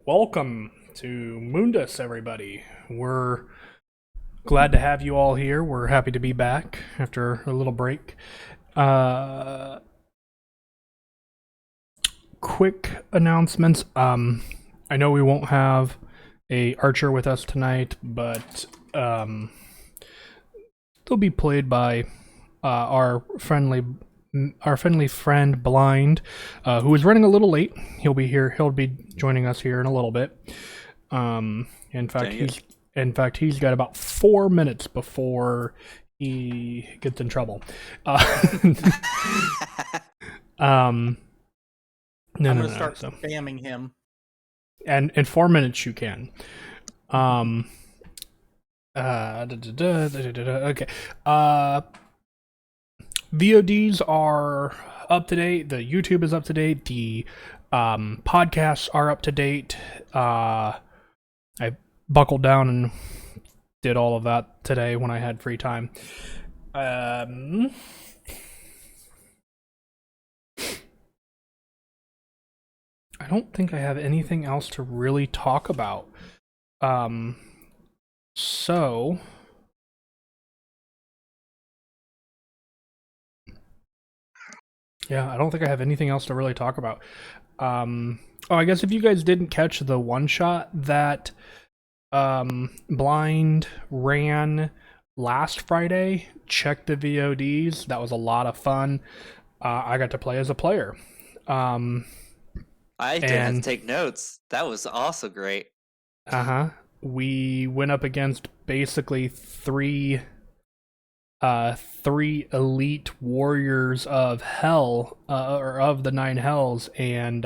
Welcome to Mundus, everybody. We're glad to have you all here. We're happy to be back after a little break. Uh, Quick announcements. I know we won't have a archer with us tonight, but they'll be played by our friendly friend Blind, who is running a little late. He'll be here. He'll be joining us here in a little bit. In fact, Dang it. he's got about 4 minutes before he gets in trouble. Um, no, I'm no, gonna no. start So, spamming him. and in 4 minutes you can. Okay. VODs are up to date. The YouTube is up to date. The podcasts are up to date. I buckled down and did all of that today when I had free time. I don't think I have anything else to really talk about. So yeah, I don't think I have anything else to really talk about. I guess if you guys didn't catch the one shot that Blind ran last Friday, check the VODs. That was a lot of fun. I got to play as a player. I did have to And take notes. That was also great. we went up against basically three elite warriors of hell, or of the nine hells, and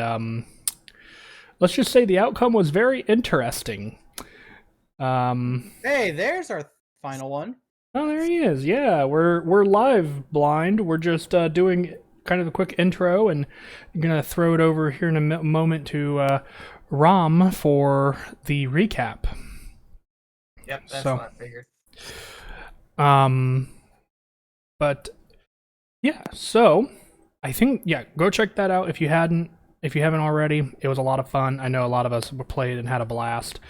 let's just say the outcome was very interesting. Hey, there's our final one. Oh, there he is. Yeah, we're live, Blind. We're just doing kind of a quick intro, and I'm gonna throw it over here in a moment to Ram for the recap. Yep, that's So, what I figured. but yeah, so I think go check that out if you haven't already. It was a lot of fun. I know a lot of us played and had a blast.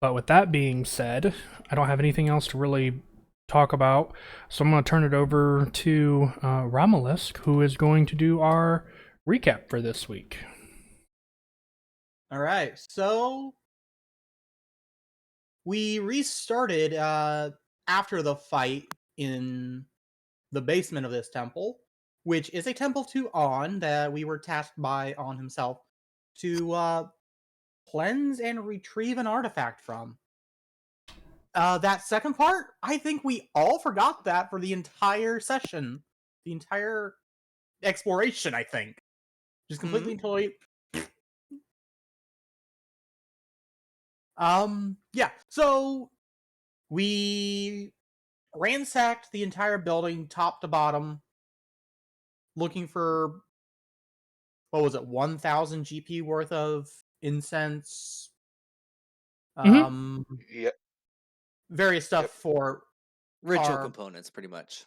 But with that being said, I don't have anything else to really talk about, so I'm going to turn it over to Ramalisk, who is going to do our recap for this week. All right, so we restarted after the fight in the basement of this temple, which is a temple to On that we were tasked by On himself to cleanse and retrieve an artifact from. That second part, I think we all forgot that for the entire session, the entire exploration. I think just completely and totally. Yeah. So we ransacked the entire building, top to bottom, looking for what was it, 1,000 GP worth of incense, Mm-hmm. Yep. various stuff Yep. for Ritual our components, pretty much.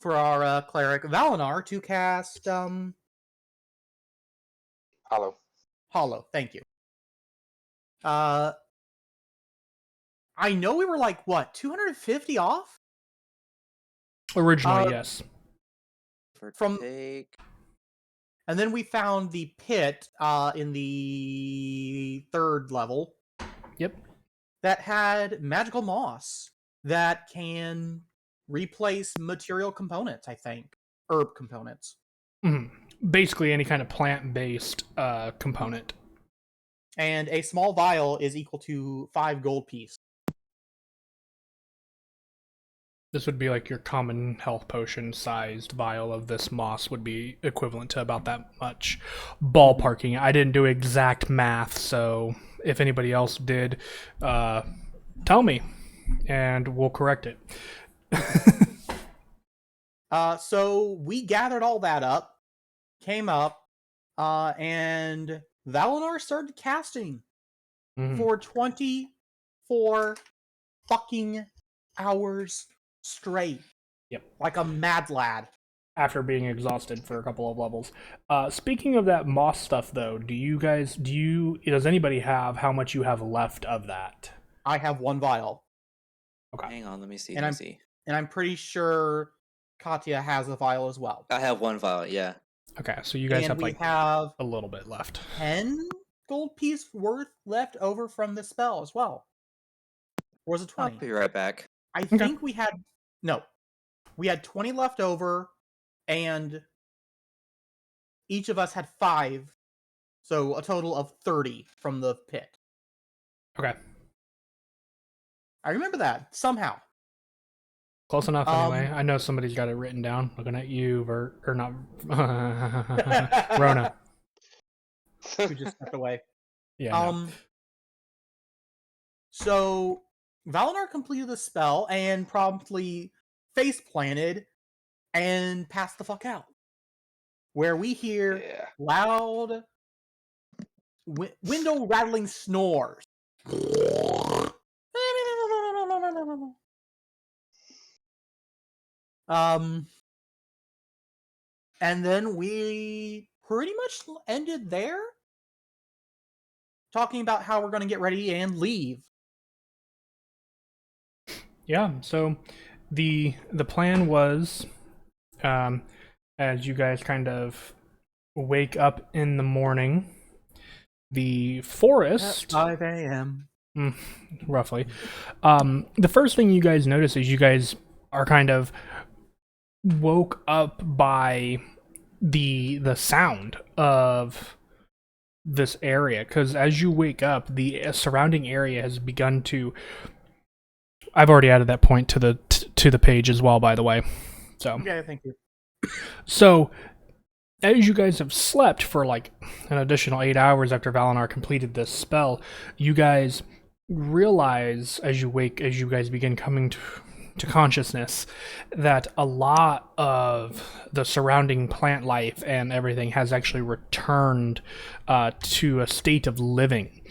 for our cleric Valinar to cast Hollow. Hollow. Thank you. Uh, I know we were like what 250 off Originally, yes. from, take. and then we found the pit in the third level. Yep. That had magical moss that can replace material components. I think herb components. Mm-hmm. Basically, any kind of plant-based component. And a small vial is equal to 5 gold piece. This would be like your common health potion sized vial of this moss would be equivalent to about that much. Ballparking. I didn't do exact math, so if anybody else did, tell me, and we'll correct it. So we gathered all that up, came up, and Valinar started casting for 24 fucking hours straight. Yep. Like a mad lad. after being exhausted for a couple of levels. Speaking of that moss stuff, though, does anybody have how much you have left of that? I have 1 vial, Okay. Hang on, let me see. and Let me see. I'm pretty sure Katya has a vial as well. I have 1 vial. Yeah. Okay, so you guys And have we like have a little bit left. 10 gold piece worth left over from this spell as well. Or was it I'll 20? be right back. I Okay. think we had no. We had 20 left over, and each of us had 5, so a total of 30 from the pit. Okay. I remember that somehow. Close enough, anyway. I know somebody's got it written down. Looking at you, Vert, or not, Rona. Who just stepped away. Yeah. No. So Valinor completed the spell and promptly face planted and passed the fuck out. Where we hear Yeah. loud window rattling snores. And then we pretty much ended there, talking about how we're going to get ready and leave. Yeah. So, the plan was, as you guys kind of wake up in the morning, the forest, 5 a.m. roughly. The first thing you guys notice is you guys are kind of woke up by the sound of this area, because as you wake up, the surrounding area has begun to. I've already added that point to the page as well, by the way. So Yeah, thank you. So, as you guys have slept for like an additional 8 hours after Valinor completed this spell, you guys realize as you guys begin coming to consciousness, that a lot of the surrounding plant life and everything has actually returned to a state of living.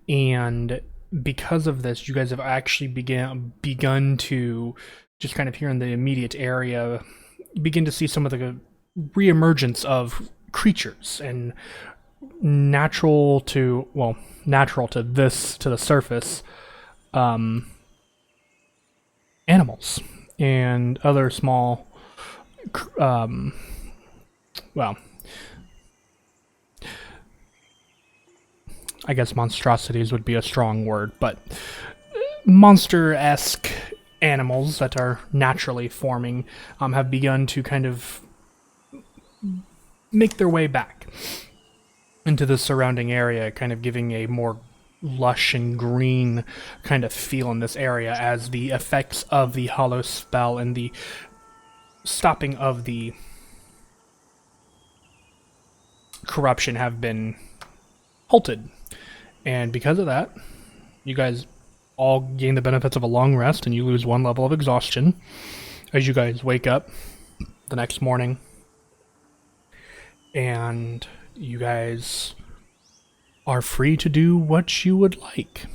And because of this, you guys have actually begun to just kind of here in the immediate area begin to see some of the reemergence of creatures and natural to the surface animals and other small I guess monstrosities would be a strong word, but monster-esque animals that are naturally forming have begun to kind of make their way back into the surrounding area, kind of giving a more lush and green kind of feel in this area as the effects of the hollow spell and the stopping of the corruption have been halted. And because of that, you guys all gain the benefits of a long rest, and you lose 1 level of exhaustion as you guys wake up the next morning. And you guys are free to do what you would like.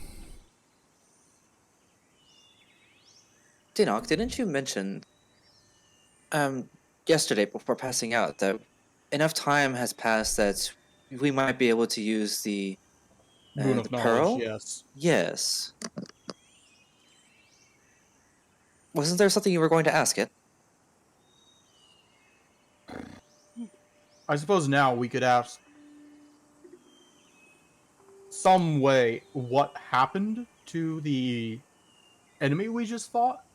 Dinok, didn't you mention yesterday before passing out that enough time has passed that we might be able to use the Boon of knowledge, pearl? yes. Yes. Wasn't there something you were going to ask it? I suppose now we could ask some way what happened to the enemy we just fought.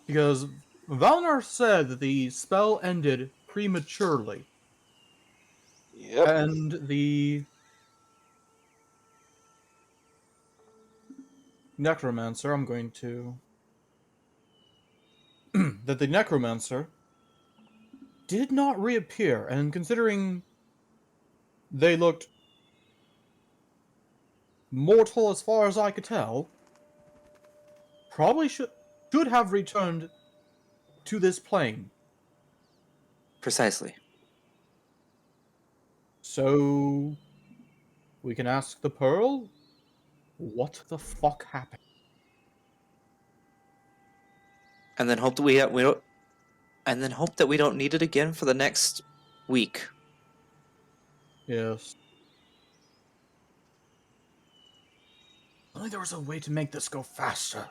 Because Valnar said that the spell ended prematurely. Yep. And the necromancer, I'm going to... that the necromancer did not reappear, and considering they looked mortal as far as I could tell, probably should have returned to this plane. Precisely. So we can ask the Pearl, what the fuck happened? And then hope that we don't. and then hope that we don't need it again for the next week. Yes. Only there was a way to make this go faster.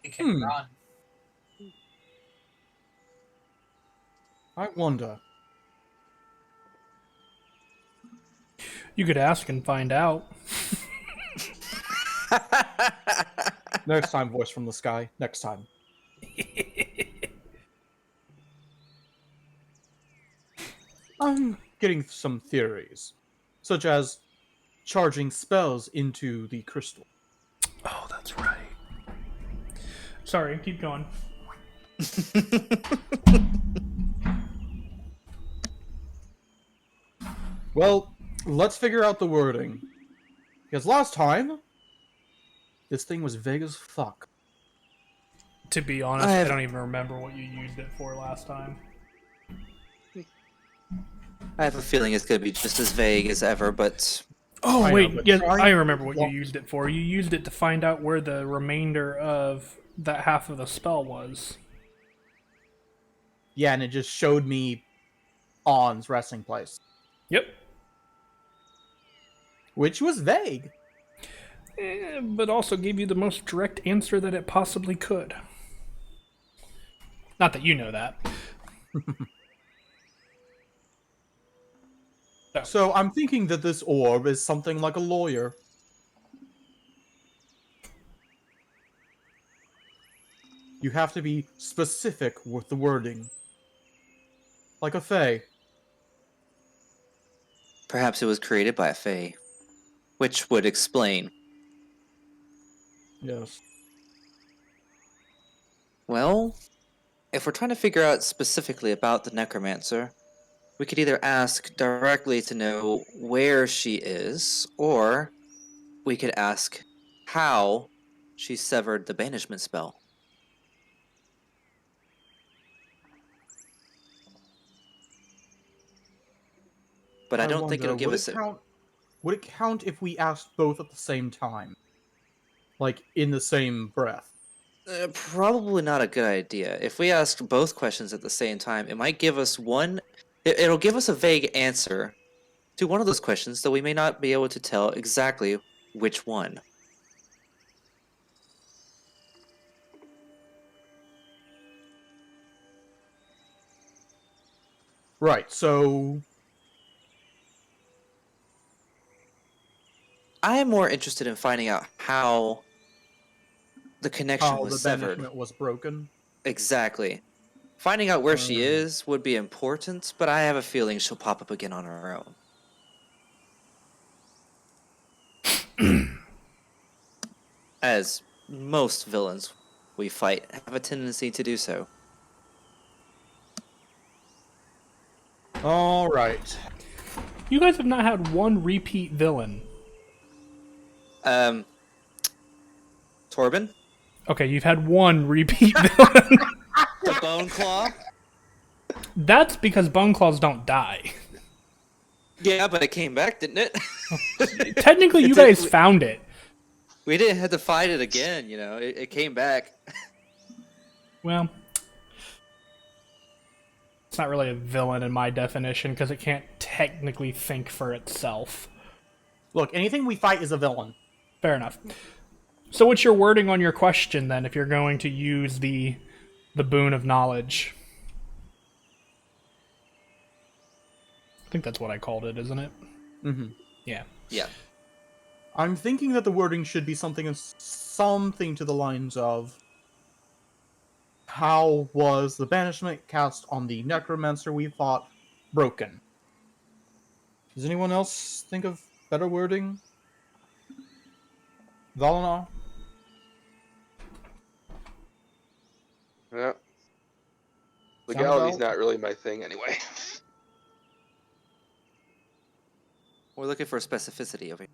We can run. I wonder. You could ask and find out. Next time, voice from the sky. Next time. I'm getting some theories, such as charging spells into the crystal. Oh, that's right. Sorry, keep going. Well, let's figure out the wording. Because last time, this thing was vague as fuck. To be honest, I don't even remember what you used it for last time. I have a feeling it's going to be just as vague as ever, but Oh, I know, wait, but yeah, try- I remember what you used it for. You used it to find out where the remainder of that half of the spell was. Yeah, and it just showed me On's resting place, Yep. which was vague. But also gave you the most direct answer that it possibly could. Not that you know that. So I'm thinking that this orb is something like a lawyer. You have to be specific with the wording. Like a fae. perhaps it was created by a fae, which would explain. Yes. Well, if we're trying to figure out specifically about the necromancer, we could either ask directly to know where she is, or we could ask how she severed the banishment spell. But I don't think wonder, it'll give would us it it. count? Would it count if we asked both at the same time? Like, in the same breath? Probably not a good idea. If we ask both questions at the same time, it might give us one. It'll give us a vague answer to one of those questions, though we may not be able to tell exactly which one. Right, so... I am more interested in finding out how the connection how was the severed. banishment was broken. Exactly. Finding out where she Oh. is would be important, but I have a feeling she'll pop up again on her own. As most villains we fight have a tendency to do so. Alright. You guys have not had one repeat villain. Torben? Okay, you've had one repeat villain. The Bone Claw? That's because bone claws don't die. Yeah, but it came back, didn't it? Technically, you guys found it. We didn't have to fight it again, you know. It came back. Well, it's not really a villain in my definition because it can't technically think for itself. Look, anything we fight is a villain. Fair enough. So what's your wording on your question then if you're going to use the boon of knowledge? I think that's what I called it, isn't it? Mm-hmm. Yeah. Yeah. I'm thinking that the wording should be something to the lines of, how was the banishment cast on the necromancer we fought broken? Does anyone else think of better wording? Valana? Yeah. Sound Legality's about? not really my thing anyway. We're looking for specificity over here.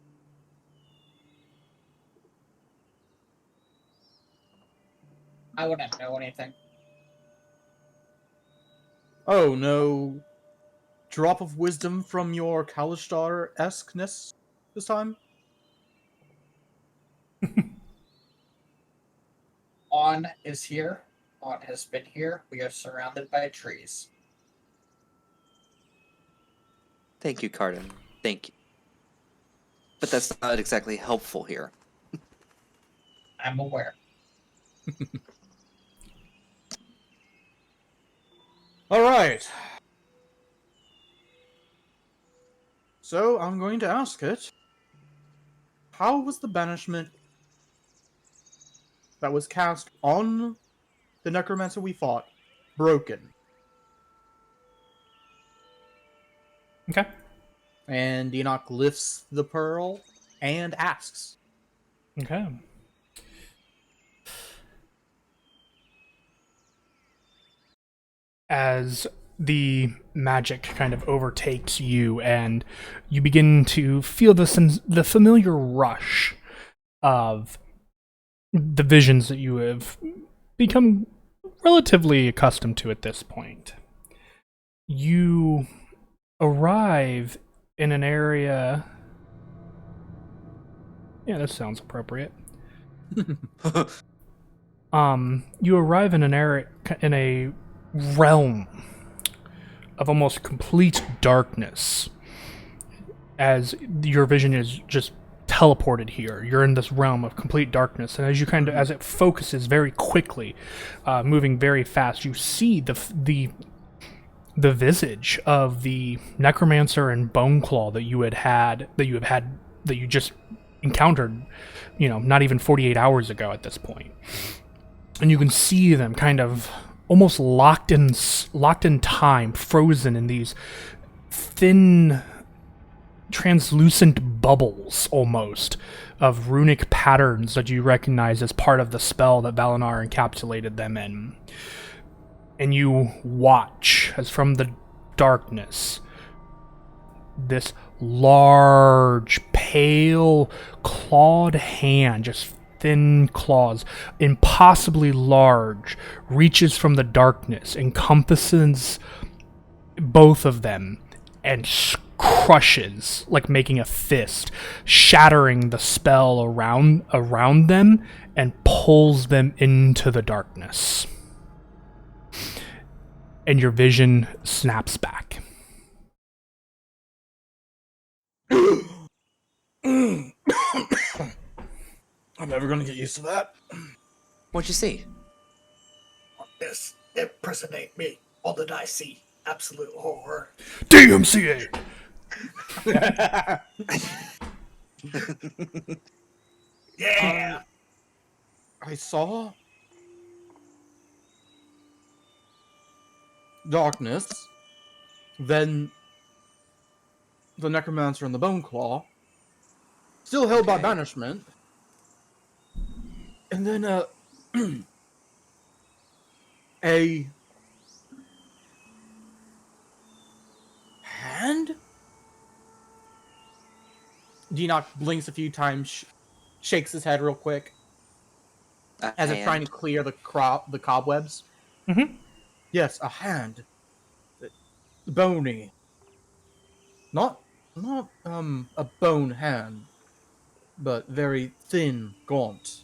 I wouldn't know anything. Oh, no drop of wisdom from your Kalishtar-esqueness this time? On is here. Aunt has been here. We are surrounded by trees. Thank you, Cardin. Thank you. But that's not exactly helpful here. I'm aware. All right. So I'm going to ask it. How was the banishment that was cast on the necromancer we fought broken? Okay. And Enoch lifts the pearl and asks. Okay. As the magic kind of overtakes you, and you begin to feel the familiar rush of the visions that you have become relatively accustomed to at this point. You arrive in an area. Yeah, that sounds appropriate. You arrive in an area, in a realm of almost complete darkness, as your vision is just teleported here. You're in this realm of complete darkness, and as you kind of, as it focuses very quickly, moving very fast, you see the visage of the necromancer and Boneclaw that you just encountered, not even 48 hours ago at this point. And you can see them kind of almost locked in time, frozen in these thin, translucent bubbles almost of runic patterns that you recognize as part of the spell that Valinar encapsulated them in. And you watch as from the darkness, this large, pale, clawed hand, just thin claws, impossibly large, reaches from the darkness, encompasses both of them, and crushes, like making a fist, shattering the spell around them, and pulls them into the darkness. And your vision snaps back. I'm never going to get used to that. What'd you see? This impersonate me. All that I see. Absolute horror. DMCA! Yeah! I saw darkness, then the necromancer and the Boneclaw, still held by Okay. banishment, and then a hand? Enoch blinks a few times, shakes his head real quick, as if trying to clear the cobwebs. Mm-hmm. Yes, a hand. Bony. Not a bone hand, but very thin, gaunt.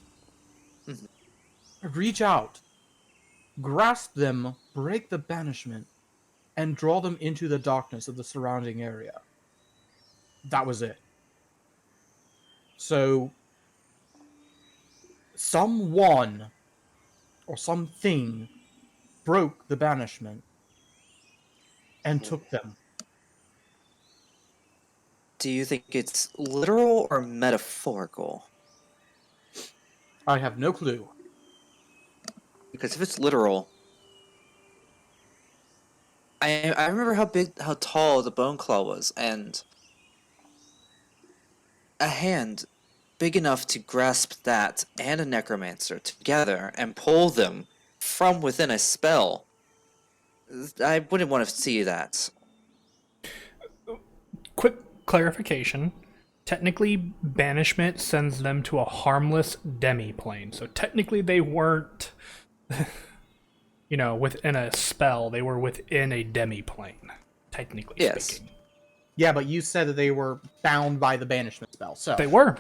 Mhm. Reach out, grasp them, break the banishment, and draw them into the darkness of the surrounding area. That was it. So, someone or something broke the banishment and took them. Do you think it's literal or metaphorical? I have no clue. Because if it's literal, I remember how tall the bone claw was, and a hand big enough to grasp that and a necromancer together and pull them from within a spell. I wouldn't want to see that. Quick clarification. Technically, banishment sends them to a harmless demi-plane. So technically they weren't, within a spell. They were within a demi-plane, technically Yes. speaking. Yeah, but you said that they were bound by the banishment spell, so... They were.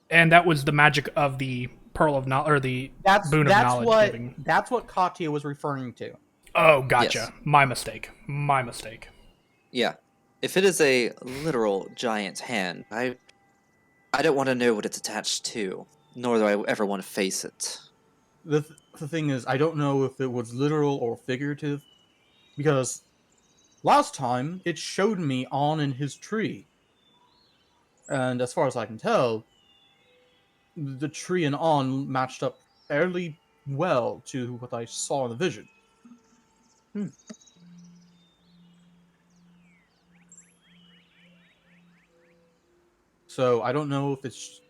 And that was the magic of the pearl of knowledge or the That's boon of that's knowledge what giving. that's what Katya was referring to. Oh, gotcha. Yes. My mistake. My mistake. Yeah. If it is a literal giant hand, I don't want to know what it's attached to, nor do I ever want to face it. The thing is, I don't know if it was literal or figurative, because last time it showed me on in his tree, and as far as I can tell, the tree and on matched up fairly well to what I saw in the vision. Hmm. So I don't know if it's.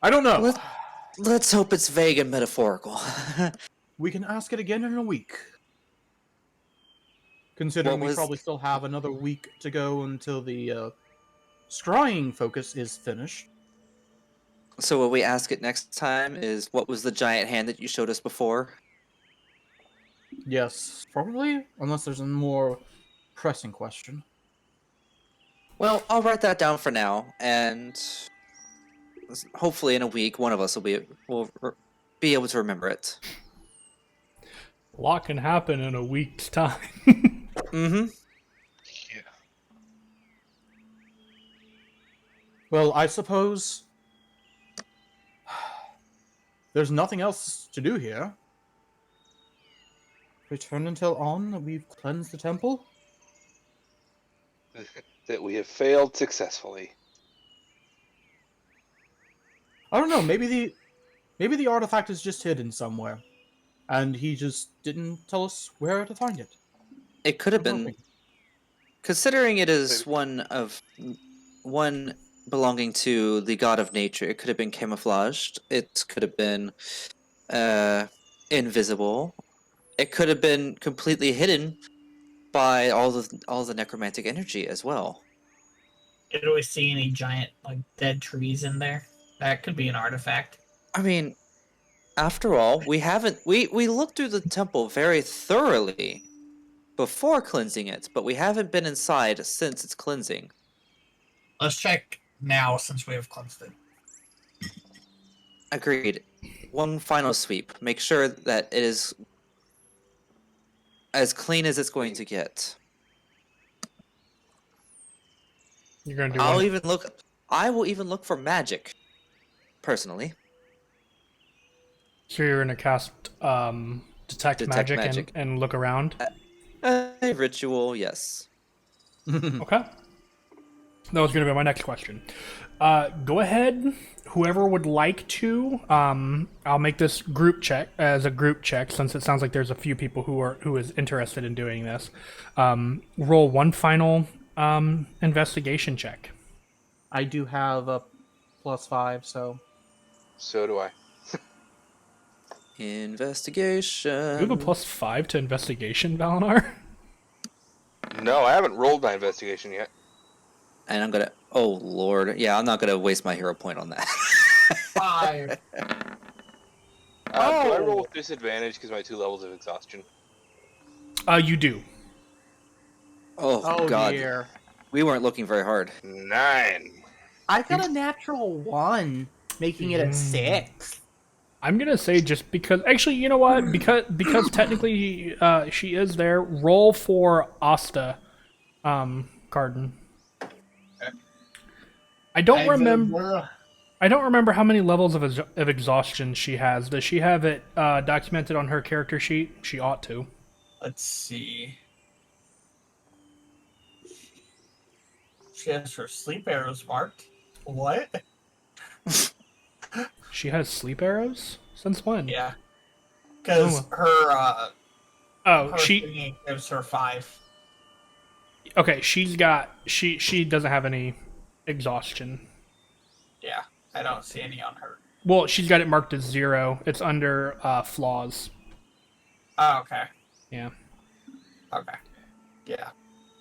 I don't know. Let's hope it's vague and metaphorical. We can ask it again in a week. Considering What we was- probably still have another week to go until the scrying focus is finished. So what we ask it next time is, what was the giant hand that you showed us before? Yes, probably, unless there's a more pressing question. Well, I'll write that down for now, and hopefully in a week, one of us will be able to remember it. A lot can happen in a week's time. Mm-hmm. Yeah. Well, I suppose there's nothing else to do here. Return until on that we've cleansed the temple. That we have failed successfully. I don't know. Maybe the artifact is just hidden somewhere, and he just didn't tell us where to find it. It could have I'm been, hoping. considering it is Maybe. one belonging to the god of nature. It could have been camouflaged. It could have been invisible. It could have been completely hidden by all the necromantic energy as well. Did we see any giant like dead trees in there? That could be an artifact. I mean, after all, we looked through the temple very thoroughly before cleansing it, but we haven't been inside since its cleansing. Let's check now since we have cleansed it. Agreed. One final sweep. Make sure that it is as clean as it's going to get. You're gonna do I will even look for magic, personally. So you're gonna cast detect magic, magic. And look around. A ritual, yes. Okay. That was gonna be my next question. Go ahead. Whoever would like to, I'll make this group check as a group check since it sounds like there's a few people who is interested in doing this. Roll one final investigation check. I do have a +5, so So do I. Investigation. You have a +5 to investigation, Valinar. No, I haven't rolled my investigation yet. And I'm gonna. Oh lord, yeah, I'm not gonna waste my hero point on that. 5. Do I roll Oh! with disadvantage because my 2 levels of exhaustion? You do. Oh god, dear. we weren't looking very hard. 9. I got a natural 1, making it at 6. I'm gonna say just because. Actually, you know what? Because technically she is there. Roll for Asta, Carden. I don't remember. I don't remember how many levels of exhaustion she has. Does she have it documented on her character sheet? She ought to. Let's see. She has her sleep arrows marked. What? She has sleep arrows? Since when? Yeah. Because her Oh, she. thingy gives her 5. Okay, she's got. She doesn't have any exhaustion. Yeah, I don't see any on her. Well, she's got it marked as 0. It's under flaws. Oh, okay. Yeah. Okay. Yeah.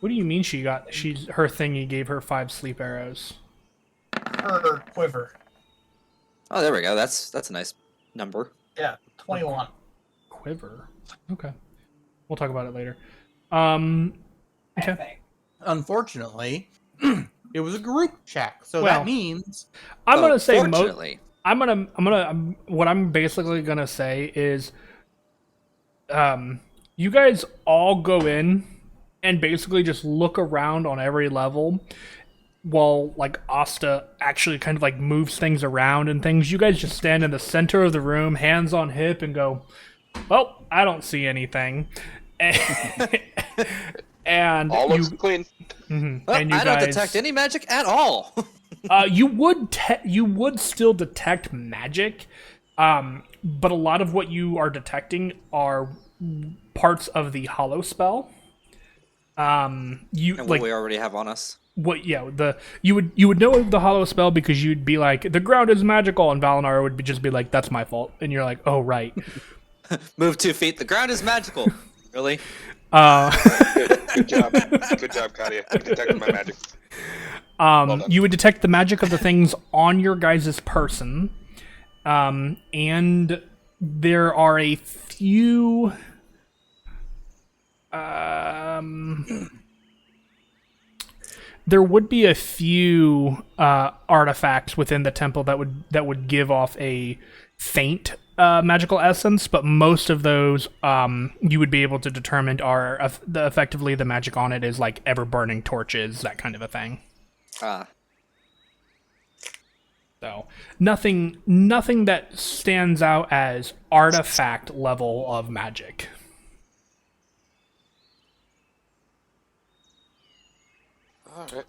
What do you mean she got? Her thingy gave her 5 sleep arrows. Her quiver. Oh, there we go. That's a nice number. Yeah, 21. Quiver. Okay. We'll talk about it later. I Okay. think. Unfortunately, It was a group check, so Well, that means I'm Well, gonna say fortunately, what I'm basically gonna say is, you guys all go in and basically just look around on every level while like Asta actually kind of like moves things around and things. You guys just stand in the center of the room, hands on hip, and go, "Well, I don't see anything." And All you, looks clean. mhm, well, and you I don't guys, detect any magic at all. you would still detect magic, but a lot of what you are detecting are parts of the hollow spell. You and what like we already have on us. what? Yeah, you would know the hollow spell because you'd be like, the ground is magical, and Valinor would just be like, that's my fault, and you're like, oh right. Move 2 feet. The ground is magical. Really? Uh, Good job. Good job, Kadia. You detected my magic. Well done. you would detect the magic of the things on your guys' person, and there are a few. There would be a few artifacts within the temple that would give off a faint magical essence, but most of those you would be able to determine are effectively the magic on it is like ever burning torches, that kind of a thing. Ah. So nothing that stands out as artifact level of magic. All right.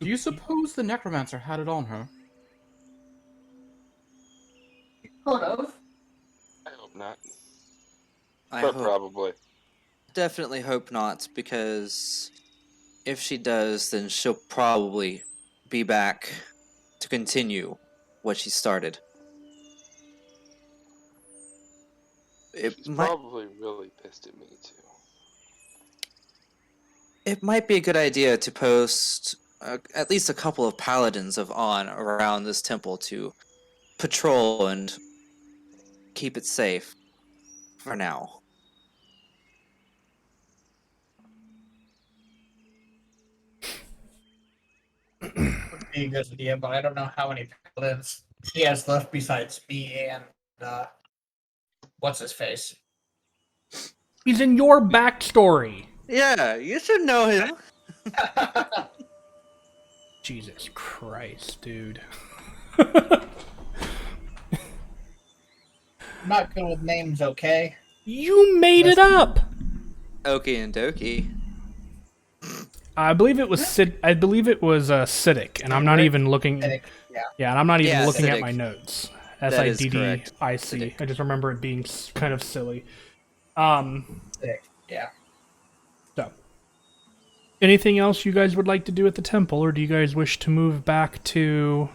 do you suppose the necromancer had it on her? Sort of. I hope not, I but hope. probably. Definitely hope not, because if she does, then she'll probably be back to continue what she started. She's probably really pissed at me too. It might be a good idea to post at least a couple of paladins of On around this temple to patrol and keep it safe for now. Would be a good idea, but I don't know how many paladins he has left besides me and what's his face. He's in your backstory. Yeah, you should know him. Jesus Christ, dude. Not good with names, okay? You made it up. Okie and Dokie. I believe it was I believe it was Siddiq, and I'm not even looking. Yeah. Yeah, and I'm not even Yeah, looking at Siddiq. my notes. That is Siddic. correct. I just remember it being kind of silly. Yeah. So, anything else you guys would like to do at the temple, or do you guys wish to move back to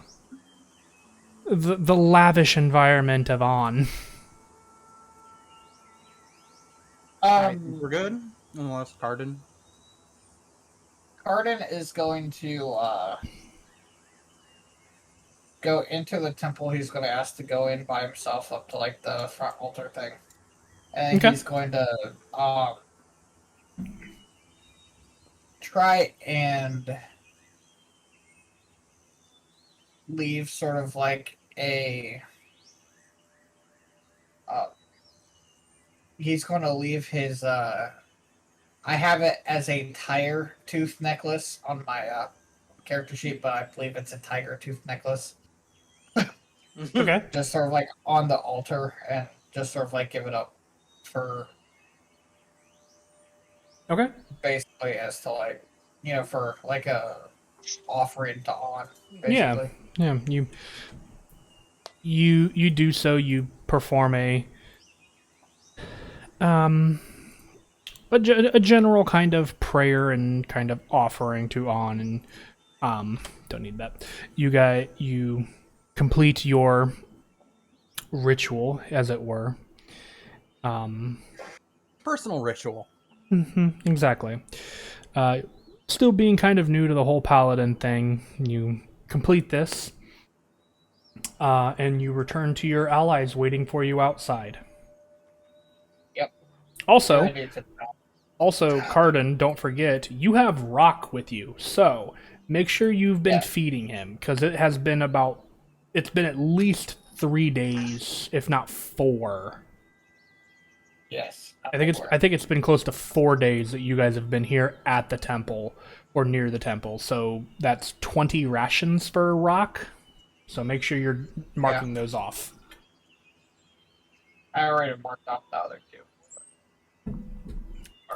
the lavish environment of On? I think we're good, unless Cardin. Cardin is going to go into the temple. He's going to ask to go in by himself up to like the front altar thing, and Okay. he's going to try and leave sort of like a. He's going to leave his. I have it as a tiger tooth necklace on my character sheet, but I believe it's a tiger tooth necklace. Okay. Just sort of like on the altar and just sort of like give it up for Okay. basically as to like, for like a offering to On, Yeah. basically. Yeah. You do so. You perform a general kind of prayer and kind of offering to On, and don't need that. You complete your ritual, as it were. Personal ritual. Exactly. Still being kind of new to the whole paladin thing, you complete this, and you return to your allies waiting for you outside. Yep. Also, I need to know. Also, Carden, don't forget, you have Rock with you, so make sure you've been Yeah. feeding him, because it's been at least 3 days, if not 4. Yes. I think it's been close to 4 days that you guys have been here at the temple, or near the temple, so that's 20 rations for Rock, so make sure you're marking those off. I already marked off the other 2.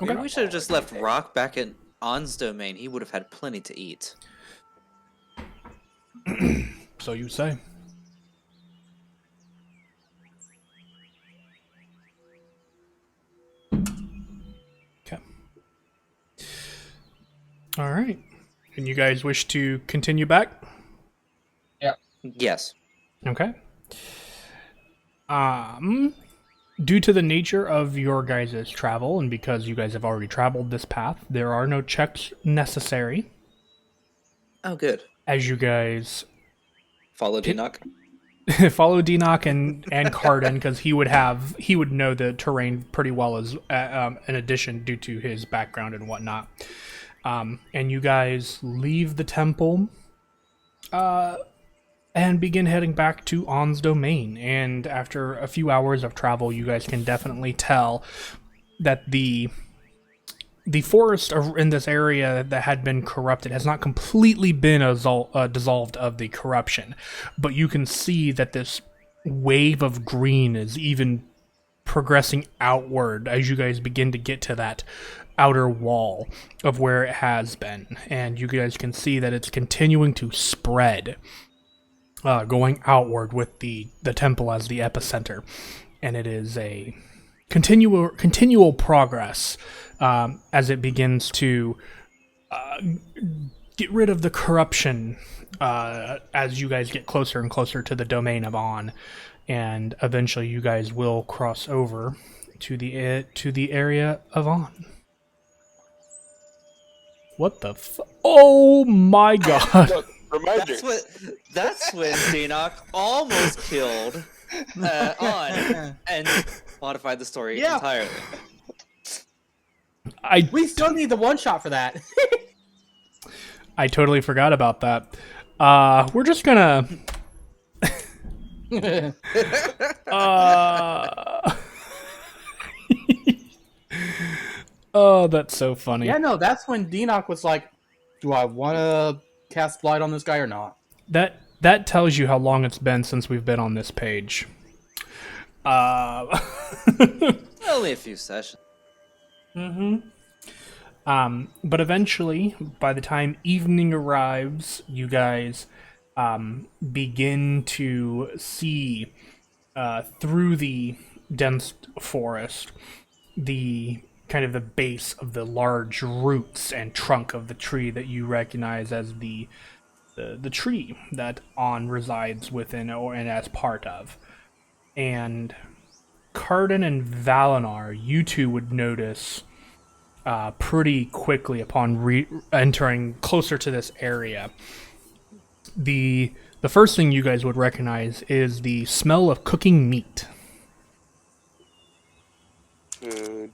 Maybe we should have just left Rock back in On's domain. He would have had plenty to eat. So you say. Okay. All right. And you guys wish to continue back? Yes. Okay. Due to the nature of your guys' travel, and because you guys have already traveled this path, there are no checks necessary. Oh, good. As you guys Follow Dinoc. follow Dinoc and Carden, because he would know the terrain pretty well as in addition due to his background and whatnot. And you guys leave the temple and begin heading back to On's domain. And after a few hours of travel, you guys can definitely tell that the forest in this area that had been corrupted has not completely been dissolved of the corruption, but you can see that this wave of green is even progressing outward as you guys begin to get to that outer wall of where it has been, and you guys can see that it's continuing to spread, going outward with the temple as the epicenter, and it is a continual progress as it begins to get rid of the corruption as you guys get closer and closer to the domain of On, and eventually you guys will cross over to the area of On. What the Oh my god! Look, reminder. That's when Dinoc almost killed On and modified the story entirely. We still need the one shot for that. I totally forgot about that. We're just gonna. Oh, that's so funny. Yeah, no, that's when Dinoc was like, "Do I want to cast light on this guy or not?" That tells you how long it's been since we've been on this page. Only a few sessions. But eventually, by the time evening arrives, you guys begin to see through the dense forest the kind of the base of the large roots and trunk of the tree that you recognize as the tree that On resides within and as part of. And Carden and Valinar, you two would notice pretty quickly upon entering closer to this area. The first thing you guys would recognize is the smell of cooking meat. Good.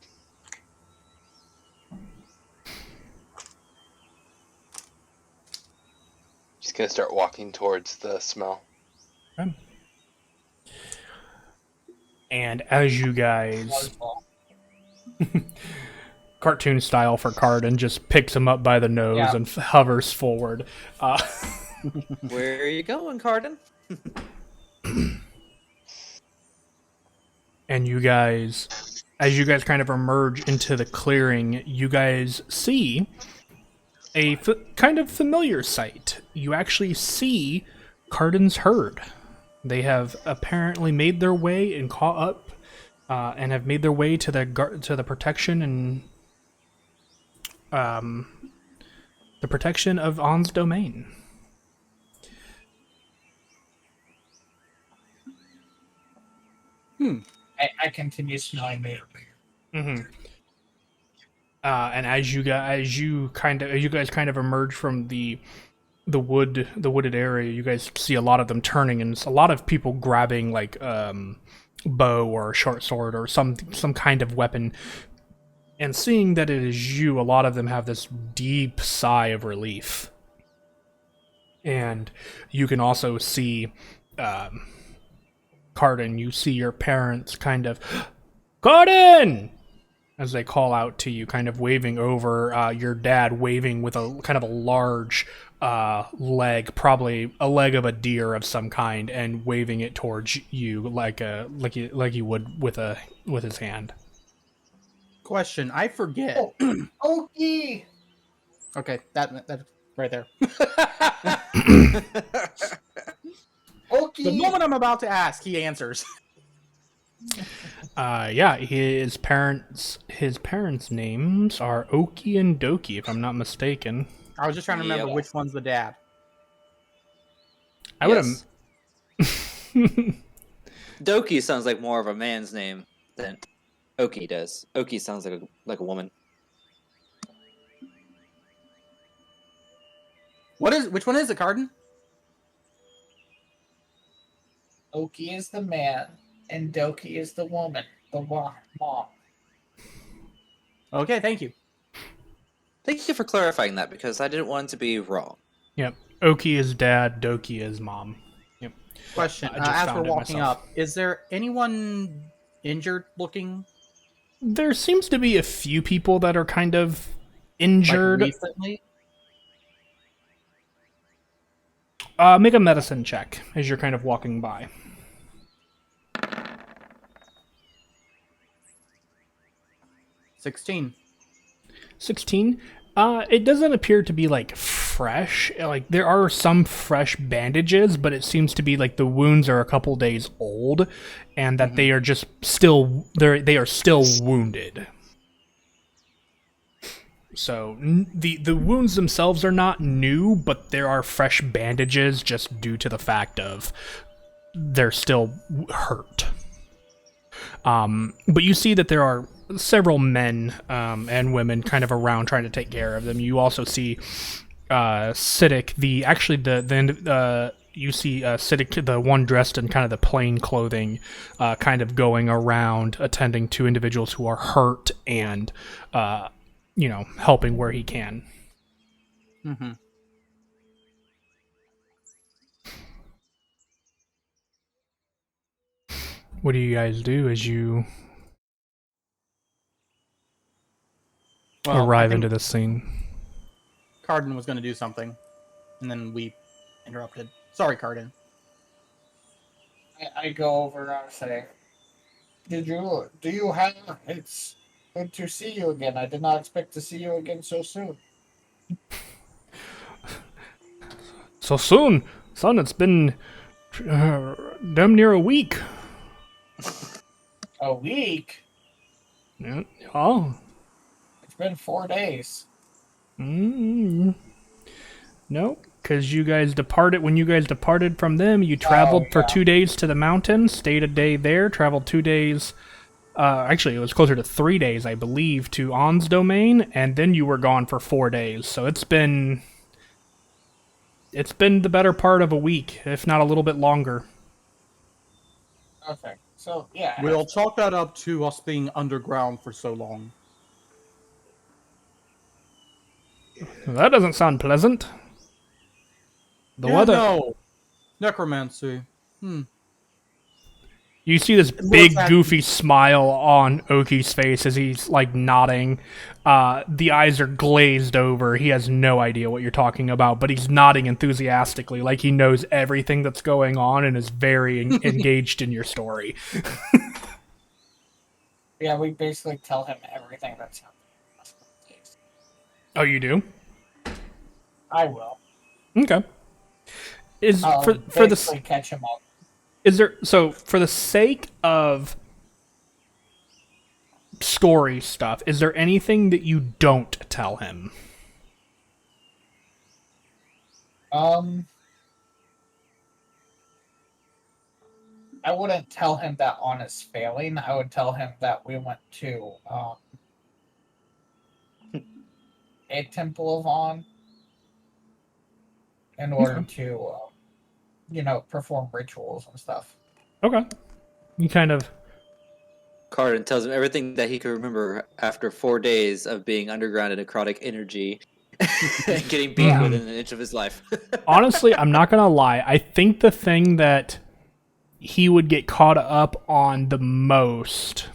Just gonna start walking towards the smell. Okay. And as you guys, cartoon style for Carden, just picks him up by the nose and hovers forward. Where are you going, Carden? And you guys, as you guys kind of emerge into the clearing, you guys see a kind of familiar sight. You actually see Carden's herd. They have apparently made their way and caught up, and have made their way to the protection and the protection of On's domain. I continue smelling meat. Mm-hmm. And as you guys kind of emerge from the wooded area, you guys see a lot of them turning, and it's a lot of people grabbing like bow or a short sword or some kind of weapon. And seeing that it is you, a lot of them have this deep sigh of relief. And you can also see, Cardin, you see your parents kind of, Cardin! As they call out to you, kind of waving over, your dad waving with a kind of a large leg, probably a leg of a deer of some kind, and waving it towards you like he would with his hand. Question: I forget. Okie! Okay, that right there. Okie! The moment I'm about to ask, he answers. Yeah, his parents' names are Oki and Doki, if I'm not mistaken. I was just trying to remember Yeah. which one's the dad. I would have. Yes. Doki sounds like more of a man's name than Oki does. Oki sounds like a woman. Which one is it, Cardin? Oki is the man, and Doki is the woman, the mom. Okay, thank you. Thank you for clarifying that because I didn't want it to be wrong. Yep. Oki is dad, Doki is mom. Yep. Question: I just as we're found it walking myself. up, is there anyone injured looking? There seems to be a few people that are kind of Like injured. recently? Make a medicine check as you're kind of walking by. 16. 16. It doesn't appear to be like fresh. Like there are some fresh bandages, but it seems to be like the wounds are a couple days old, and that they are just still they are still wounded. So the wounds themselves are not new, but there are fresh bandages just due to the fact of they're still hurt. But you see that there are several men and women kind of around trying to take care of them. You also see Siddiq, you see Siddiq, the one dressed in kind of the plain clothing, kind of going around attending to individuals who are hurt and helping where he can. Mm-hmm. What do you guys do as you Well, arrive I think into this scene? Cardin was going to do something, and then we interrupted. Sorry, Cardin. I go over and say, do you have, it's good to see you again. I did not expect to see you again so soon. So soon, son. It's been damn near a week. A week? Yeah. Oh. It's been 4 days. No, because you guys departed. When you guys departed from them, you traveled for yeah. 2 days to the mountain, stayed a day there, traveled 2 days. Actually, it was closer to 3 days, I believe, to On's domain, and then you were gone for 4 days. So it's been the better part of a week, if not a little bit longer. Okay, so yeah. We'll chalk that up to us being underground for so long. That doesn't sound pleasant. The Yeah, weather. no. Necromancy. You see this looks big, at- goofy smile on Oki's face as he's, like, nodding. The eyes are glazed over. He has no idea what you're talking about, but he's nodding enthusiastically, like he knows everything that's going on and is very engaged in your story. Yeah, we basically tell him everything that's happening. in the last couple days. Oh, you do? I will. Okay. Is I'll for the basically catch him up. Is there, so for the sake of story stuff, is there anything that you don't tell him? I wouldn't tell him that On is failing. I would tell him that we went to a temple of On in order to, perform rituals and stuff. Okay. You kind of card and tells him everything that he can remember after 4 days of being underground in necrotic energy and getting beaten within an inch of his life. Honestly, I'm not gonna lie. I think the thing that he would get caught up on the most,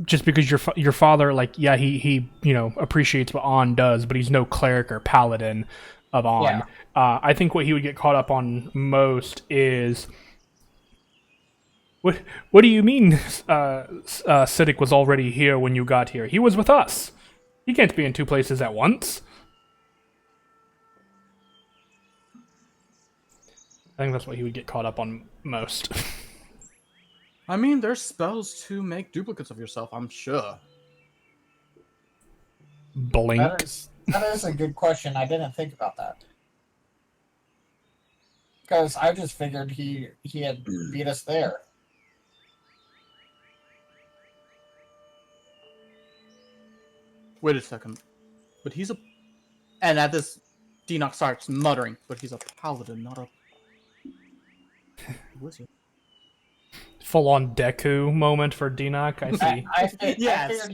just because your father, like, yeah, he appreciates what On does, but he's no cleric or paladin of On. Yeah. I think what he would get caught up on most is, what do you mean Siddiq was already here when you got here? He was with us. He can't be in two places at once. I think that's what he would get caught up on most. I mean, there's spells to make duplicates of yourself, I'm sure. Blink. That is a good question. I didn't think about that. Because I just figured he had beat us there. Wait a second. But he's a... And at this, Deanoch starts muttering, but he's a paladin, not a... wizard. Full-on Deku moment for Deanoch, I see. Yes.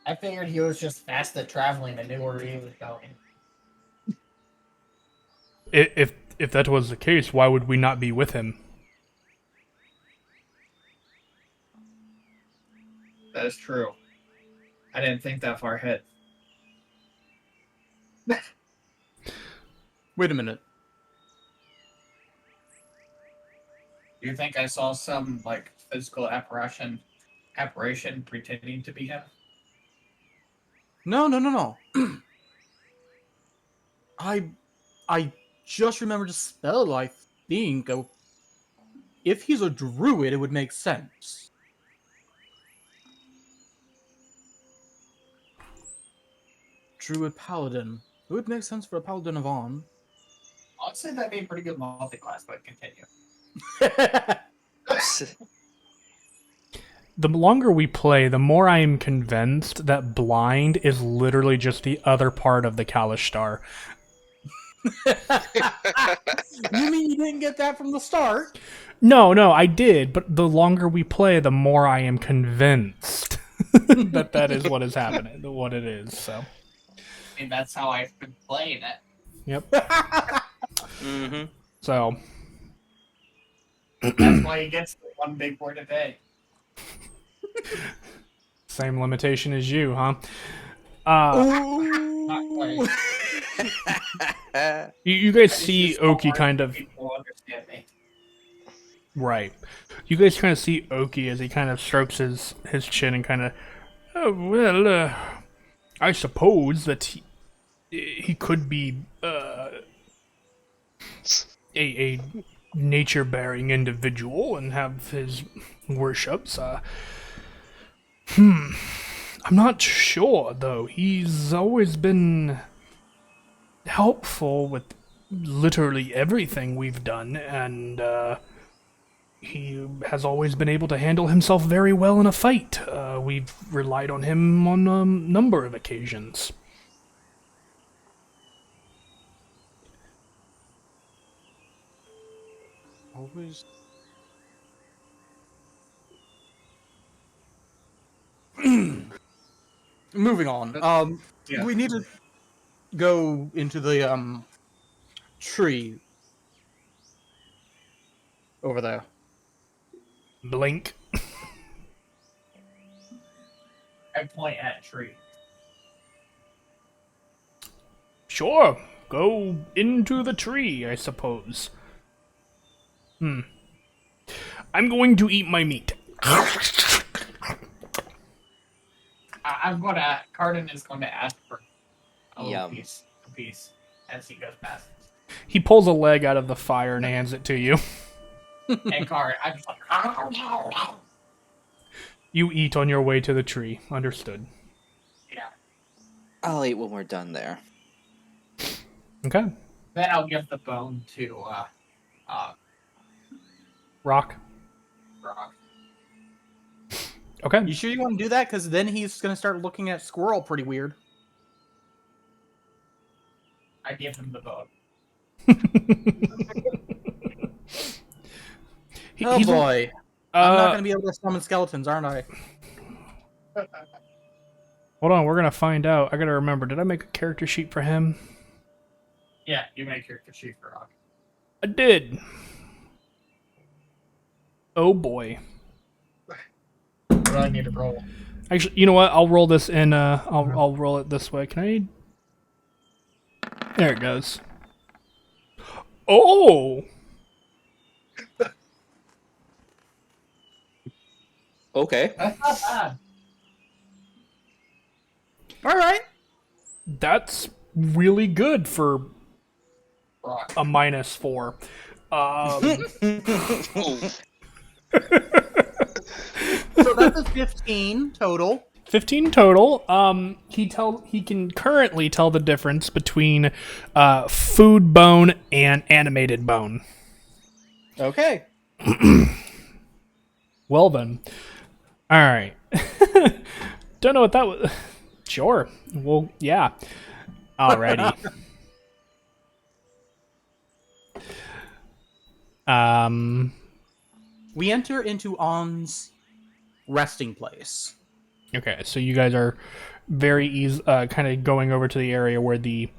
I figured he was just fast at traveling and knew where he was going. If that was the case, why would we not be with him? That is true. I didn't think that far ahead. Wait a minute. Do you think I saw some like physical apparition pretending to be him? No. I just remembered a spell, I think. If he's a druid, it would make sense. Druid paladin. It would make sense for a paladin of On. I'd say that'd be a pretty good multi-class, but continue. The longer we play, the more I am convinced that blind is literally just the other part of the Kalish Star. You mean you didn't get that from the start? No, I did, but the longer we play, the more I am convinced that is what is happening, what it is, so. I mean, that's how I've been playing it. Yep. Mm-hmm. So. That's why he gets the one big word a day. Same limitation as you, huh? Not quite. You guys see Oki kind of... People understand me. Right. You guys kind of see Oki as he kind of strokes his chin and kind of... Oh, well, I suppose that he could be a nature-bearing individual and have his worships. I'm not sure, though. He's always been helpful with literally everything we've done, and he has always been able to handle himself very well in a fight. We've relied on him on a number of occasions. Always. Moving on. Yeah. We need to go into the tree over there. Blink. I point at a tree. Sure, go into the tree, I suppose. I'm going to eat my meat. Cardin is going to ask for a little Yum. piece as he goes past. He pulls a leg out of the fire and hands it to you. And Cardin, I'm just like, You eat on your way to the tree. Understood. yeah. I'll eat when we're done there. Okay. Then I'll give the bone to Rock. Rock. Okay. You sure you want to do that? Because then he's going to start looking at Squirrel pretty weird. I give him the bone. Oh He's boy. I'm not going to be able to summon skeletons, aren't I? Hold on, we're gonna find out. I gotta remember. Did I make a character sheet for him? Yeah, you make your sheet for Rock. I did. Oh boy. What do I need to roll? Actually, you know what? I'll roll this in. I'll roll it this way. Can I? There it goes. Oh. Okay. That's not bad. All right. That's really good for Rock. a -4. So that's a 15 total. 15 total. He can currently tell the difference between food bone and animated bone. Okay. Well then. All right. Don't know what that was. Sure. Well, yeah. Alrighty. We enter into On's resting place. Okay, so you guys are very easy, kind of going over to the area where the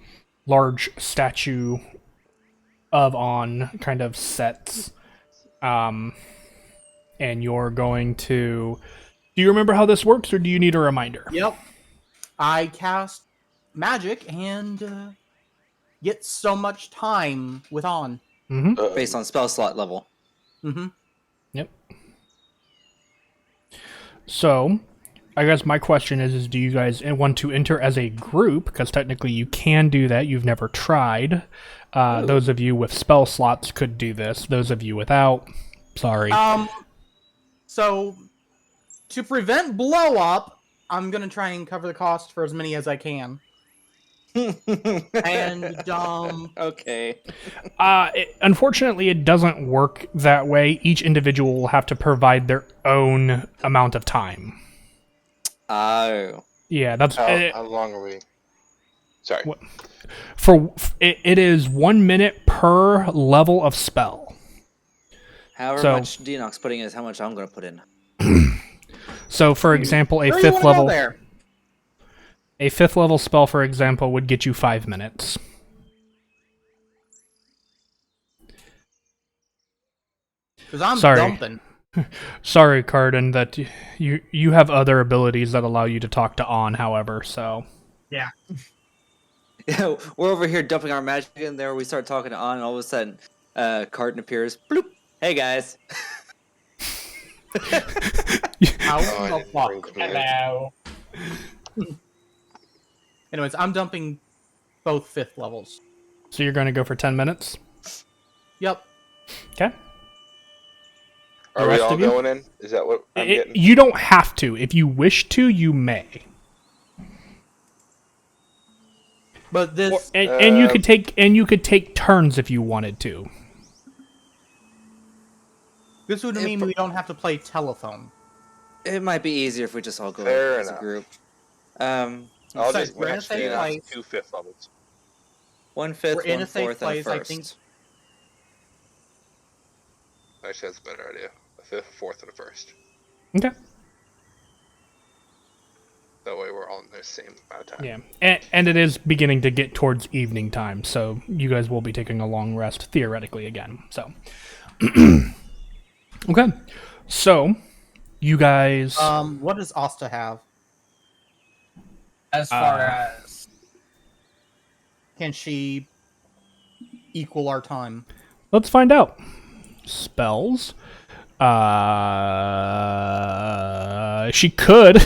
large statue of On kind of sets. And you're going to... Do you remember how this works, or do you need a reminder? Yep. I cast magic and get so much time with On. Mm-hmm. Based on spell slot level. Mm-hmm. Yep. So, I guess my question is do you guys want to enter as a group? Because technically you can do that. You've never tried. Those of you with spell slots could do this. Those of you without, sorry. So, to prevent blow up, I'm gonna try and cover the cost for as many as I can. And Okay. Unfortunately, it doesn't work that way. Each individual will have to provide their own amount of time. Oh. Yeah, that's How long are we? Sorry. What? It is 1 minute per level of spell. However So- much Denox putting in is how much I'm going to put in. So, for example, a where do you fifth wanna go level there? a 5th level spell, for example, would get you 5 minutes. Because I'm Sorry. dumping. Sorry, Carden, that you have other abilities that allow you to talk to On, however, so... Yeah. Yeah, we're over here dumping our magic in there. We start talking on, and all of a sudden, Carton appears. Bloop. Hey guys. How Oh, I the didn't fuck? bring command. Hello. Anyways, I'm dumping both 5th levels. So you're going to go for 10 minutes? Yep. Okay. Are we rest all of you? going in? Is that what I'm getting? You don't have to. If you wish to, you may. But this... And you could take turns if you wanted to. This would mean we don't have to play telephone. It might be easier if we just all go Fair as a enough. group. I'll Besides, just we're in a match safe the place. 2 5th levels. 1/5, We're in a safe 1/4, and a place, I first. think. Actually, that's a better idea. A 5th, 4th, and a 1st. Okay. That way we're all in the same amount of time. Yeah. And it is beginning to get towards evening time, so you guys will be taking a long rest, theoretically, again. So. Okay. So, you guys... What does Asta have? As far as Can she equal our time? Let's find out. Spells. She could.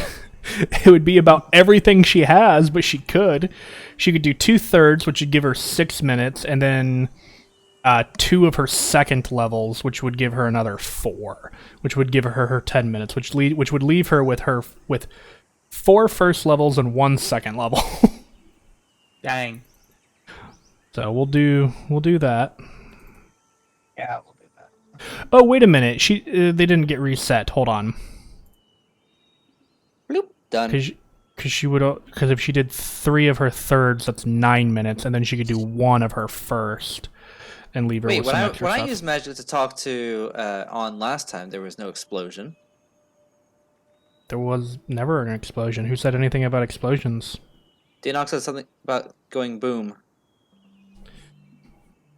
It would be about everything she has, but she could. She could do 2/3, which would give her 6 minutes, and then 2 of her second levels, which would give her another 4, which would give her 10 minutes, which would leave her with 4 first levels and 1 second level. Dang. So we'll do that. yeah, we'll do that. Oh, wait a minute. They didn't get reset. Hold on. Bloop. Done. Because if she did 3 of her thirds, that's 9 minutes, and then she could do 1 of her first, and leave her Wait, with when some I extra when I stuff. used magic to talk to on last time, there was no explosion. There was never an explosion. Who said anything about explosions? Dinox said something about going boom.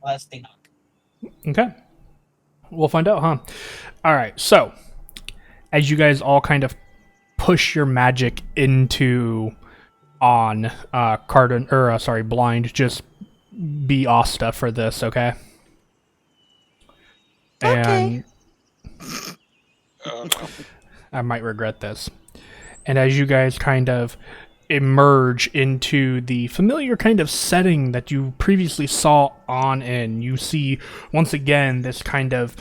Last thing. Okay. We'll find out, huh? Alright, so as you guys all kind of push your magic into on Cardin or sorry, Blind, just be Asta for this, okay? And Oh no. I might regret this. And as you guys kind of emerge into the familiar kind of setting that you previously saw on in, you see once again this kind of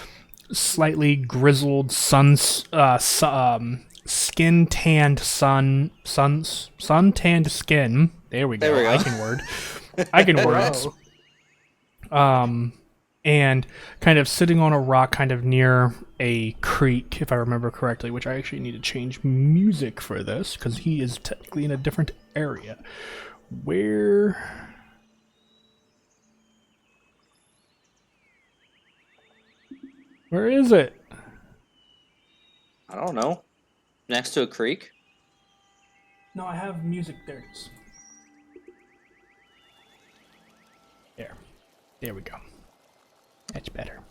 slightly grizzled skin-tanned sun-tanned skin. There we go. There we go. I can word. I can words. And kind of sitting on a rock kind of near a creek, if I remember correctly, which I actually need to change music for this, because he is technically in a different area. Where is it? I don't know. Next to a creek. No, I have music. There it is. There we go. That's better.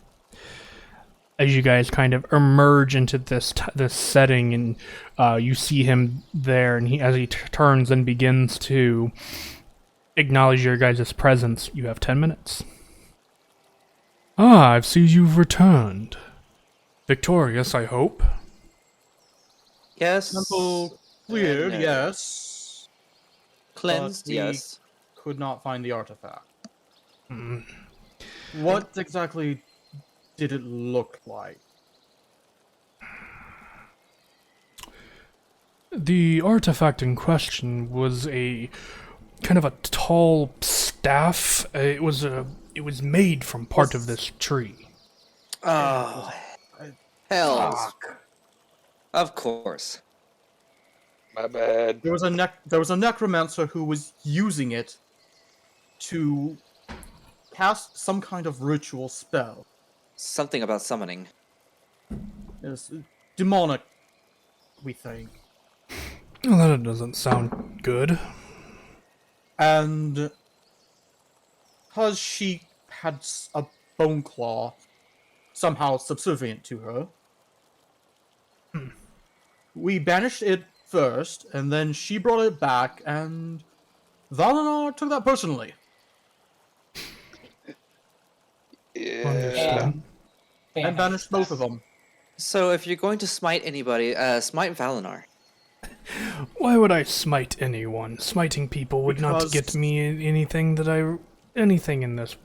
As you guys kind of emerge into this setting, and you see him there, and as he turns and begins to acknowledge your guys' presence, you have 10 minutes. Ah, I see you've returned. Victorious, I hope. Yes. Temple cleared, No. yes. Cleansed. But we Yes. could not find the artifact. Mm. What exactly did it look like? The artifact in question was a kind of a tall staff. It was made from part of this tree. Oh, hell! Of course. My bad. There was a necromancer who was using it to cast some kind of ritual spell. Something about summoning. It's demonic, we think. Well, that doesn't sound good. And because she had a bone claw somehow subservient to her, we banished it first, and then she brought it back, and Valinar took that personally. Yeah. Understood. And banished both of them. So if you're going to smite anybody, smite Valinar. Why would I smite anyone? Smiting people would not Because- get me anything in this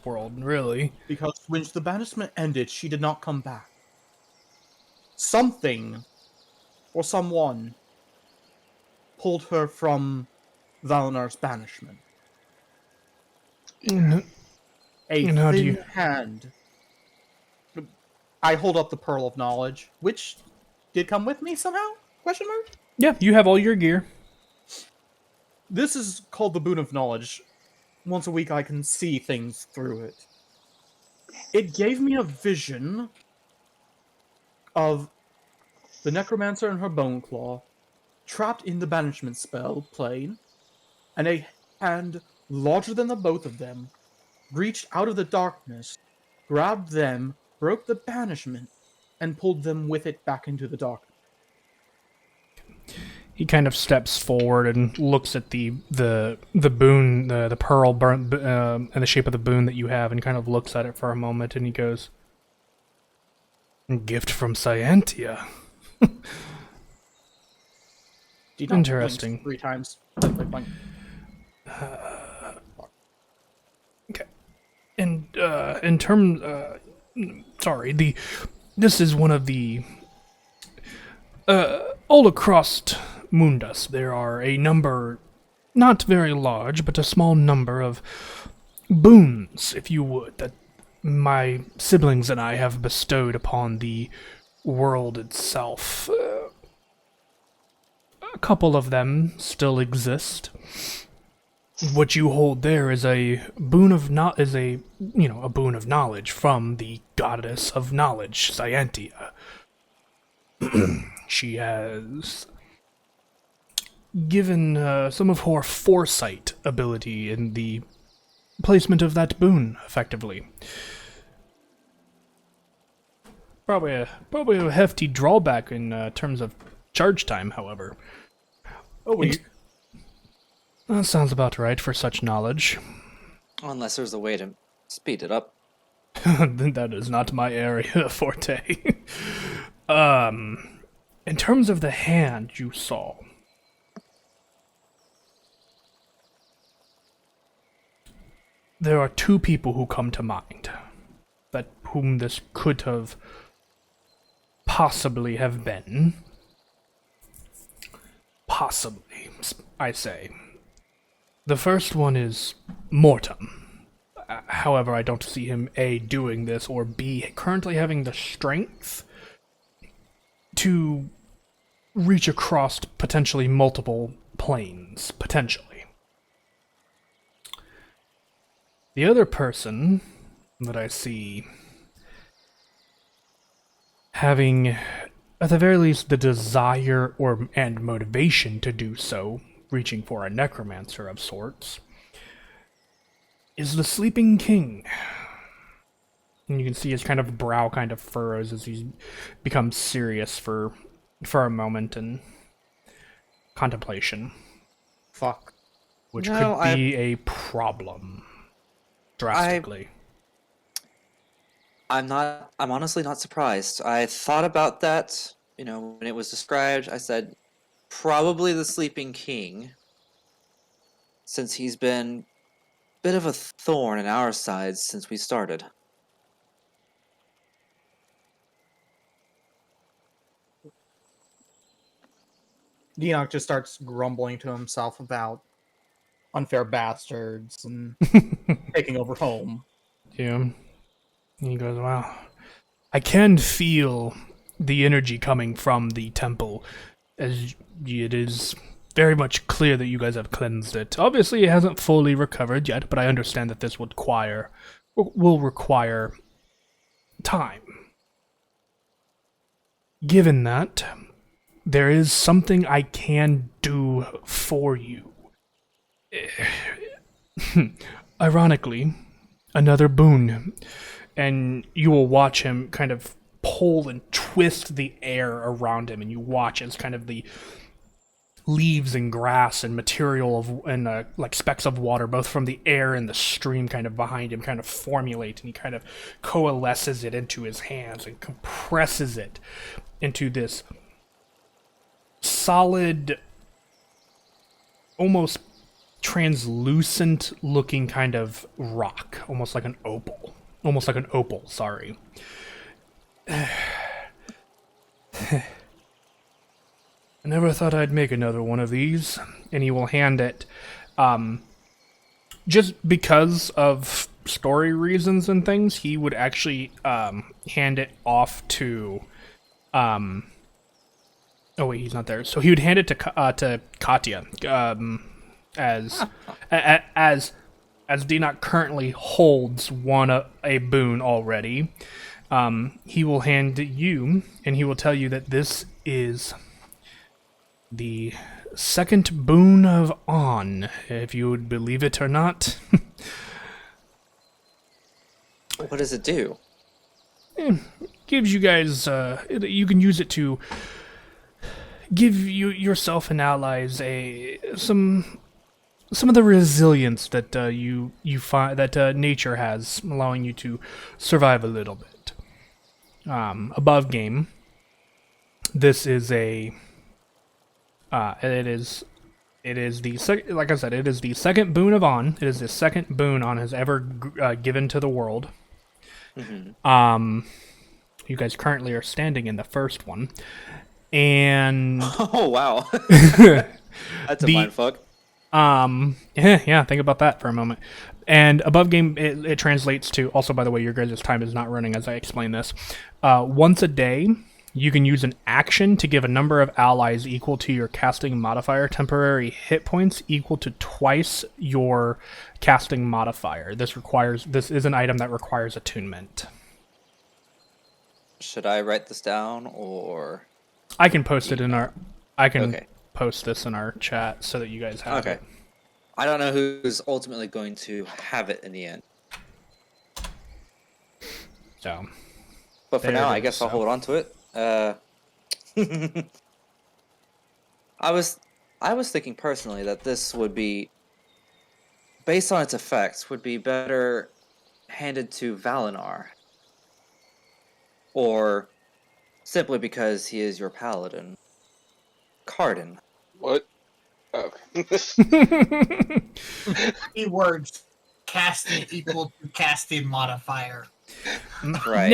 world, really. Because when the banishment ended, she did not come back. Something or someone pulled her from Valinar's banishment. Mhm. A And how do thin you- hand. I hold up the Pearl of Knowledge, which did come with me somehow? Question mark? Yeah, you have all your gear. This is called the Boon of Knowledge. Once a week I can see things through it. It gave me a vision of the Necromancer and her Bone Claw trapped in the banishment spell plane, and a hand larger than the both of them reached out of the darkness, grabbed them, broke the banishment, and pulled them with it back into the darkness. He kind of steps forward and looks at the boon, the pearl and the shape of the boon that you have, and kind of looks at it for a moment, and he goes, "Gift from Scientia." Did not Interesting. blink 3 times. Blink, blink, blink. Okay. And in terms, sorry, this is one of the all across Mundus. There are a number, not very large, but a small number of boons, if you would, that my siblings and I have bestowed upon the world itself. A couple of them still exist. what you hold there is a boon of a boon of knowledge from the goddess of knowledge, Scientia. She has given some of her foresight ability in the placement of that boon, effectively. Probably a hefty drawback in terms of charge time, however. Oh, That sounds about right for such knowledge. Unless there's a way to speed it up. That is not my area forte. In terms of the hand you saw, there are two people who come to mind, that whom this could have possibly have been. Possibly, I say. The first one is Mortem. However, I don't see him A, doing this, or B, currently having the strength to reach across potentially multiple planes, potentially. The other person that I see having, at the very least, the desire and motivation to do so, reaching for a necromancer of sorts, is the Sleeping King. And you can see his kind of brow kind of furrows as he becomes serious for a moment in contemplation. fuck. Which No, could be a problem. Drastically. I'm honestly not surprised. I thought about that, when it was described. I said, probably the Sleeping King, since he's been a bit of a thorn in our sides since we started. Enoch just starts grumbling to himself about unfair bastards and taking over home. Yeah. And he goes, wow. I can feel the energy coming from the temple, as it is very much clear that you guys have cleansed it. Obviously, it hasn't fully recovered yet, but I understand that this will require time. Given that, there is something I can do for you. Ironically, another boon, and you will watch him kind of pull and twist the air around him, and you watch as kind of the leaves and grass and material and like specks of water, both from the air and the stream kind of behind him, kind of formulate, and he kind of coalesces it into his hands and compresses it into this solid, almost translucent looking kind of rock, almost like an opal, sorry. I never thought I'd make another one of these. And he will hand it, just because of story reasons and things, he would actually hand it off to oh wait, he's not there. So he would hand it to Katya, as Dinok currently holds a boon already. He will hand you, and he will tell you that this is the second boon of On, if you would believe it or not. What does it do? Gives you guys, you can use it to give yourself and allies some of the resilience that you find that nature has, allowing you to survive a little bit. Above game, this is it is the like I said, it is the second boon of On. It is the second boon On has ever given to the world. Mm-hmm. You guys currently are standing in the first one, and Oh wow, that's a mindfuck. Yeah, think about that for a moment. And above game, it translates to, also by the way, your guys' time is not running as I explain this. Once a day, you can use an action to give a number of allies equal to your casting modifier temporary hit points equal to twice your casting modifier. This is an item that requires attunement. Should I write this down or? I can post it in our. I can Okay. post this in our chat so that you guys have Okay. it. I don't know who's ultimately going to have it in the end. So, But for There now, it I is, guess I'll so. hold on to it. I was thinking personally that this would be, based on its effects, would be better handed to Valinar. Or simply because he is your paladin. Cardin. What? Oh. Keywords casting equal to casting modifier. Right.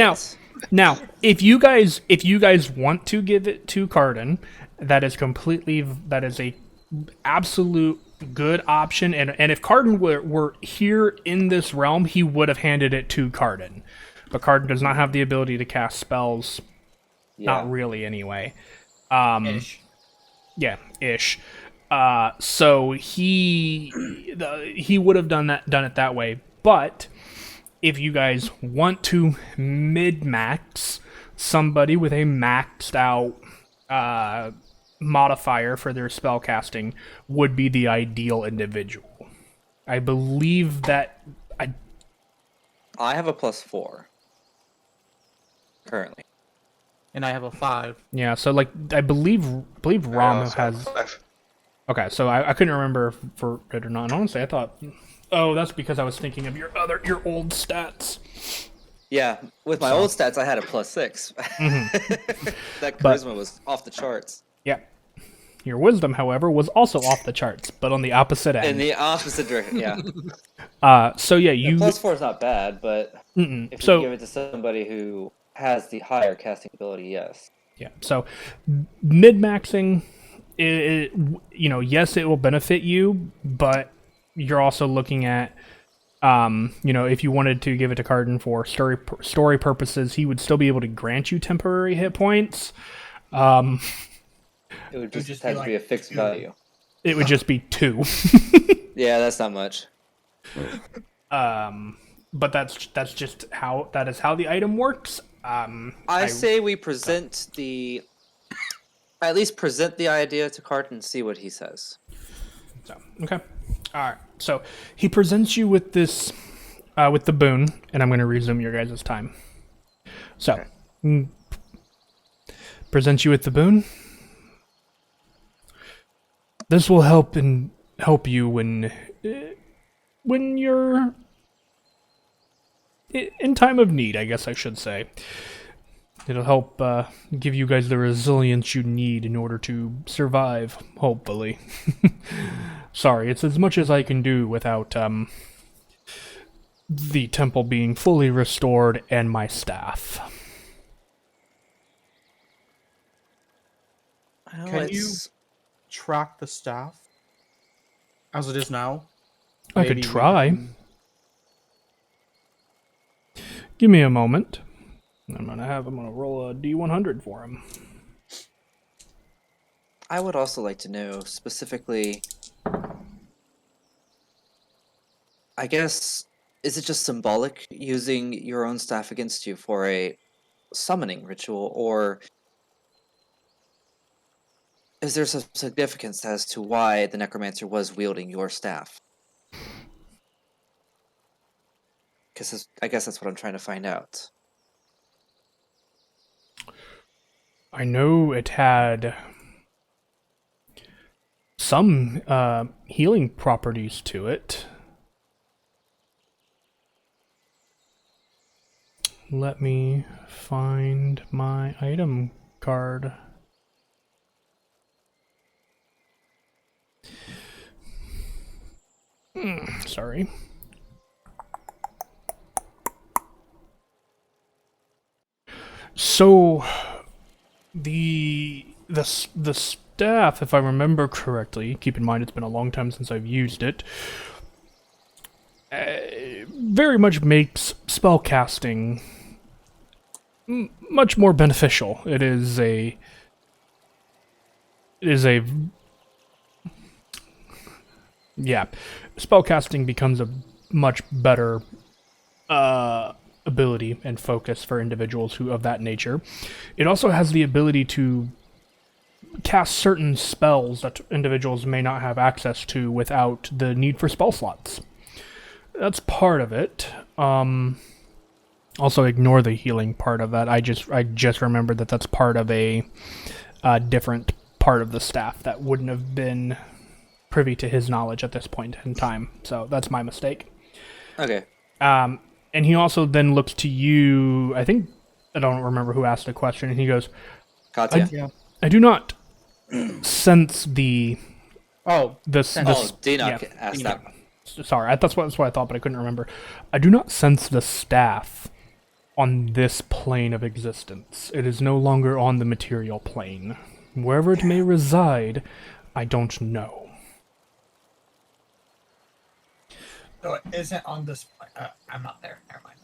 Now, if you guys want to give it to Cardin, that is a absolute good option. And if Cardin were here in this realm, he would have handed it to Cardin. But Cardin does not have the ability to cast spells. Yeah. Not really, anyway. Ish. Yeah, ish. So he would have done it that way. But if you guys want to min-max somebody with a maxed out modifier for their spell casting, would be the ideal individual. I believe that I have a +4 currently. And I have a 5. yeah. So like I believe Rom Also, has. Okay, so I couldn't remember for it or not. And honestly, I thought, oh, that's because I was thinking of your old stats. Yeah, with my old stats, I had a +6. That But- charisma was off the charts. Yeah. Your wisdom, however, was also off the charts, but on the opposite In end. the opposite direction, yeah. So yeah, you. +4 is not bad, but Mm-mm. if you So give it to somebody who has the higher casting ability, yes. yeah, so mid-maxing, yes, it will benefit you, but you're also looking at, if you wanted to give it to Cardin for story purposes, he would still be able to grant you temporary hit points. It would just just have be to be a like fixed 2. value. It would just be 2. Yeah, that's not much. But that is how the item works. I say we at least present the idea to Cardin and see what he says. So, okay. All right. So he presents you with this, with the boon, and I'm going to resume your guys' time. So, presents you with the boon. This will help you when you're in time of need, I guess I should say. It'll help give you guys the resilience you need in order to survive, hopefully. Sorry, it's as much as I can do without the temple being fully restored and my staff. Well, Can you it's- track the staff as it is now? I Maybe could we try. can- Give me a moment. I'm gonna roll a D100 for him. I would also like to know specifically, I guess, is it just symbolic using your own staff against you for a summoning ritual, or is there some significance as to why the necromancer was wielding your staff? Because I guess that's what I'm trying to find out. I know it had some healing properties to it. Let me find my item card. Sorry. So the staff, if I remember correctly, keep in mind it's been a long time since I've used it, very much makes spell casting much more beneficial. It is a yeah, spellcasting becomes a much better ability and focus for individuals who of that nature. It also has the ability to cast certain spells that individuals may not have access to without the need for spell slots. That's part of it. Also, ignore the healing part of that. I just remembered that that's part of a different part of the staff that wouldn't have been privy to his knowledge at this point in time. So that's my mistake. Okay. And he also then looks to you. I don't remember who asked the question, and he goes, Katya. "I do not sense the Oh, this." Dinoc yeah. asked that. Sorry, that's what I thought, but I couldn't remember. I do not sense the staff on this plane of existence. It is no longer on the material plane. Wherever it may reside, I don't know. So it isn't on this. I'm not there. Never mind.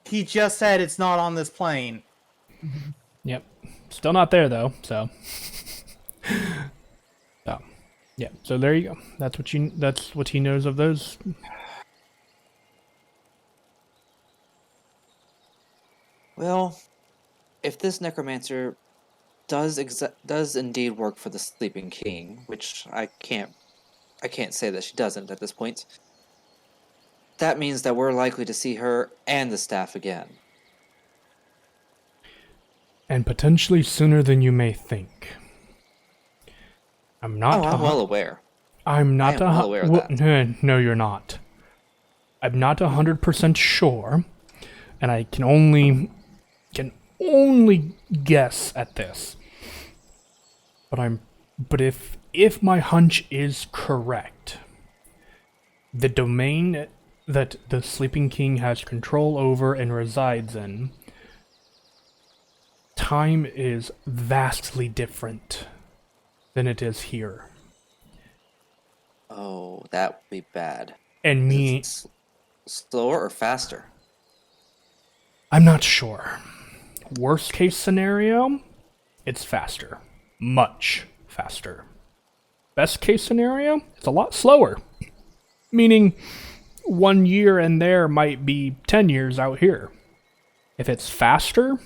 he just said it's not on this plane. Yep. Still not there though, so. So, yeah. So there you go. That's what he knows of those. Well, if this necromancer does indeed work for the Sleeping King, which I can't say that she doesn't at this point, that means that we're likely to see her and the staff again. And potentially sooner than you may think. I'm not. I'm well aware. I'm not. I am well aware of that. No, you're not. I'm not 100% sure, and I can only guess at this. But if my hunch is correct, the domain that the Sleeping King has control over and resides in, time is vastly different than it is here. Oh, that would be bad. And Is me, it slower or faster? I'm not sure. Worst case scenario, it's faster. Much faster. Best case scenario, it's a lot slower. Meaning, 1 year in there might be 10 years out here. If it's faster,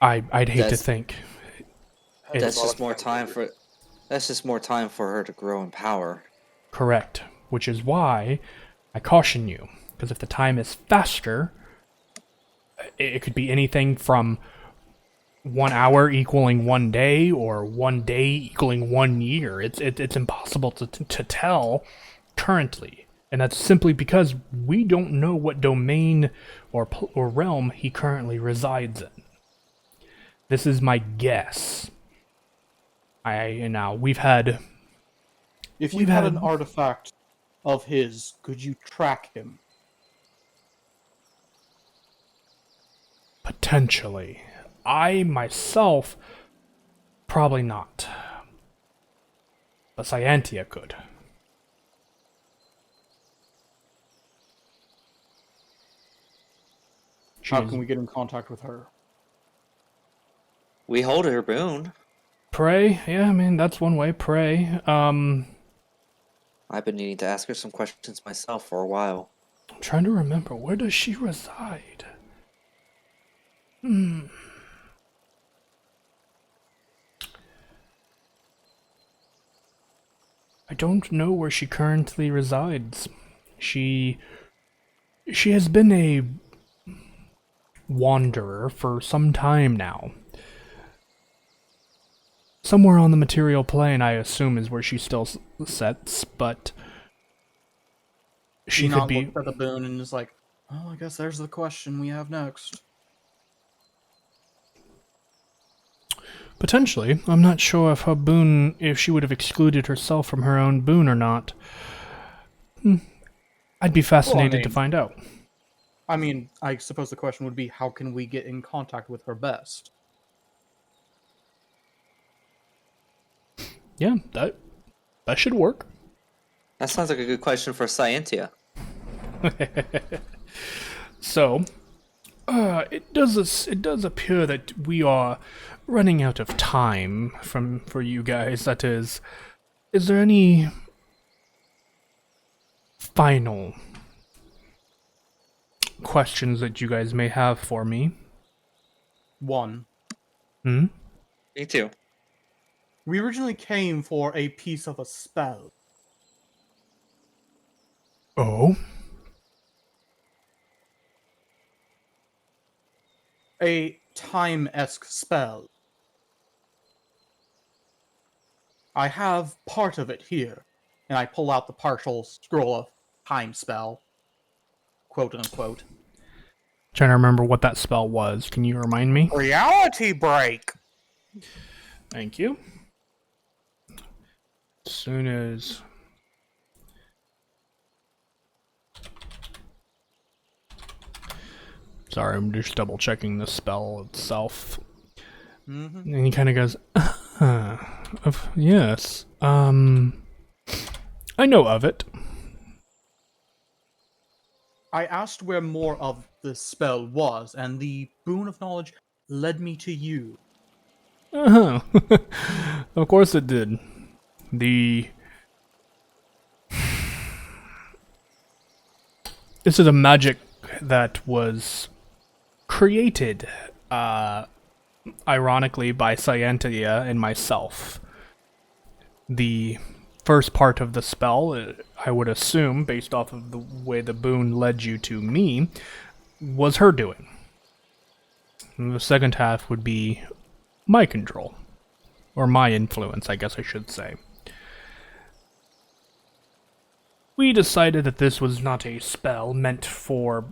I'd hate to That's- think. That's It's just more time for. That's just more time for her to grow in power. correct, which is why I caution you. Because if the time is faster, it could be anything from 1 hour equaling 1 day, or 1 day equaling 1 year. It's impossible to tell currently, and that's simply because we don't know what domain or realm he currently resides in. This is my guess. We've had. If you We've had had- an artifact of his, could you track him? Potentially. I myself, probably not. But Scientia could. How can we get in contact with her? We hold her boon. Pray? Yeah, I mean, that's one way. Pray. I've been needing to ask her some questions myself for a while. I'm trying to remember. Where does she reside? I don't know where she currently resides. She has been a wanderer for some time now. Somewhere on the material plane, I assume, is where she still sets, but she She could not be. looked at the boon and is like, "Oh, I guess there's the question we have next." Potentially. I'm not sure if she would have excluded herself from her own boon or not. I'd be fascinated to mean- find out. I mean, I suppose the question would be, how can we get in contact with her best? Yeah, that should work. That sounds like a good question for Scientia. So, It does appear that we are running out of time for you guys. That is there any final questions that you guys may have for me? One. Hmm? Me too. We originally came for a piece of a spell. Oh? A time-esque spell. I have part of it here, and I pull out the partial scroll of time spell, quote unquote. Trying to remember what that spell was. Can you remind me? Reality break. Thank you. As soon as... Sorry, I'm just double checking the spell itself. Mm-hmm. And he kind of goes, yes, I know of it. I asked where more of the spell was, and the boon of knowledge led me to you. Uh-huh. Of course it did. This is a magic that was created, ironically, by Scientia and myself. The first part of the spell, I would assume, based off of the way the boon led you to me, was her doing. And the second half would be my control. Or my influence, I guess I should say. We decided that this was not a spell meant for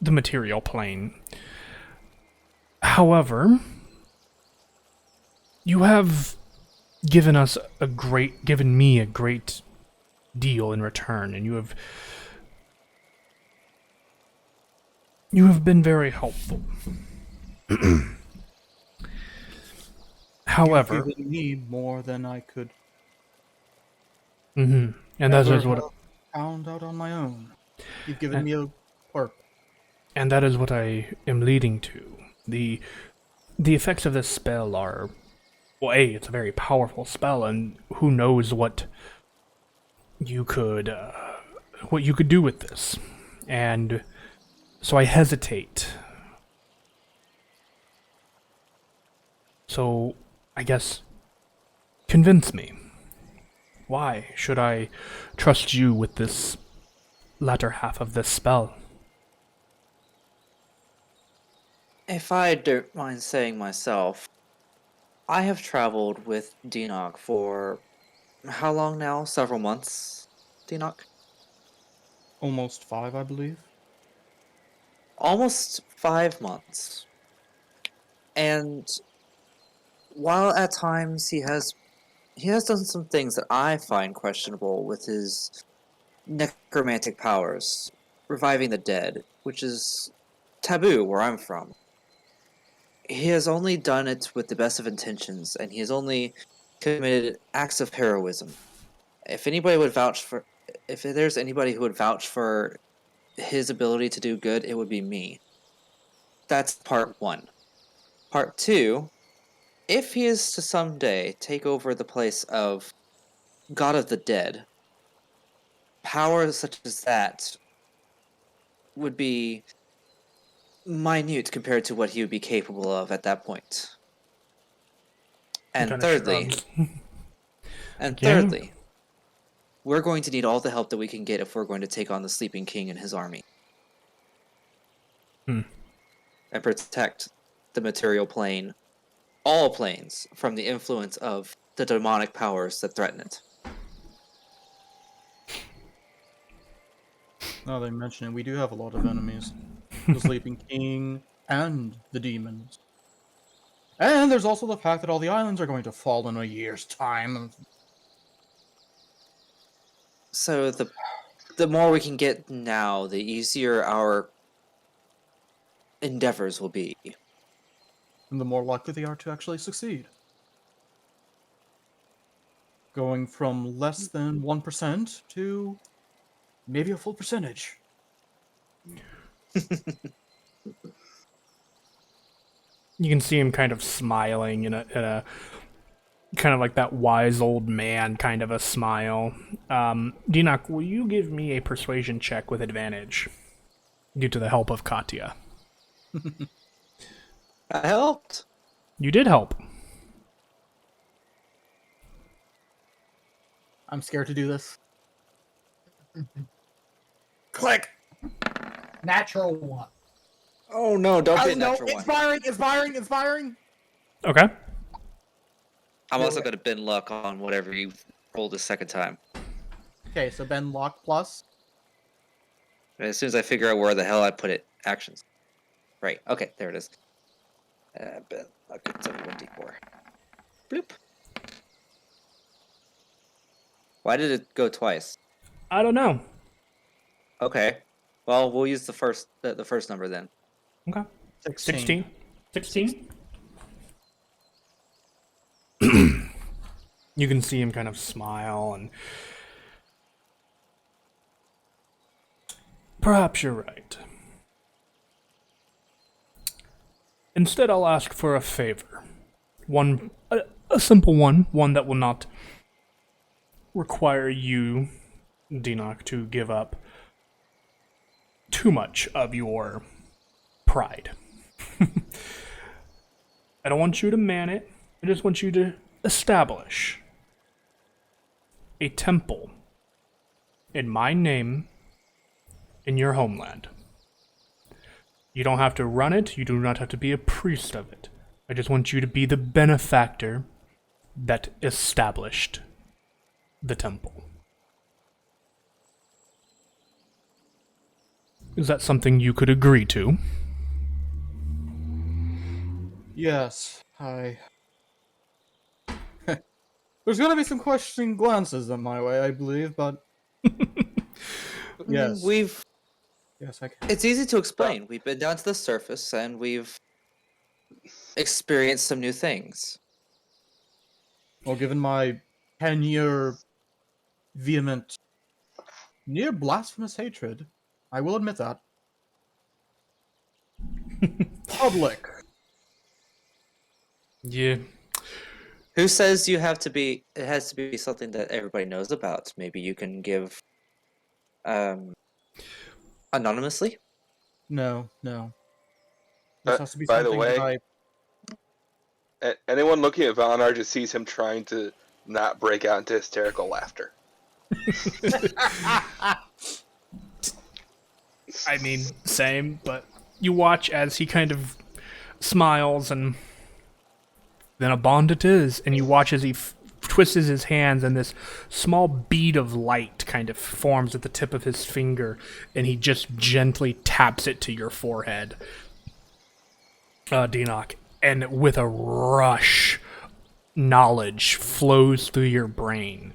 the material plane. However, you have given me a great deal in return, and you have been very helpful. However, You've given me more than I could and that ever is what have found out on my own. You've given me a purpose. and that is what I am leading to. The effects of this spell are, well, it's a very powerful spell, and who knows what you could do with this. And so I hesitate. So I guess convince me. Why should I trust you with this latter half of this spell? If I don't mind saying myself, I have traveled with Deanoch for how long now? Several months, Deanoch? Almost 5, I believe. Almost 5 months. And while at times he has done some things that I find questionable with his necromantic powers, reviving the dead, which is taboo where I'm from. He has only done it with the best of intentions, and he has only committed acts of heroism. If there's anybody who would vouch for his ability to do good, it would be me. That's part one. Part two, if he is to someday take over the place of God of the Dead, powers such as that would be minute compared to what he would be capable of at that point. He And kinda thirdly, shrugs. and Yeah. thirdly, we're going to need all the help that we can get if we're going to take on the Sleeping King and his army. Hmm. And protect the material plane, all planes, from the influence of the demonic powers that threaten it. Now they mention it, we do have a lot of enemies. The Sleeping King and the demons. And there's also the fact that all the islands are going to fall in a year's time. So the more we can get now, the easier our endeavors will be. And the more likely they are to actually succeed. Going from less than 1% to maybe a full percentage. You can see him kind of smiling in a kind of like that wise old man kind of a smile. Dinak, will you give me a persuasion check with advantage due to the help of Katya? I helped. You did help. I'm scared to do this. Click. Natural 1. Oh no! Don't be a No, natural it's one. firing! It's firing! It's firing! Okay. I'm also going to bend luck on whatever you rolled the second time. Okay, so Ben lock plus. And as soon as I figure out where the hell I put it, actions. Right. Okay, there it is. Bend luck. It's only 1d4. Bloop. Why did it go twice? I don't know. Okay. Well, we'll use the first number then. Okay. 16. 16? You can see him kind of smile and perhaps you're right. Instead, I'll ask for a favor. A simple one that will not require you, Dinak, to give up too much of your pride. I don't want you to man it. I just want you to establish a temple in my name in your homeland. You don't have to run it. You do not have to be a priest of it. I just want you to be the benefactor that established the temple. Is that something you could agree to? Yes, I... There's gonna be some questioning glances in my way, I believe, but... Yes. Yes, I can. It's easy to explain. We've been down to the surface and we've experienced some new things. Well, given my 10-year vehement, near blasphemous hatred, I will admit that. Public. Yeah. Who says you have to be? It has to be something that everybody knows about. Maybe you can give, anonymously. No. This has to be By the something way, that anyone looking at Valinar just sees him trying to not break out into hysterical laughter. I mean, same, but you watch as he kind of smiles and then a bond it is, and you watch as he twists his hands and this small bead of light kind of forms at the tip of his finger and he just gently taps it to your forehead, Dinak, and with a rush, knowledge flows through your brain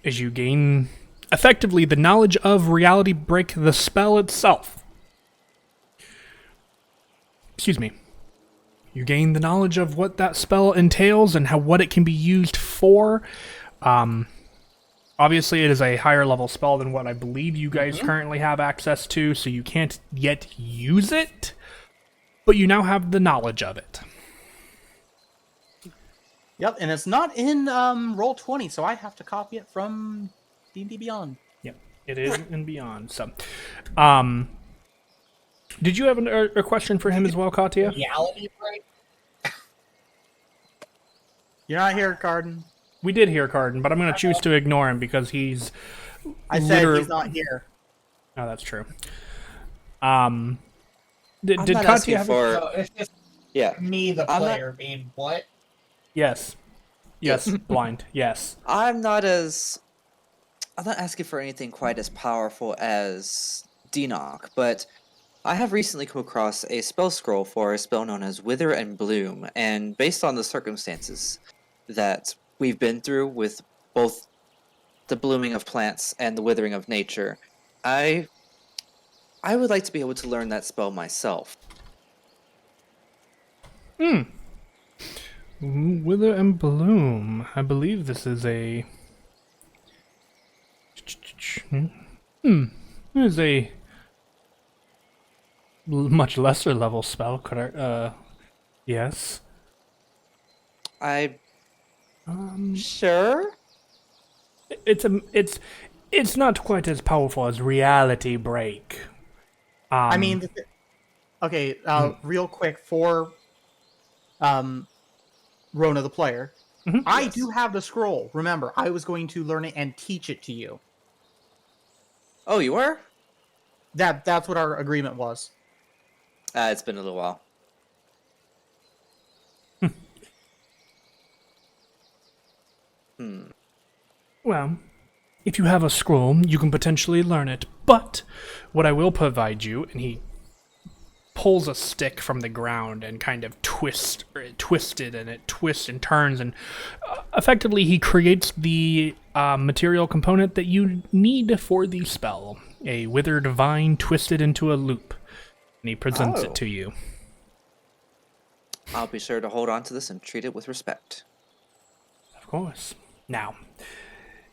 as you gain effectively the knowledge of reality break the spell itself. Excuse me. You gain the knowledge of what that spell entails and what it can be used for. Obviously, it is a higher level spell than what I believe you guys currently have access to, so you can't yet use it, but you now have the knowledge of it. Yep, and it's not in Roll20, so I have to copy it from D&D Beyond. Yep, it is in Beyond. So, did you have a question for him as well, Katya? Reality break? You're not here, Carden. We did hear Carden, but I'm going to choose to ignore him because he's. I said he's not here. Oh, that's true. Did I'm not Katya asking have? for. So it's just Yeah. me, the I'm not- player, being what? Yes. Yes. Blind. Yes. I'm not asking for anything quite as powerful as Denoch, but I have recently come across a spell scroll for a spell known as Wither and Bloom, and based on the circumstances that we've been through with both the blooming of plants and the withering of nature, I would like to be able to learn that spell myself. Wither and Bloom. I believe this is a. It is a much lesser level spell. Could I? Yes. I sure. It's not quite as powerful as Reality Break. I mean, okay. Real quick for Rona the player, I Yes. do have the scroll. Remember, I was going to learn it and teach it to you. Oh, you were? That's what our agreement was. It's been a little while. Well, if you have a scroll, you can potentially learn it. But what I will provide you, and he pulls a stick from the ground and kind of twists it, and it twists and turns, and effectively he creates the material component that you need for the spell. A withered vine twisted into a loop. And he presents it to you. I'll be sure to hold on to this and treat it with respect. Of course. Now,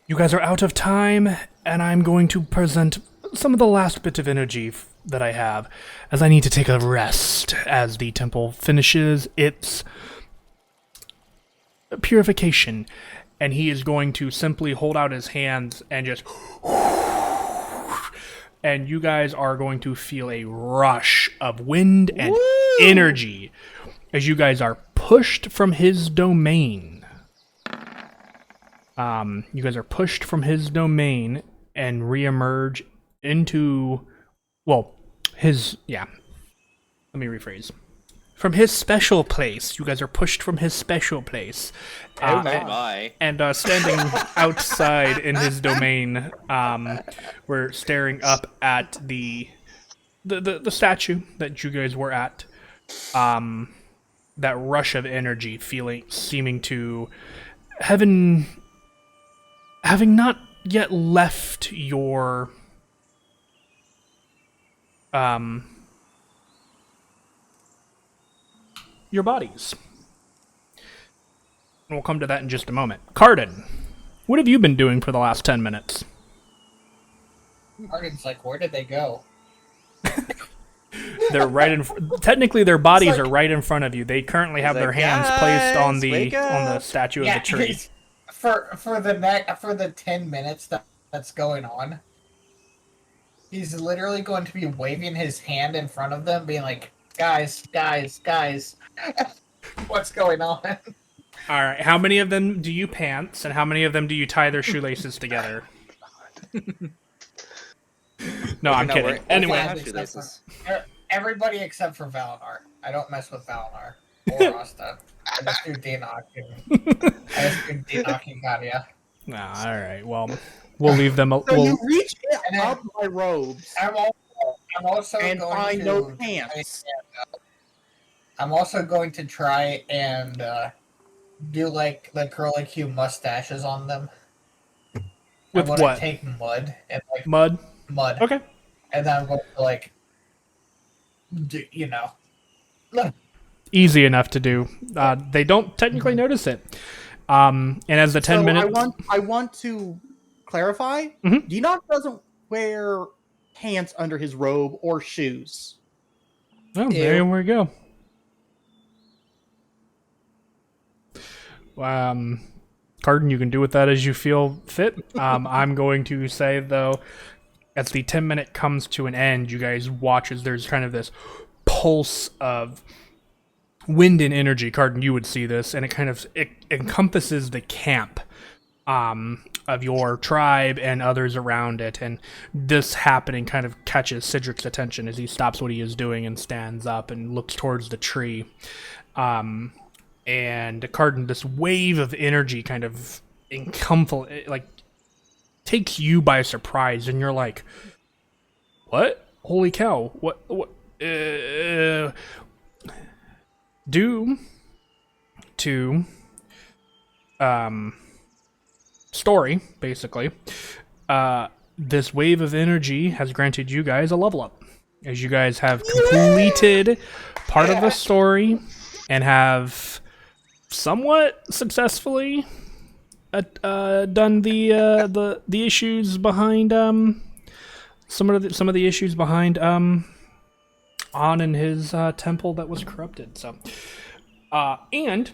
you guys are out of time, and I'm going to present some of the last bit of energy that I have, as I need to take a rest as the temple finishes its purification. And he is going to simply hold out his hands and just... And you guys are going to feel a rush of wind and energy as you guys are pushed from his domain. You guys are pushed from his domain and reemerge into, well, his, yeah. Let me rephrase. From his special place. You guys are pushed from his special place. Oh my. And standing outside in his domain, we're staring up at the statue that you guys were at. That rush of energy seeming to having not yet left your bodies. And we'll come to that in just a moment. Cardin, what have you been doing for the last 10 minutes? Arden's like, where did they go? They're right in. Technically, their bodies are right in front of you. They currently have their hands placed on the statue of the tree. For the 10 minutes that's going on, he's literally going to be waving his hand in front of them, being like, guys, what's going on? All right. How many of them do you pants, and how many of them do you tie their shoelaces together? No, I'm kidding. Anyway, Everybody except for Valinor. I don't mess with Valinor or Asta. I just do Dinok and Kadia. all right. Well, we'll leave them. So you reach up my robes I'm also and going find to no pants. I'm also going to try and do like the curly Q mustaches on them. With I'm gonna what? take mud and like Mud. mud. Okay. And then I'm going to like, Easy enough to do. They don't technically notice it. And as the 10 minutes... I want to clarify. Mhm. Dinok doesn't wear pants under his robe or shoes. Oh, there we go. Cardin, you can do with that as you feel fit. I'm going to say, though, as the 10-minute comes to an end, you guys watch as there's kind of this pulse of wind and energy. Cardin, you would see this, and it encompasses the camp of your tribe and others around it, and this happening kind of catches Cedric's attention as he stops what he is doing and stands up and looks towards the tree. And Cardin, this wave of energy kind of takes you by surprise, and you're like, what? Holy cow. What? Due to story, basically, this wave of energy has granted you guys a level up, as you guys have completed part of the story and have somewhat successfully done the issues behind some of the issues behind on in his temple that was corrupted. So, and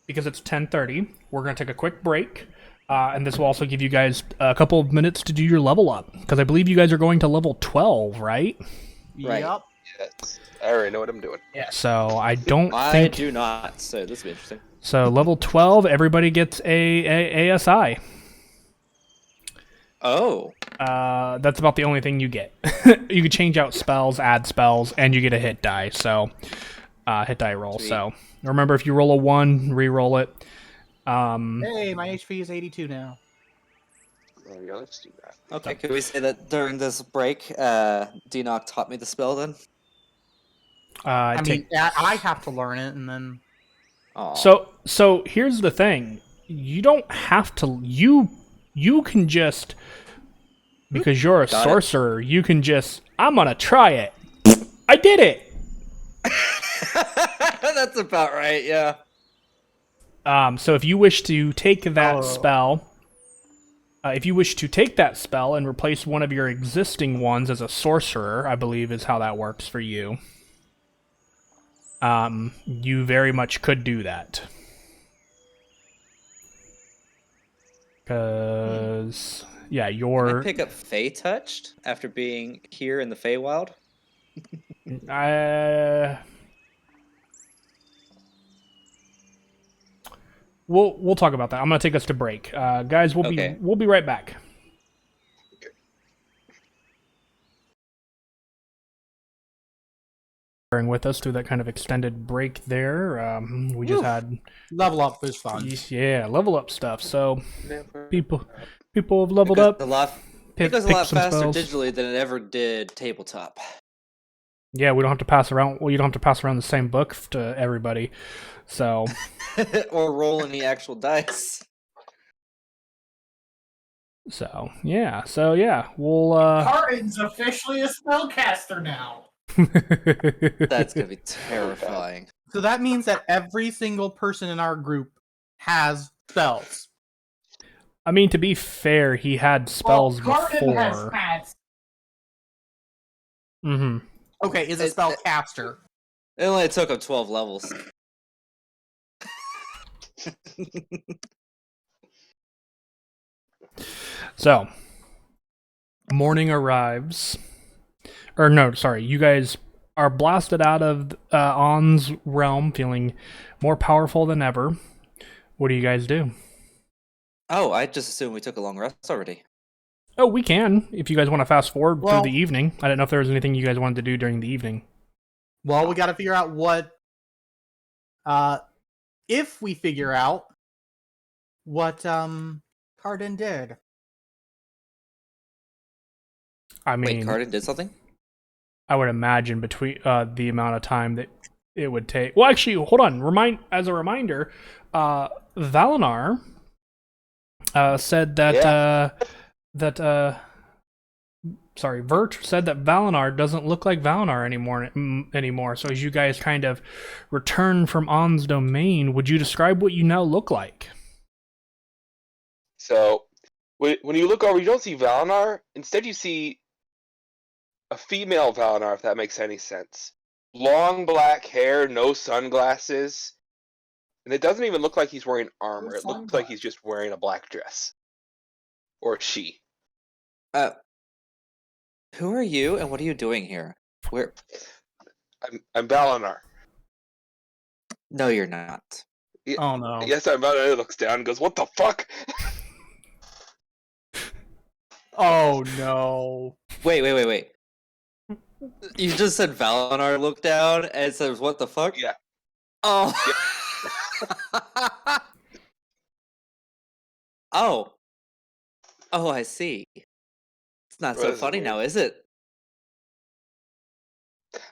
because it's 10:30, we're gonna take a quick break, and this will also give you guys a couple of minutes to do your level up because I believe you guys are going to level 12, right? Right. Yep. Yes. I already know what I'm doing. Yeah. So I don't I think do not. So this will be interesting. so. Level 12, everybody gets a ASI. Oh. That's about the only thing you get. You can change out spells, add spells, and you get a hit die. So, hit die roll. Sweet. So remember, if you roll a 1, re-roll it. Hey, my HP is 82 now. There we go. Let's do that. Okay. Could we say that during this break, Denock taught me the spell then? I mean, I have to learn it, and then Aw. So here's the thing: you don't have to. You can just because you're a Got it. sorcerer. You can just. I'm gonna try it. I did it. That's about right. Yeah. So if you wish to take that Oh. spell, if you wish to take that spell and replace one of your existing ones as a sorcerer, I believe is how that works for you. You very much could do that. Because, yeah, Can I you're... pick up Fey Touched after being here in the Feywild? We'll talk about that. I'm gonna take us to break, guys. Okay. We'll be right back. Bearing with us through that kind of extended break there. We just Whew. had level up is fun. level up stuff. So people have leveled Because up. a lot, pick- because a pick lot some faster spells. digitally than it ever did tabletop. Yeah, we don't have to pass around. Well, you don't have to pass around the same book to everybody. So Or roll any actual dice. yeah. We'll. Carden's officially a spellcaster now. That's gonna be terrifying. So that means that every single person in our group has spells. I mean, to be fair, he had spells Carden has before. hats. Mm-hmm. Okay, is a spell caster. It only took him 12 levels. So, morning arrives. Or no, sorry, you guys are blasted out of On's realm, feeling more powerful than ever. What do you guys do? Oh, I just assumed we took a long rest already. Oh, we can, if you guys want to fast forward Well- through the evening. I didn't know if there was anything you guys wanted to do during the evening. Well, we got to figure out what. If we figure out what Carden did. I mean, Wait, Carden did something? I would imagine between the amount of time that it would take. Well, actually, hold on. As a reminder, Valinar said that sorry, Vert said that Valinar doesn't look like Valinar anymore. So as you guys kind of return from On's domain, would you describe what you now look like? So, when you look over, you don't see Valinar. Instead, you see a female Valinar, if that makes any sense. Long black hair, no sunglasses. And it doesn't even look like he's wearing armor. It looks like he's just wearing a black dress. Or she. Who are you and what are you doing here? Where? I'm Valinar. No, you're not. Oh no. Yes, I'm Valinar. He looks down and goes, "What the fuck?" Oh no. Wait. You just said Valinar looked down and says, "What the fuck?" Yeah. Oh. Oh. Oh, I see. It's not so What is it, funny weird? now, is it?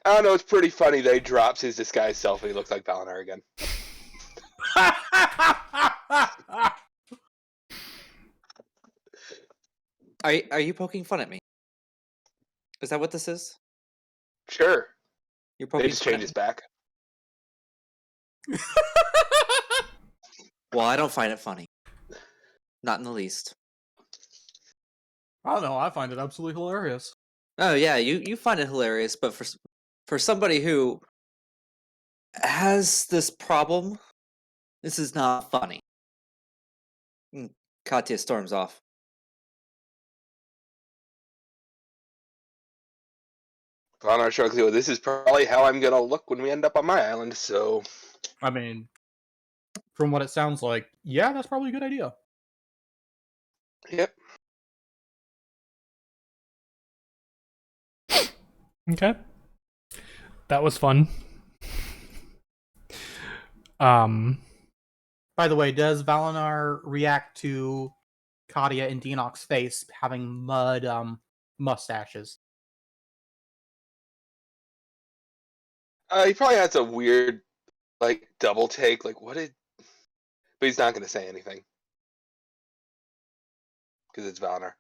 I don't know, it's pretty funny that he drops his disguise self and he looks like Valinar again. Are you poking fun at me? Is that what this is? Sure. You're They poking just fun change at his me. back. Well, I don't find it funny. Not in the least. I don't know. I find it absolutely hilarious. Oh yeah, you find it hilarious, but for somebody who has this problem, this is not funny. Katya storms off. Valnar shrugs. This is probably how I'm gonna look when we end up on my island. So, I mean, from what it sounds like, yeah, that's probably a good idea. yep. Okay. That was fun. By the way, does Valinar react to Katia and Dinok's face having mud mustaches? He probably has a weird, like, double take. Like, what did? But he's not gonna say anything because it's Valnar.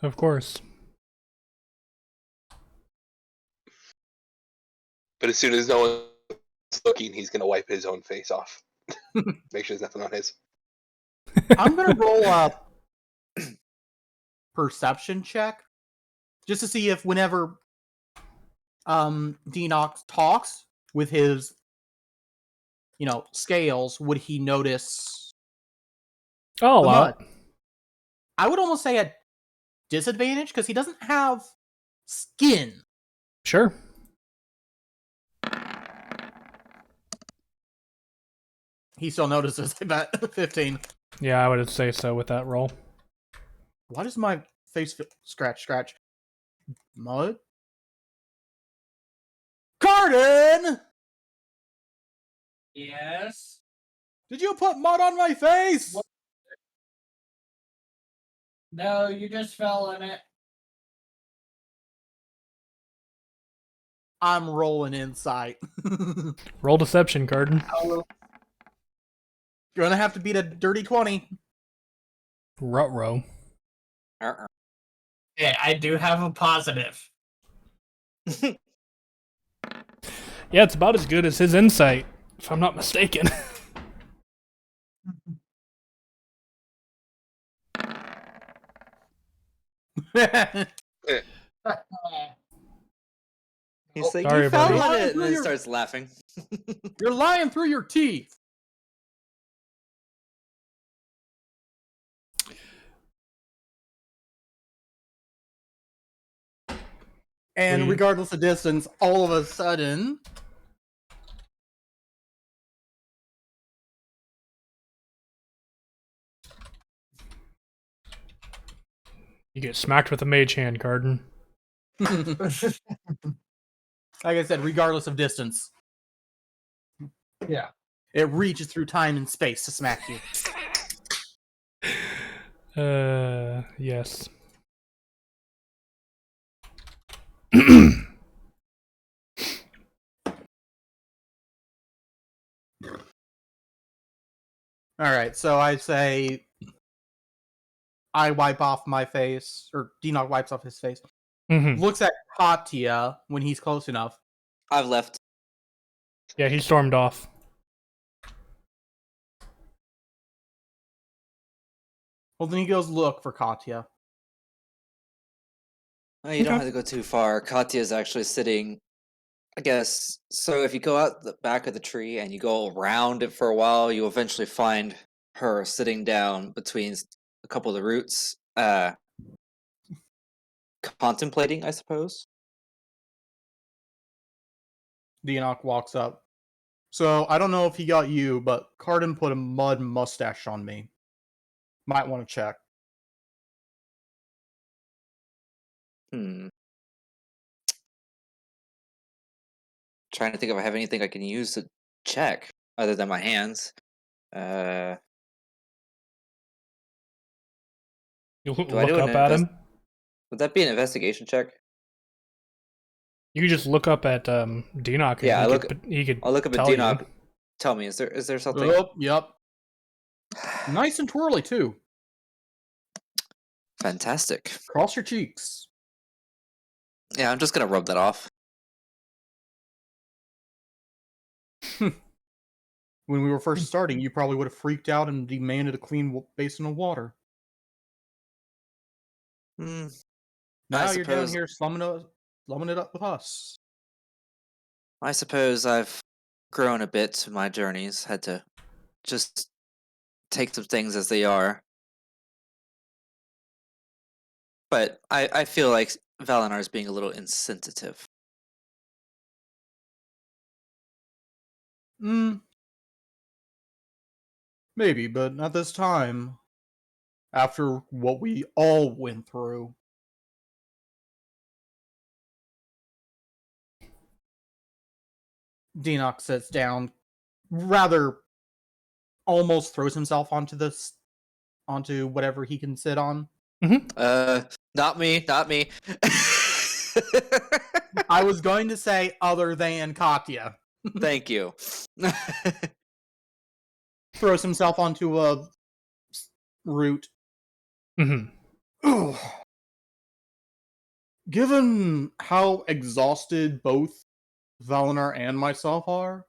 Of course. But as soon as no one's looking, he's gonna wipe his own face off. Make sure there's nothing on his. I'm gonna roll a perception check just to see if whenever Dinok talks with his scales, would he notice Oh, a the lot. mud? I would almost say a disadvantage because he doesn't have skin. Sure. He still notices. I bet 15. Yeah, I would say so with that roll. Why does my face feel scratch? Mud? Carden! Yes. Did you put mud on my face? What? No, you just fell in it. I'm rolling insight. Roll deception, Garden. Oh, You're gonna have to beat a dirty 20. Ruh-roh. yeah, I do have a positive. Yeah, it's about as good as his insight, if I'm not mistaken. He's like, Sorry, you fell buddy. on it, and then he starts laughing. You're lying through your teeth. And regardless of distance, all of a sudden, You get smacked with a mage hand, Garden. like I said, regardless of distance, Yeah. it reaches through time and space to smack you. Yes. All right, so I say I wipe off my face, or Dinok wipes off his face. Mm-hmm. Looks at Katya when he's close enough. I've left. Yeah, he stormed off. Well, then he goes look for Katya. Oh, you don't Okay. have to go too far. Katya's actually sitting, I guess. So if you go out the back of the tree and you go around it for a while, you'll eventually find her sitting down between a couple of the roots, contemplating, I suppose. Dinok walks up. So I don't know if he got you, but Carden put a mud mustache on me. Might want to check. Trying to think if I have anything I can use to check other than my hands. You Do I do look an up at him. Would that be an investigation check? You could just look up at Dinok. And Yeah, he could I'll look up at tell you. Dinok. Tell me, is there something? Oh, yep. Nice and twirly, too. Fantastic. Cross your cheeks. Yeah, I'm just gonna rub that off. When we were first starting, you probably would have freaked out and demanded a clean basin of water. Hmm. Now I you're down suppose- here slumming slumming it up with us. I suppose I've grown a bit in my journeys, had to just take some things as they are. But I feel like Valinar is being a little insensitive. Hmm, maybe, but at this time, after what we all went through, Deanox sits down, rather almost throws himself onto whatever he can sit on. Not me, not me. I was going to say other than Katya. Thank you. Throws himself onto a root. Mm-hmm. Given how exhausted both Valinar and myself are,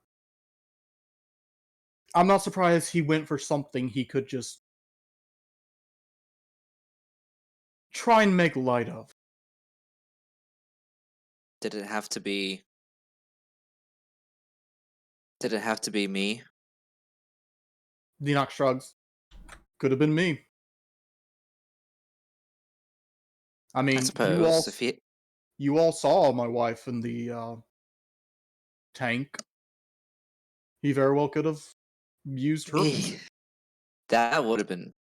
I'm not surprised he went for something he could just try and make light of. Did it have to be? Did it have to be me? Deanox shrugs. Could have been me. I I mean, suppose if he. you all saw my wife in the tank. He very well could have used her. That would have been.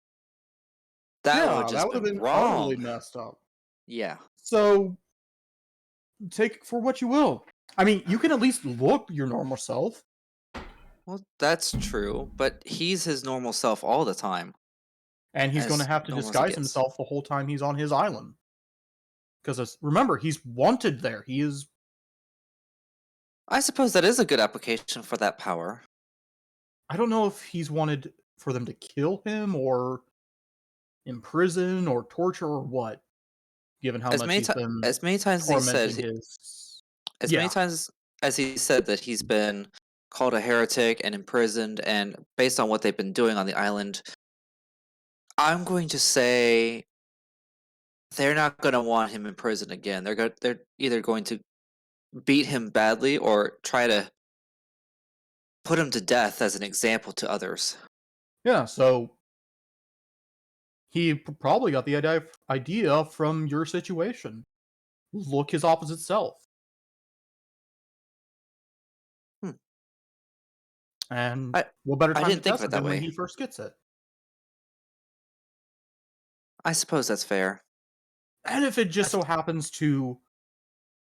That would have Yeah, that just would have been been utterly wrong. messed up. Yeah. So take it for what you will. I mean, you can at least look your normal self. Well, that's true, but he's his normal self all the time. And he's going to As have to normal as he disguise gets. himself the whole time he's on his island. Because remember, he's wanted there. He is. I suppose that is a good application for that power. I don't know if he's wanted for them to kill him or imprison or torture or what, given how much he's been As many times as he said tormenting his. as many Yeah. times as he said that he's been called a heretic and imprisoned, and based on what they've been doing on the island, I'm going to say they're not going to want him in prison again. They're either going to beat him badly or try to put him to death as an example to others. Yeah, so he probably got the idea from your situation. Look his opposite self. Hmm. And I what better I time to didn't think of test it it that than when way. he first gets it? I suppose that's fair. And if it just so happens to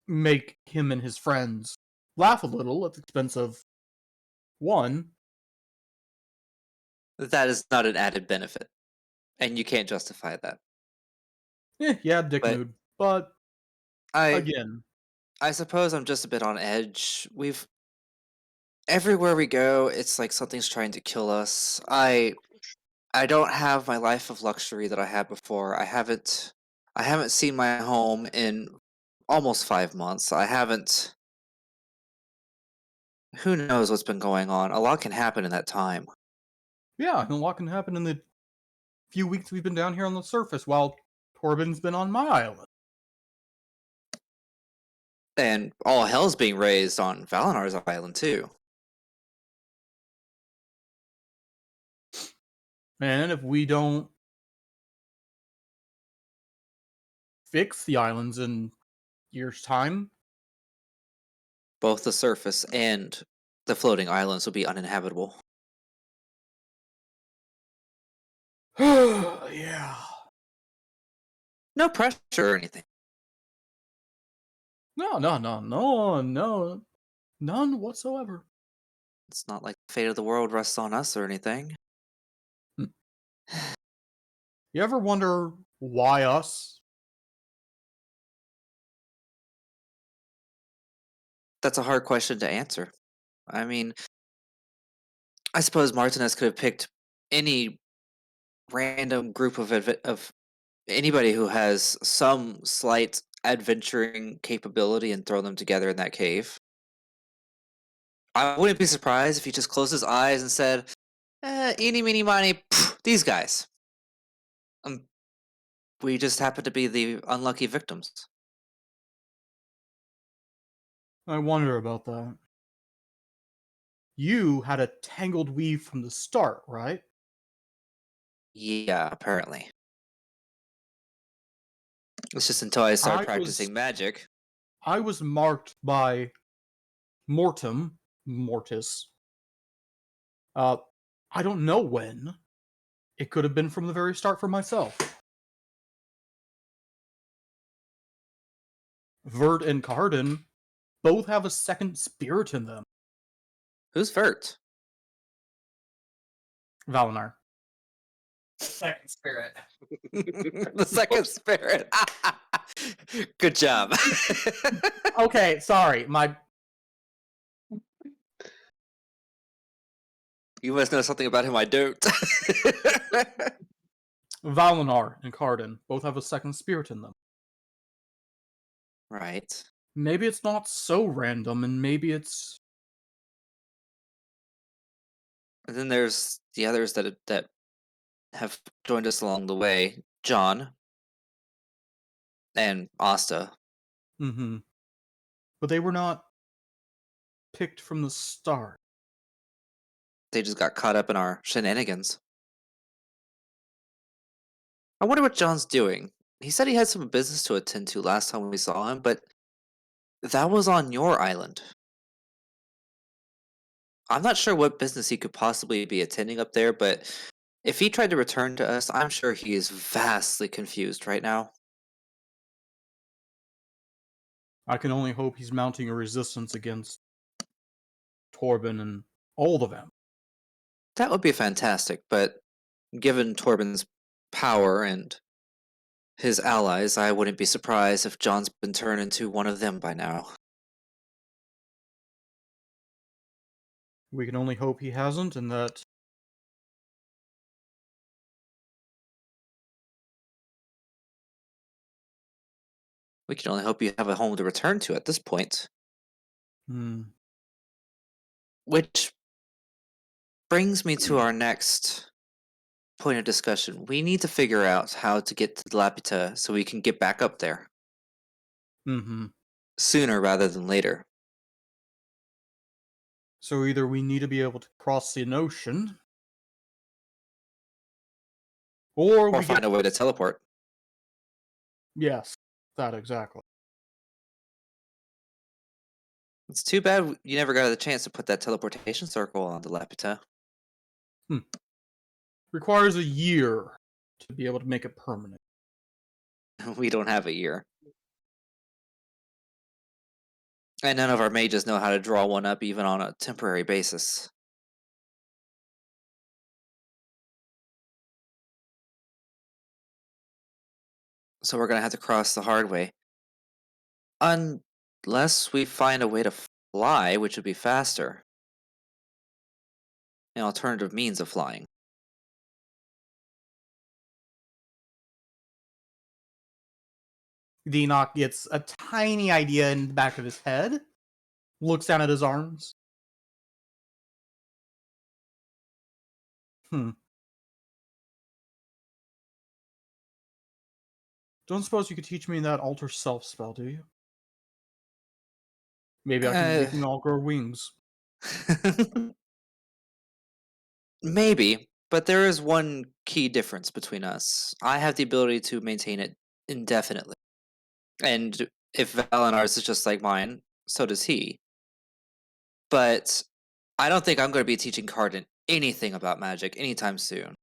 make him and his friends laugh a little at the expense of one, That is not an added benefit, and you can't justify that. yeah, dick But mood. But I again, I suppose I'm just a bit on edge. We've everywhere we go, it's like something's trying to kill us. I don't have my life of luxury that I had before. I haven't seen my home in almost 5 months. I haven't who knows what's been going on. A lot can happen in that time. yeah, and a lot can happen in the few weeks we've been down here on the surface while Torben's been on my island. And all hell's being raised on Valinar's island too. And if we don't fix the islands in years' time, Both the surface and the floating islands will be uninhabitable. yeah. No pressure or anything. No, none whatsoever. It's not like the fate of the world rests on us or anything. You ever wonder why us? That's a hard question to answer. I mean, I suppose Martinez could have picked any random group of anybody who has some slight adventuring capability and throw them together in that cave. I wouldn't be surprised if he just closed his eyes and said, eeny, meeny, miny, these guys. We just happen to be the unlucky victims. I wonder about that. You had a tangled weave from the start, right? Yeah, apparently. It's just until I started practicing magic. I was marked by Mortis. I don't know when. It could have been from the very start for myself. Vert and Carden both have a second spirit in them. Who's Vert? Valinar. Second spirit. The second spirit. Good job. Okay, sorry. You must know something about him I don't. Valinar and Carden both have a second spirit in them. Right. Maybe it's not so random, and maybe it's... And then there's the others that have joined us along the way. John and Asta. Mm-hmm. But they were not picked from the start. They just got caught up in our shenanigans. I wonder what John's doing. He said he had some business to attend to last time we saw him, but that was on your island. I'm not sure what business he could possibly be attending up there, but if he tried to return to us, I'm sure he is vastly confused right now. I can only hope he's mounting a resistance against Torben and all of them. That would be fantastic, but given Torben's power and his allies, I wouldn't be surprised if John's been turned into one of them by now. We can only hope he hasn't, and that... We can only hope you have a home to return to at this point. Which brings me to our next point of discussion. We need to figure out how to get to Lapita so we can get back up there. Mm-hmm. Sooner rather than later. So either we need to be able to cross the ocean, or Or we find get... a way to teleport. Yes, that exactly. It's too bad you never got the chance to put that teleportation circle on the Lapita. Requires a year to be able to make it permanent. We don't have a year. And none of our mages know how to draw one up even on a temporary basis. So we're gonna have to cross the hard way. Unless we find a way to fly, which would be faster. An alternative means of flying. Enoch gets a tiny idea in the back of his head, looks down at his arms. Don't suppose you could teach me that alter self spell, do you? Maybe we can all grow wings. Maybe, but there is one key difference between us. I have the ability to maintain it indefinitely. And if Valinar's is just like mine, so does he. But I don't think I'm going to be teaching Cardin anything about magic anytime soon.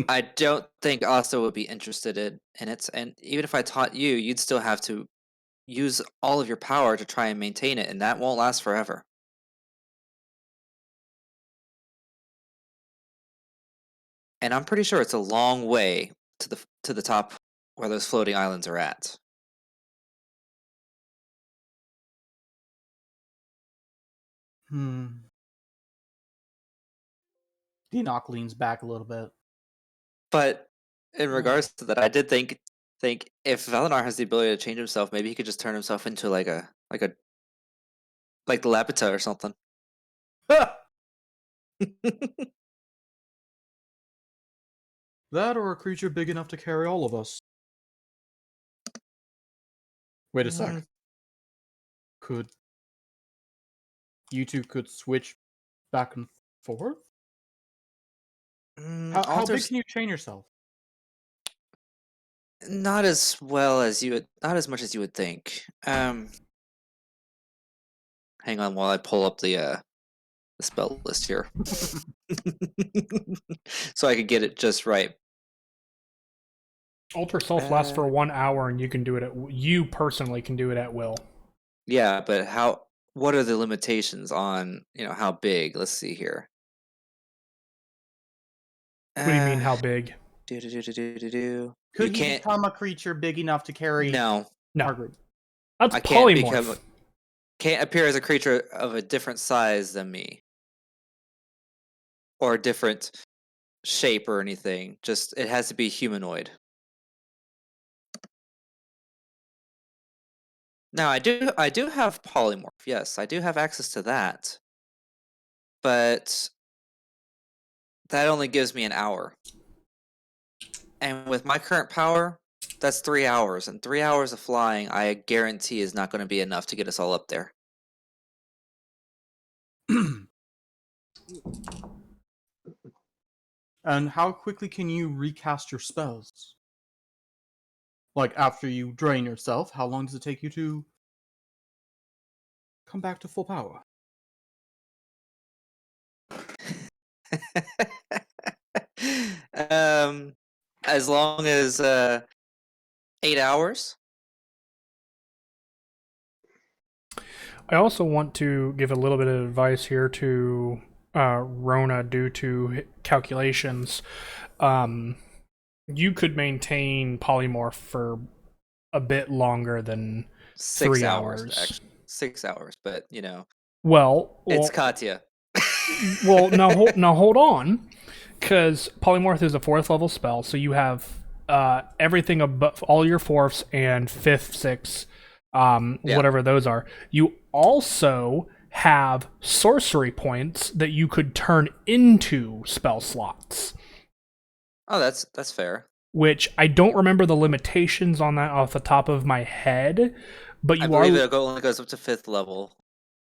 I don't think Asta would be interested in it, and even if I taught you, you'd still have to use all of your power to try and maintain it, and that won't last forever. And I'm pretty sure it's a long way to the top where those floating islands are at. Enoch leans back a little bit. But in regards to that, I did think if Valinar has the ability to change himself, maybe he could just turn himself into like the Lapita or something. That or a creature big enough to carry all of us. Wait a sec. Could you two could switch back and forth? Mm, How big altars can you train yourself? not as well as you would, not as much as you would think. Hang on while I pull up the spell list here, so I could get it just right. Alter Self lasts for 1 hour, and you can do it at you personally can do it at will. Yeah, but how? What are the limitations on how big? Let's see here. What do you mean, Uh, how big? do. Could You he can't. become a creature big enough to carry No, No, Margaret? that's I can't polymorph. can't appear as a creature of a different size than me, or a different shape or anything. Just it has to be humanoid. Now I do have polymorph. Yes, I do have access to that, but that only gives me an hour. And with my current power, that's 3 hours, and 3 hours of flying, I guarantee is not going to be enough to get us all up there. And how quickly can you recast your spells? Like, after you drain yourself, how long does it take you to come back to full power? um, as long as 8 hours. I also want to give a little bit of advice here to Rona due to calculations. You could maintain polymorph for a bit longer than 6 3 hours, hours. actually. 6 hours, but Well, it's Katya. now hold on, because polymorph is a 4th level spell, so you have everything above all your 4ths and 5th, 6th, Yeah. whatever those are. You also have sorcery points that you could turn into spell slots, Oh, that's fair. which I don't remember the limitations on that off the top of my head, but I you believe are it only goes up to 5th level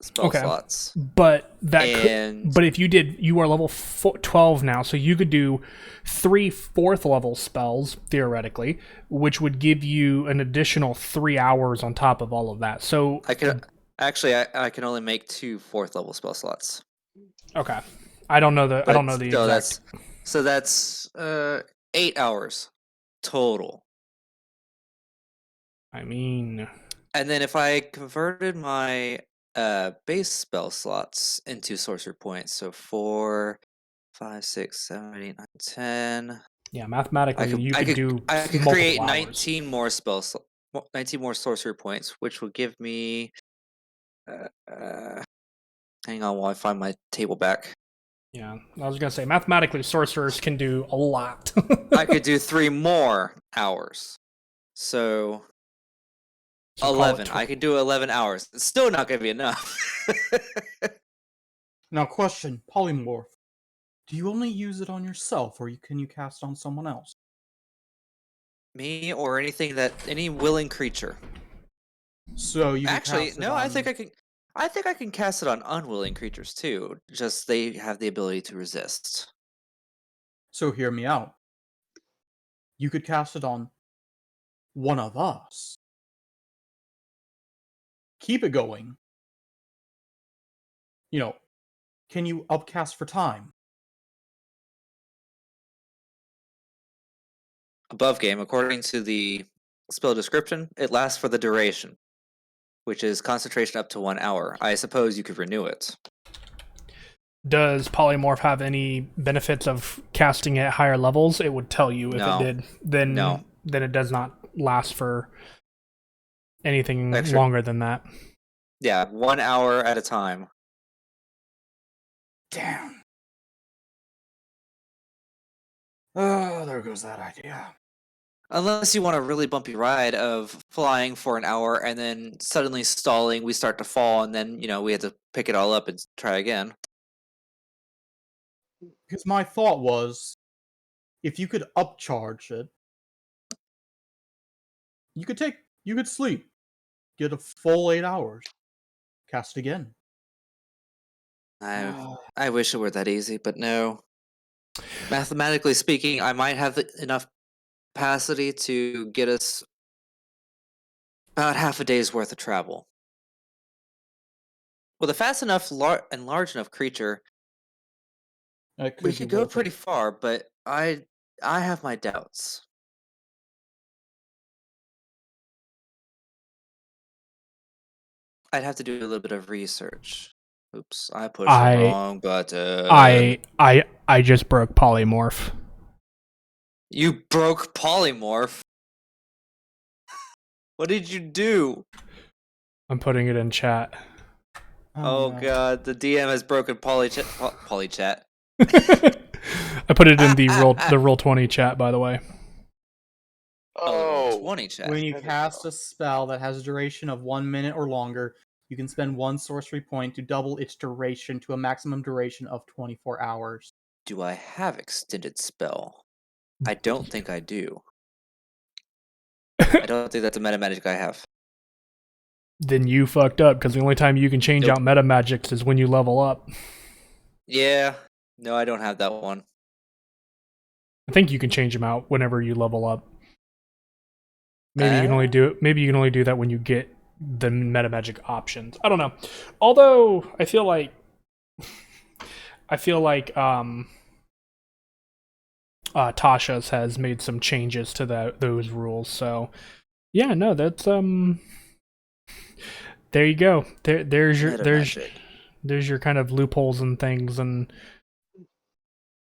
spell okay. slots. But that And could. But if you are level 12 now, so you could do 3 4th level spells theoretically, which would give you an additional 3 hours on top of all of that. So I can actually I can only make 2 4th level spell slots. okay, I don't know the Still, exact. that's 8 hours total. I mean, And then if I converted my base spell slots into sorcery points, so 4, 5, 6, 7, 8, 9, 10. yeah, mathematically you could do I could multiple create hours. 19 more 19 more sorcery points, which would give me hang on while I find my table back. Yeah, I was gonna say mathematically sorcerers can do a lot. I could do 3 more hours. So So call it 11. I could do 11 hours. It's still not going to be enough. Now, question: polymorph. Do you only use it on yourself, or can you cast on someone else? Me or any willing creature. So you could Actually, cast it no, on... I think I can cast it on unwilling creatures too. Just they have the ability to resist. So hear me out. You could cast it on one of us. Keep it going. Can you upcast for time? Above game, according to the spell description, it lasts for the duration, which is concentration up to 1 hour. I suppose you could renew it. Does polymorph have any benefits of casting at higher levels? It would tell you if No. it did. Then No. then it does not last for anything Extra. longer than that. Yeah, 1 hour at a time. Damn. Oh, there goes that idea. Unless you want a really bumpy ride of flying for an hour and then suddenly stalling, we start to fall, and then, we have to pick it all up and try again. Because my thought was, if you could upcharge it, you could sleep, get a full 8 hours, cast again. I wish it were that easy, but no. Mathematically speaking, I might have enough capacity to get us about half a day's worth of travel. With a fast enough and large enough creature, It we could be could go worth pretty it. far, but I have my doubts. I'd have to do a little bit of research. Oops, I pushed the I wrong button. I just broke polymorph. You broke polymorph. What did you do? I'm putting it in chat. Oh no. god, the DM has broken polychat. I put it in the roll 20 chat, by the way. Oh, Oh, 20 chat. When you There we cast go. a spell that has a duration of 1 minute or longer, you can spend 1 sorcery point to double its duration to a maximum duration of 24 hours. Do I have extended spell? I don't think I do. I don't think that's a meta magic I have. Then you fucked up, because the only time you can change Nope. out meta magics is when you level up. Yeah. No, I don't have that one. I think you can change them out whenever you level up. Maybe you can only do it. Maybe you can only do that when you get the meta magic options. I don't know. Although I feel like Tasha's has made some changes to those rules. So yeah, no, that's there you go. There's your Meta magic. there's your kind of loopholes and things. And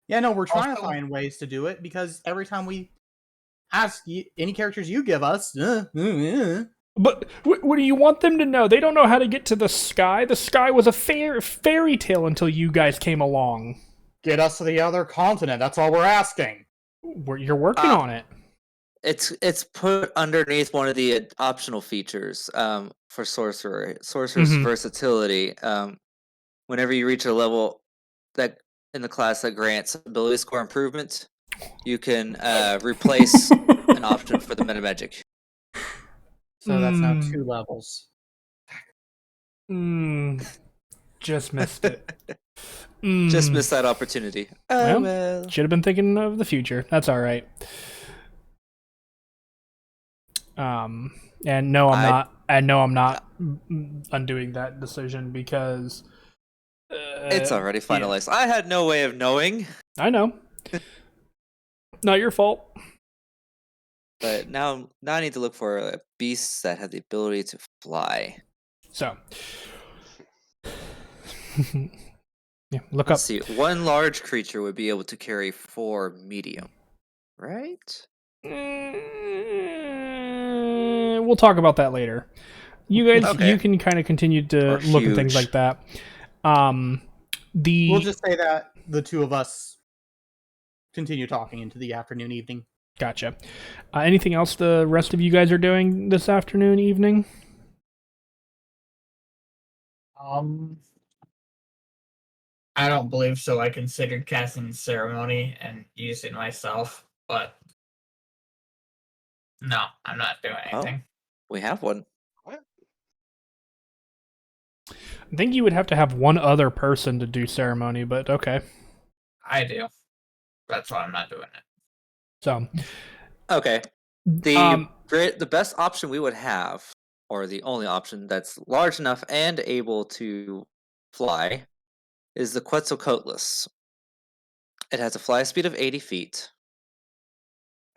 Yeah, no, we're trying to Also- find ways to do it because every time we ask any characters you give us, but what do you want them to know? They don't know how to get to the sky. The sky was a fairy tale until you guys came along. get us to the other continent. That's all we're asking. You're working on it. It's put underneath one of the optional features for sorcerer's Mhm. versatility. Whenever you reach a level that in the class that grants ability score improvement, you can replace an option for the meta magic. So that's now 2 levels. Just missed it. Just missed that opportunity. Oh well. Should have been thinking of the future. That's all right. And no, I'm not. And no, I'm not undoing that decision because It's already finalized. I had no way of knowing, I know. Not your fault. but now I need to look for beasts that have the ability to fly. So, yeah, look Let's up. see. One large creature would be able to carry 4 medium, right? We'll talk about that later. You guys, Okay. you can kind of continue to Or look at things huge. like that. We'll just say that the 2 of us continue talking into the afternoon, evening. Gotcha. Anything else the rest of you guys are doing this afternoon, evening? I don't believe so. I considered casting ceremony and using myself, but no, I'm not doing anything. We have one. I think you would have to have one other person to do ceremony, but okay. I do. That's why I'm not doing it. So, Okay. The best option we would have, or the only option that's large enough and able to fly, is the Quetzalcoatlus. It has a fly speed of 80 feet,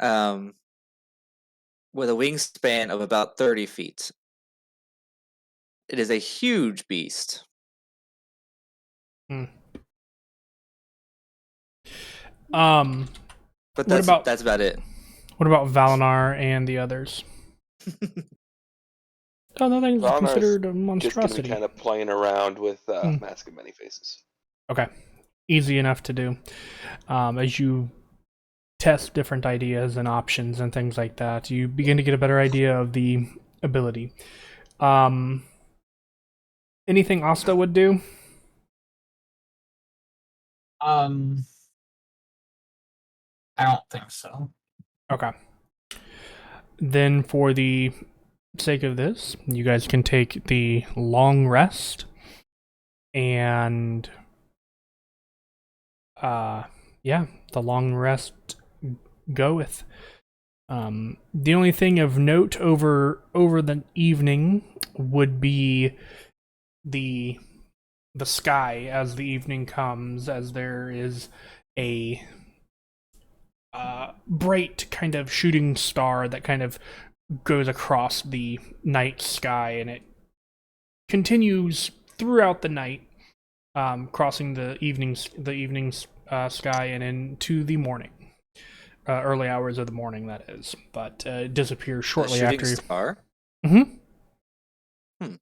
with a wingspan of about 30 feet. It is a huge beast. But that's about it. What about Valinar and the others? Oh, nothing's Valinar's considered a Just gonna monstrosity. be kind of playing around with Mask of Many Faces. Okay, easy enough to do. As you test different ideas and options and things like that, you begin to get a better idea of the ability. Anything Asta would do? I don't think so. Okay. Then for the sake of this, you guys can take the long rest and yeah, the long rest goeth. The only thing of note over the evening would be the sky as the evening comes, as there is a bright kind of shooting star that kind of goes across the night sky, and it continues throughout the night, crossing the evening sky and into the morning. Early hours of the morning, that is, but disappears shortly shooting after. Star? Mm-hmm. Hmm.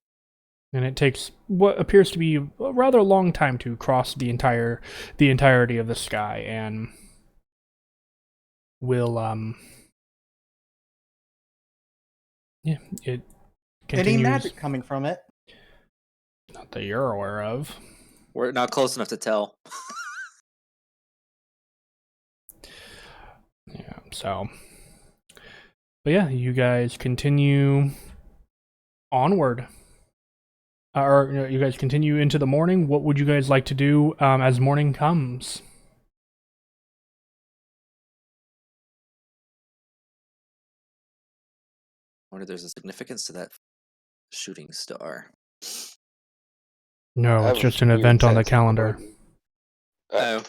And it takes what appears to be a rather long time to cross the entirety of the sky, and will yeah, it continues. Any magic coming from it? Not that you're aware of. We're not close enough to tell. Yeah, so. But yeah, you guys continue onward. Or you guys continue into the morning. What would you guys like to do as morning comes? I wonder if there's a significance to that shooting star. No, I it's have just an weird event on the sense of calendar. Oh.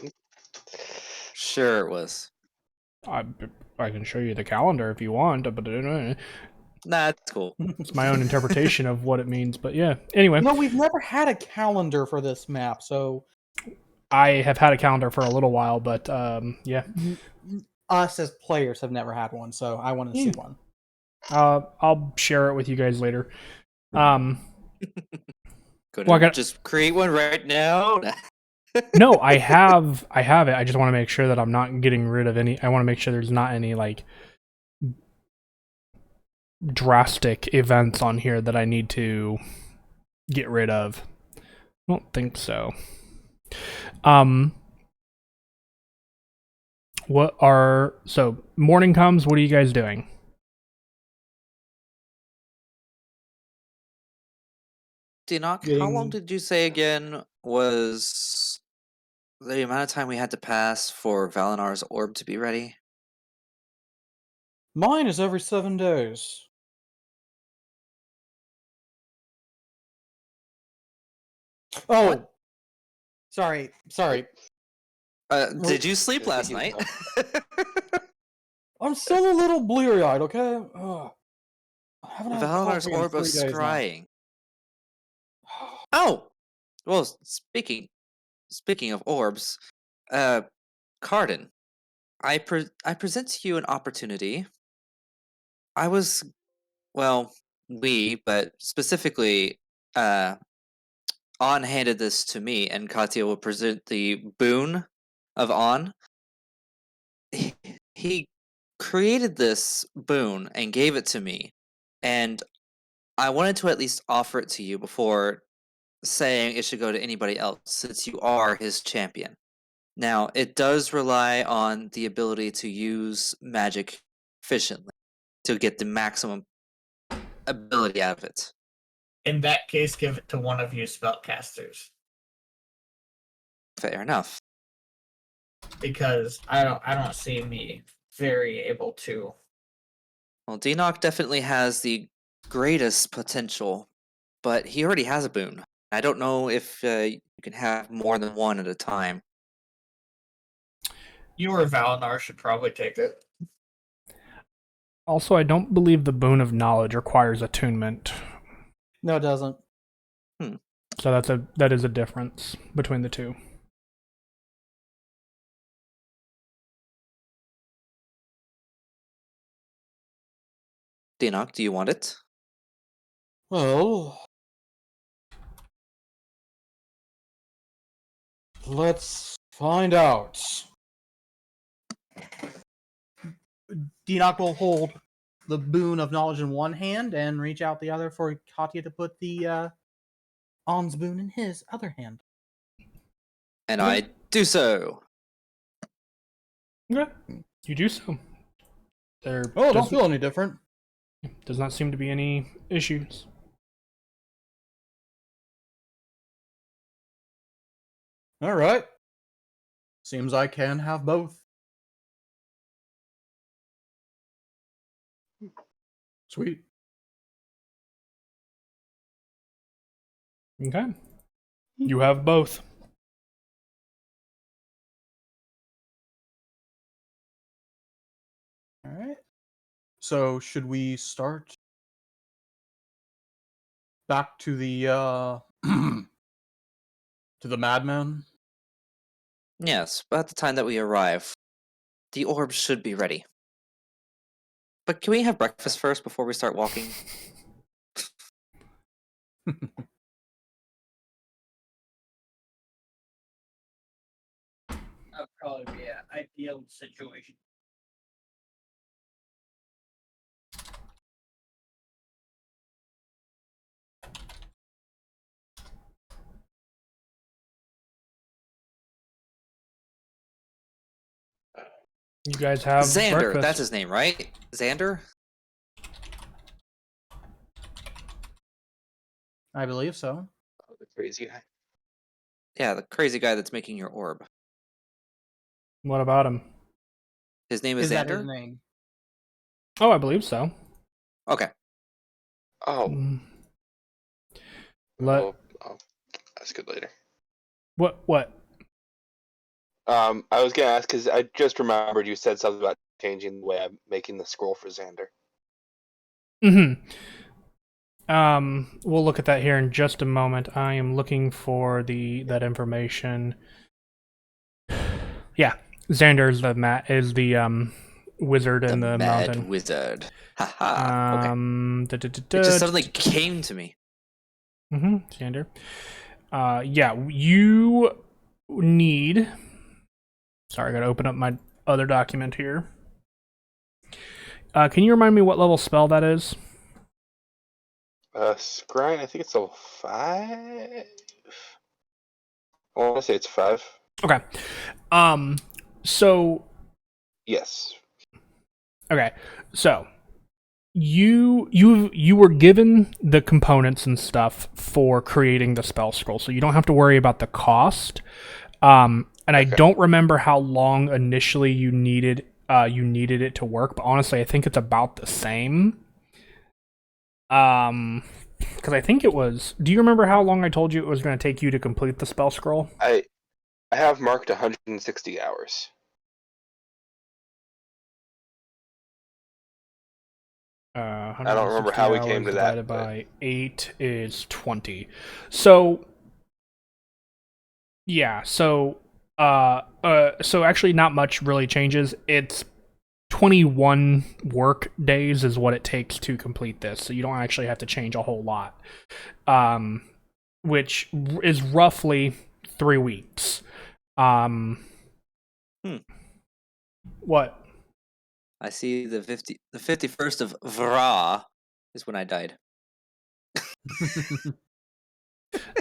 Sure it was. I can show you the calendar if you want, but Nah, it's cool. it's my own interpretation of what it means. But yeah, anyway. No, we've never had a calendar for this map, so I have had a calendar for a little while, but yeah. Us as players have never had one, so I want to see one. I'll share it with you guys later. Gonna just create one right now. No, I have it. I just want to make sure that I'm not getting rid of any. I want to make sure there's not any like drastic events on here that I need to get rid of. I don't think so. So morning comes, what are you guys doing? Dinok, how long did you say again was the amount of time we had to pass for Valinar's orb to be ready? Mine is every 7 days. Oh, What? sorry. Did you sleep last night? I'm still a little bleary-eyed, okay? Ugh. I haven't had Valinar's coffee in orb of 3 days now. scrying. Oh, well, speaking of orbs, Cardin, I present to you an opportunity. But specifically, On handed this to me, and Katya will present the boon of On. He created this boon and gave it to me, and I wanted to at least offer it to you before saying it should go to anybody else, since you are his champion. Now, it does rely on the ability to use magic efficiently to get the maximum ability out of it. In that case, give it to one of you spellcasters. Fair enough. Because I don't see me very able to. Well, Dinok definitely has the greatest potential, but he already has a boon. I don't know if you can have more than one at a time. You or Valinar should probably take it. Also, I don't believe the boon of knowledge requires attunement. No, it doesn't. So that is a difference between the two. Dinok, do you want it? Well, let's find out. Dinok will hold the boon of knowledge in one hand and reach out the other for Katya to put the On's boon in his other hand. And I do so. Yeah, you do so. Don't feel any different. Does not seem to be any issues. All right. Seems I can have both. Sweet. Okay. You have both. All right. So should we start back to the to the madman? Yes, but at the time that we arrive, the orb should be ready. But can we have breakfast first before we start walking? That would probably be an ideal situation. You guys have Xander, breakfast. that's his name, right? Xander? I believe so. Oh, the crazy guy. Yeah, the crazy guy that's making your orb. What about him? His name is Is that his Xander? name? Oh, I believe so. Okay. Oh, Mm. Let I'll ask it later. what? I was gonna ask because I just remembered you said something about changing the way I'm making the scroll for Xander. Mm-hmm. We'll look at that here in just a moment. I am looking for that information. Yeah, Xander is the wizard in the Mad mountain. Wizard. Haha. Okay. Okay. It just suddenly came to me. Xander. Yeah, you need. Sorry, I gotta open up my other document here. Can you remind me what level spell that is? Scrying, I think it's level 5. I want to say it's 5. Okay. So Yes. okay. So you were given the components and stuff for creating the spell scroll, so you don't have to worry about the cost. And I don't remember how long initially you needed it to work, but honestly, I think it's about the same. Because I think it was. Do you remember how long I told you it was going to take you to complete the spell scroll? I have marked 160 hours. I don't remember 160 how we hours came to that. divided by 8 is 20. So yeah, so actually not much really changes. It's 21 work days is what it takes to complete this, so you don't actually have to change a whole lot. Which is roughly 3 weeks. What? I see the 51st of Vra is when I died.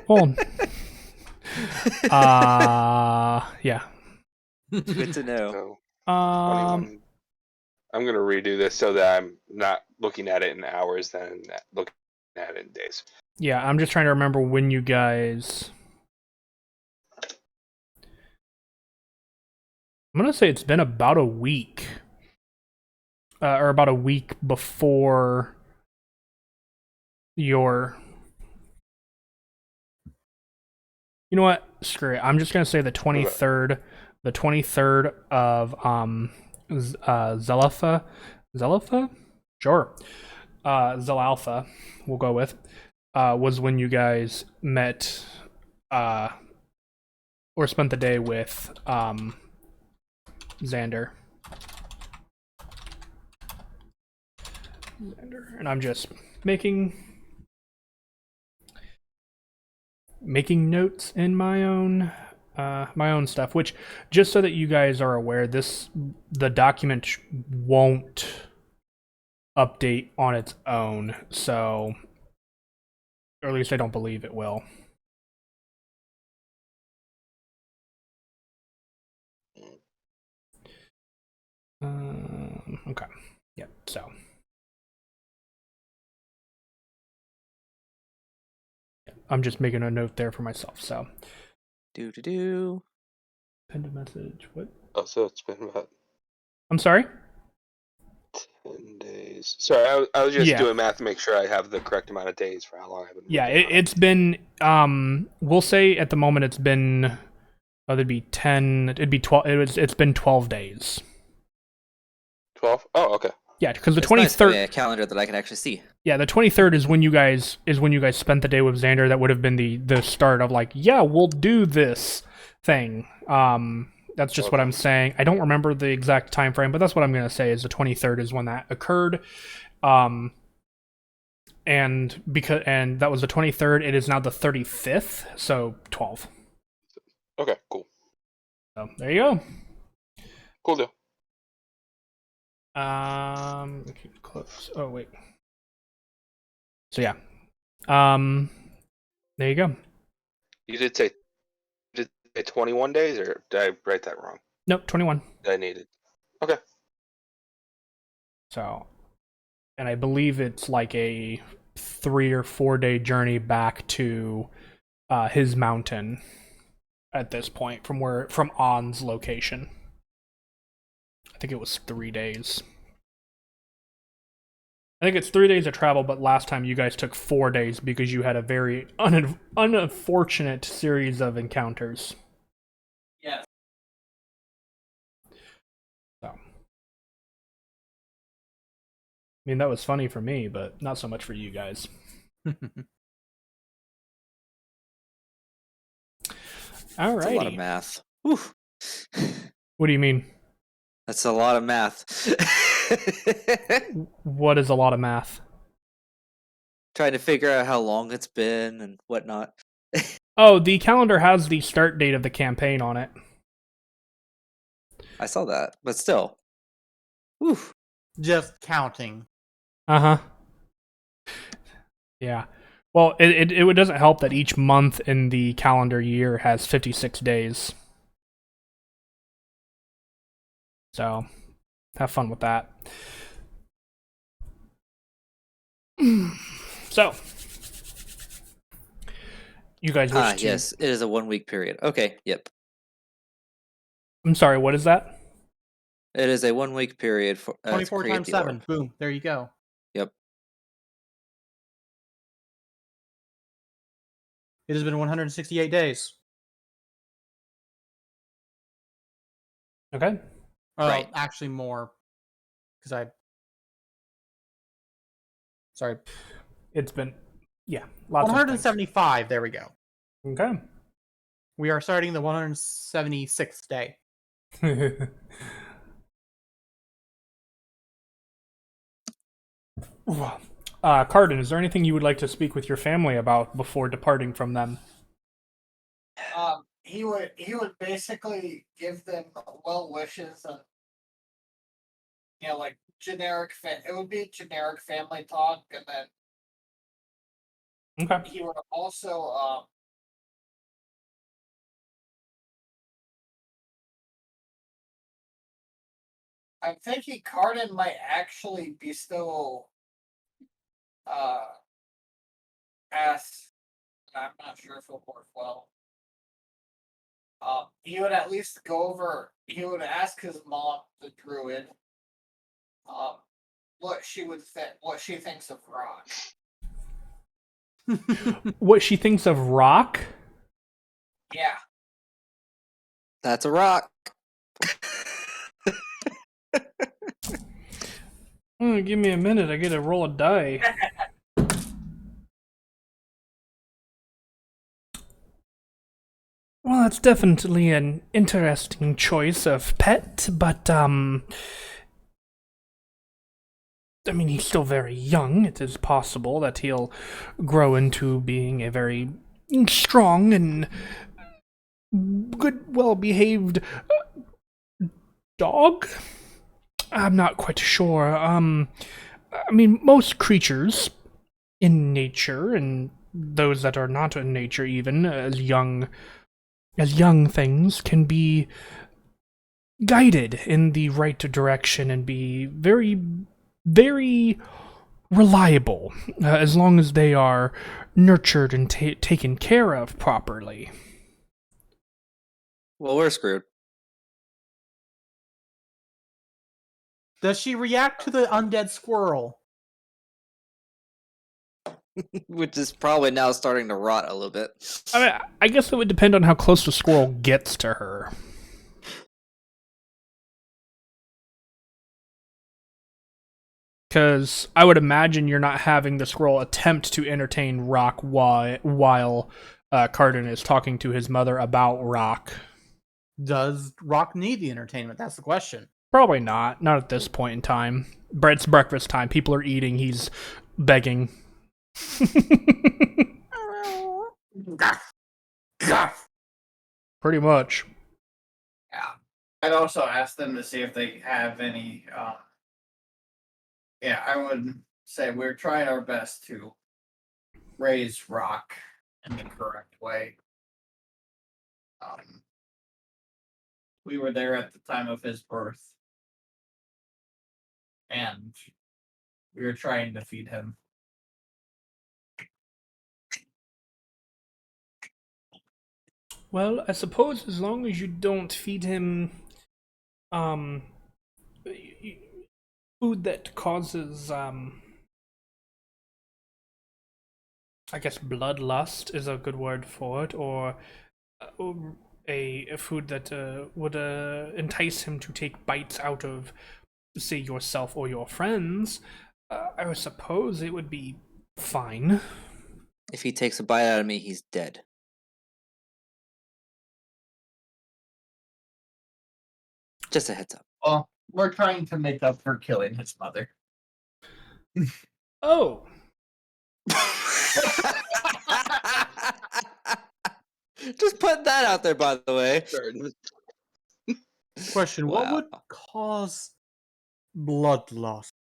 Well, yeah. Good to know. So Um, 21. I'm gonna redo this so that I'm not looking at it in hours, then looking at it in days. yeah, I'm just trying to remember when you guys. I'm gonna say it's been about a week, or about a week before your. You know what? Screw it. I'm just gonna say the 23rd, the 23rd of Zelalpha, sure, Zelalpha. We'll go with was when you guys met, or spent the day with Xander. And I'm just making notes in my own stuff, which, just so that you guys are aware, the document won't update on its own, so, or at least I don't believe it will. Okay. Yep. So. I'm just making a note there for myself. So, Do. Pinned a message. What? Oh, so it's been about I'm sorry? 10 days. Sorry, I was just Yeah. doing math to make sure I have the correct amount of days for how long I've been Yeah, working on it. it's been, we'll say at the moment it's been, it'd be 10, it'd be 12, it's been 12 days. 12? Oh, okay. Yeah, because the It's nice having 23rd, a calendar that I can actually see. yeah, the 23rd is when you guys spent the day with Xander. That would have been the start of like, yeah, we'll do this thing. That's just what Okay. I'm saying. I don't remember the exact time frame, but that's what I'm going to say is the 23rd is when that occurred. And that was the 23rd. It is now the 35th, so 12. Okay, cool. So there you go. Cool deal. Okay, close. Oh wait. So yeah. There you go. You did say 21 days, or did I write that wrong? Nope, 21. I needed. Okay. So, and I believe it's like a 3 or 4 day journey back to his mountain at this point from On's location. I think it was 3 days. I think it's 3 days of travel, but last time you guys took 4 days because you had a very unfortunate series of encounters. Yes. So, I mean, that was funny for me, but not so much for you guys. All That's a lot of right. math. Whew. What do you mean? That's a lot of math. What is a lot of math? Trying to figure out how long it's been and whatnot. Oh, the calendar has the start date of the campaign on it. I saw that, but still. Whew. Just counting. Uh-huh. Yeah. Well, it doesn't help that each month in the calendar year has 56 days. So, have fun with that. So, you guys wish to... Yes, it is a 1 week period. Okay, yep. I'm sorry, what is that? It is a 1 week period for 24 to create times the 7. orb. Boom. There you go. Yep. It has been 168 days. Okay. Right. Actually more. Because Sorry. It's been... Yeah, lots of 175. There we go. things. Okay. We are starting the 176th day. Cardin, is there anything you would like to speak with your family about before departing from them? He would basically give them well wishes and like generic it would be generic family talk, and then Okay. he would also I'm thinking Cardin might actually bestow ask, I'm not sure if it'll work well. He would at least he would ask his mom, the druid, what she thinks of rock. What she thinks of rock? Yeah. That's a rock. Give me a minute, I get to roll a die. Well, that's definitely an interesting choice of pet, but, I mean, he's still very young. It is possible that he'll grow into being a very strong and good, well-behaved dog? I'm not quite sure. I mean, most creatures in nature, and those that are not in nature even, as young things, can be guided in the right direction and be very, very reliable, as long as they are nurtured and taken care of properly. Well, we're screwed. Does she react to the undead squirrel? Which is probably now starting to rot a little bit. I mean, I guess it would depend on how close the squirrel gets to her. Because I would imagine you're not having the squirrel attempt to entertain Rock while Cardin is talking to his mother about Rock. Does Rock need the entertainment? That's the question. Probably not. Not at this point in time. It's breakfast time. People are eating. He's begging. Pretty much. Yeah. I'd also ask them to see if they have any. Yeah, I would say we're trying our best to raise Rock in the correct way. We were there at the time of his birth, and we were trying to feed him. Well, I suppose as long as you don't feed him food that causes I guess bloodlust is a good word for it, or a food that would entice him to take bites out of, say, yourself or your friends, I would suppose it would be fine. If he takes a bite out of me, he's dead. Just a heads up. Well, we're trying to make up for killing his mother. Oh, Just putting that out there, by the way. Question: What would Wow. cause bloodlust?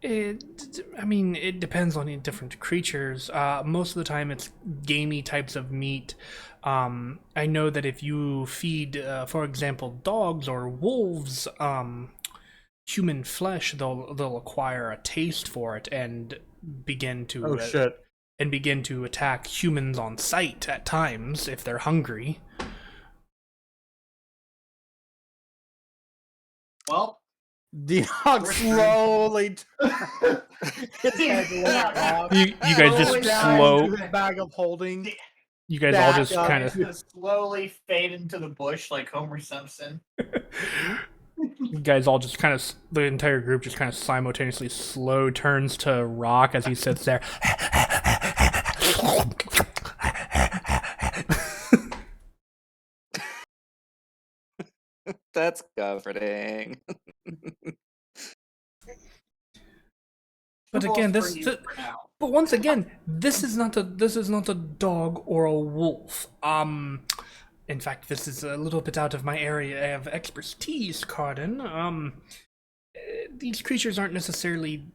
I mean, it depends on the different creatures. Most of the time, it's gamey types of meat. I know that if you feed, for example, dogs or wolves human flesh, they'll acquire a taste for it and begin to Oh shit! and begin to attack humans on sight at times if they're hungry. Well, Dog slowly turns his head to look at Rock. You guys just Slowly down slow. into his bag of holding. You guys all back just up. kind of. to slowly fade into the bush like Homer Simpson. You guys all just kind of, the entire group just kind of simultaneously slow turns to Rock as he sits there. That's comforting. But again, Balls for you for now. but once again, this is not a dog or a wolf. In fact, this is a little bit out of my area of expertise, Cardin. These creatures aren't necessarily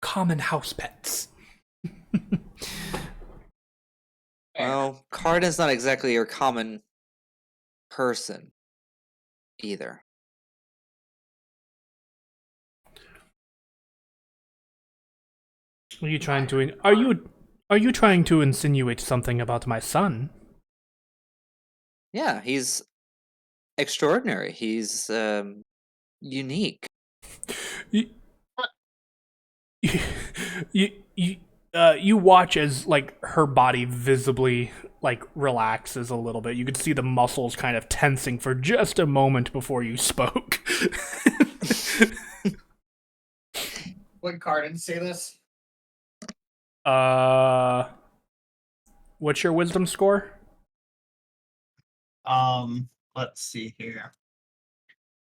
common house pets. Well, Cardin's not exactly your common person either. Are you trying to are you trying to insinuate something about my son? Yeah, he's extraordinary. He's unique. You you watch as like her body visibly like relaxes a little bit. You could see the muscles kind of tensing for just a moment before you spoke. Would Cardin see this? What's your wisdom score? Let's see here.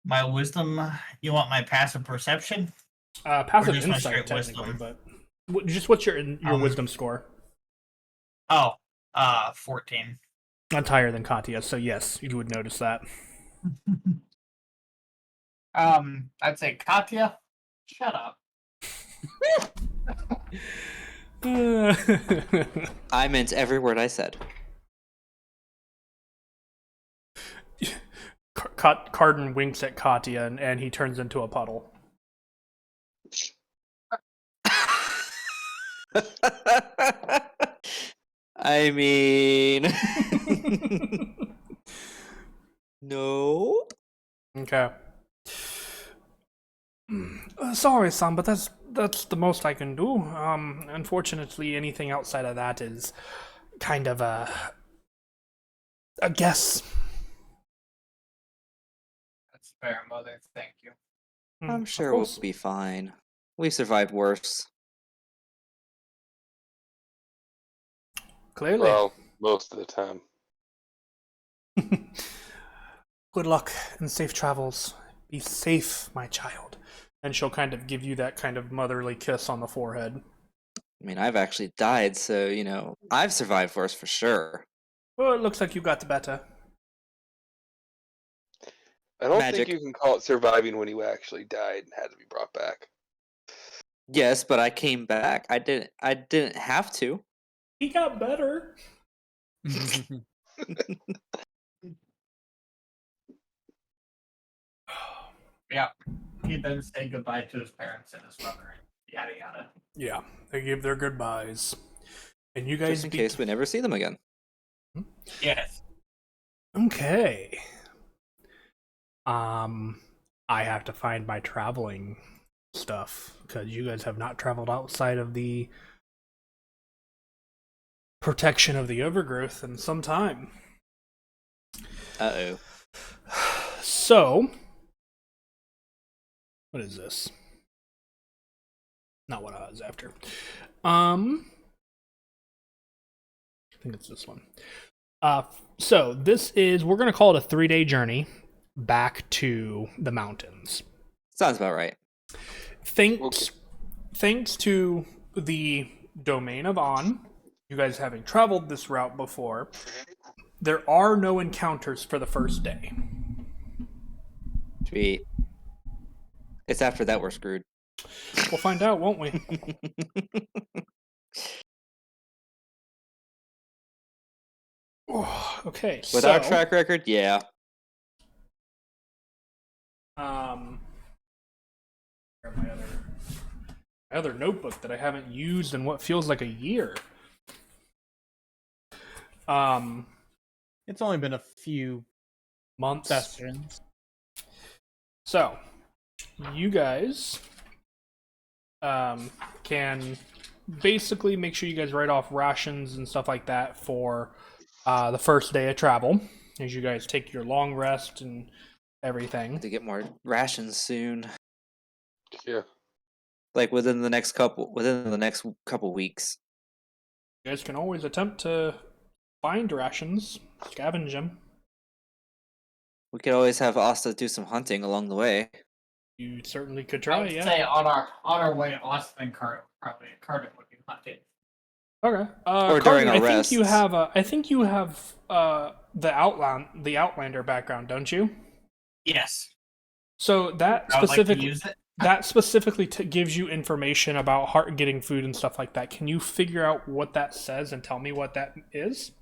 My wisdom. You want my passive perception? Passive just my insight, straight technically, wisdom? but just what's your wisdom score? Oh, 14. That's higher than Katya's, so yes, you would notice that. I'd say Katya, shut up. I meant every word I said. Cardin winks at Katya and he turns into a puddle. I mean, No. Okay. Sorry, son, but that's the most I can do. Unfortunately, anything outside of that is kind of a guess. That's fair, Mother. Thank you. I'm Of sure we'll course. be fine. We've survived worse. Clearly. Well, most of the time. Good luck and safe travels. Be safe, my child. And she'll kind of give you that kind of motherly kiss on the forehead. I mean, I've actually died, so, I've survived worse for sure. Well, it looks like you got better. I don't Magic. think you can call it surviving when you actually died and had to be brought back. Yes, but I came back. I didn't have to. He got better. Yeah. He then say goodbye to his parents and his mother. Yada yada. Yeah, they give their goodbyes. And you guys Just in case we never see them again. Yes. Okay. I have to find my traveling stuff because you guys have not traveled outside of the protection of the overgrowth in some time. Uh-oh. So, what is this? Not what I was after. I think it's this one. So this is, we're going to call it a 3-day journey back to the mountains. Sounds about right. Thanks to the domain of On, you guys having traveled this route before, there are no encounters for the first day. Sweet. It's after that we're screwed. We'll find out, won't we? Okay, With our track record, yeah. My other notebook that I haven't used in what feels like a year. It's only been a few Months. sessions. So, you guys can basically make sure you guys write off rations and stuff like that for the first day of travel, as you guys take your long rest and everything. To get more rations soon. Yeah. Like within the next couple weeks. You guys can always attempt to find rations, scavenge them. We could always have Asta do some hunting along the way. You certainly could I try, would yeah. say on our way, Austin and Cardiff would be hunted. Okay. Or Carden, during our I think rests. you have the Outlander background, don't you? Yes. So that I would like to specifically use it. that specifically gives you information about getting food and stuff like that. Can you figure out what that says and tell me what that is?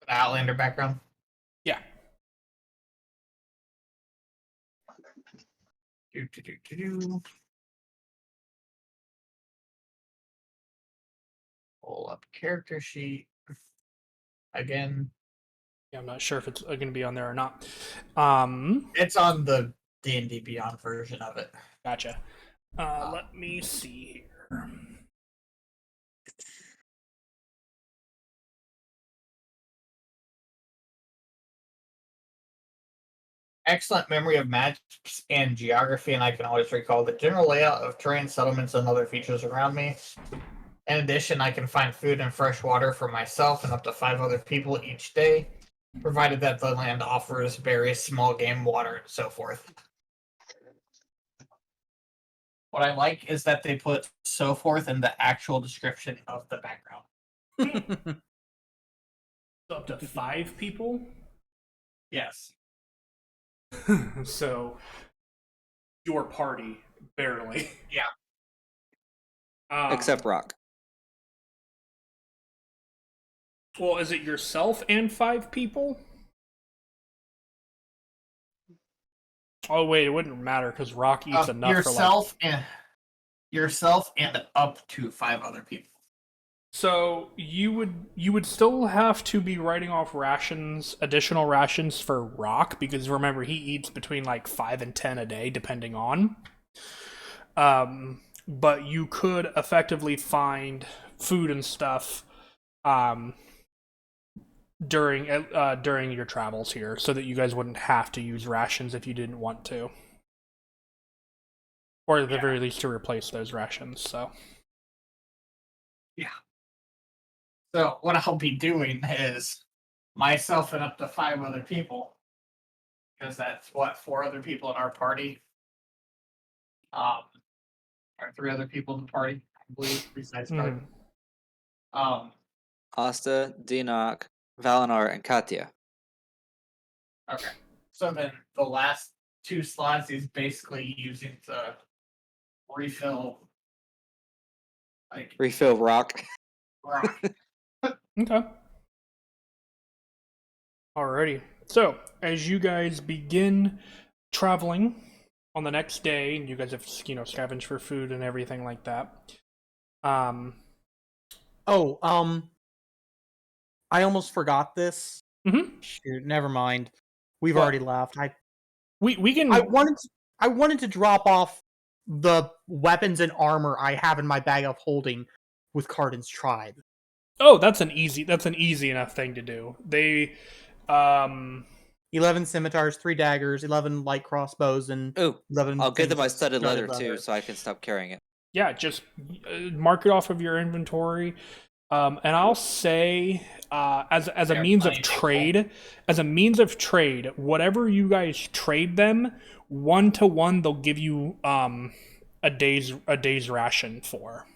The Outlander background. Yeah. Pull up character sheet again. Yeah, I'm not sure if it's going to be on there or not. It's on the D&D Beyond version of it. Gotcha. Let me see here. Excellent memory of maps and geography, and I can always recall the general layout of terrain, settlements, and other features around me. In addition, I can find food and fresh water for myself and up to 5 other people each day, provided that the land offers various small game, water, and so forth. What I like is that they put so forth in the actual description of the background. So up to 5 people? Yes. So your party, barely. Yeah. Except Rock. Well, is it yourself and 5 people? Oh wait, it wouldn't matter because Rock eats enough yourself and up to 5 other people. So you would still have to be writing off rations, additional rations for Rock, because remember he eats between like 5 and 10 a day, depending on. But you could effectively find food and stuff during your travels here, so that you guys wouldn't have to use rations if you didn't want to, or at the very least to replace those rations. So. Yeah. So what I'll be doing is myself and up to 5 other people, because that's what 4 other people in our party, or 3 other people in the party, I believe, besides Card. Asta, Dinok, Valinar, and Katya. Okay. So then the last 2 slots is basically using to refill, like Refill Rock. rock. Okay. Alrighty. So, as you guys begin traveling on the next day, and you guys have, scavenged for food and everything like that. Oh, I almost forgot this. Mhm. Shoot, never mind. We've What? already left. We can. I wanted to drop off the weapons and armor I have in my bag of holding with Cardin's tribe. Oh, that's an easy enough thing to do. They, 11 scimitars, 3 daggers, 11 light crossbows, and Ooh, 11. I'll give them my things of studded leather too, leather. so I can stop carrying it. yeah, just mark it off of your inventory. And I'll say, as a means of trade, whatever you guys trade them, 1-to-1, they'll give you a day's ration for.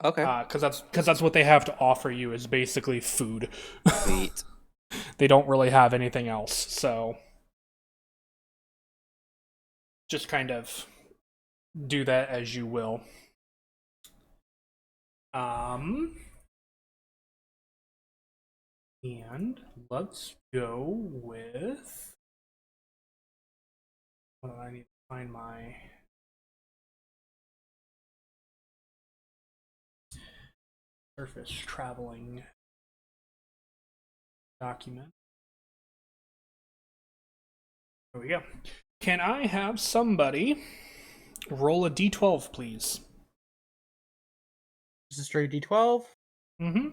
Okay. Because that's what they have to offer you, is basically food. Sweet. They don't really have anything else, so just kind of do that as you will. And let's go with. Hold on, I need to find my. Surface traveling document. There we go. Can I have somebody roll a d12, please? Just a straight D12. Mm-hmm.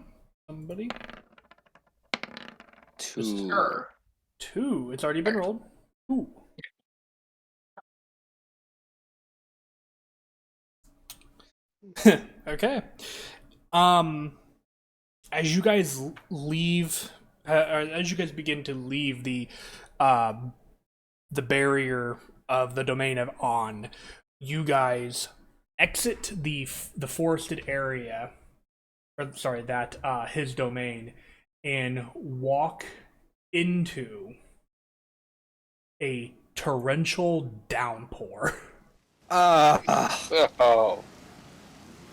Somebody. 2. Sure. 2. It's already been rolled. Ooh. Okay. As you guys leave, as you guys begin to leave the barrier of the domain of On, you guys exit the forested area, or sorry, that his domain, and walk into a torrential downpour. Oh.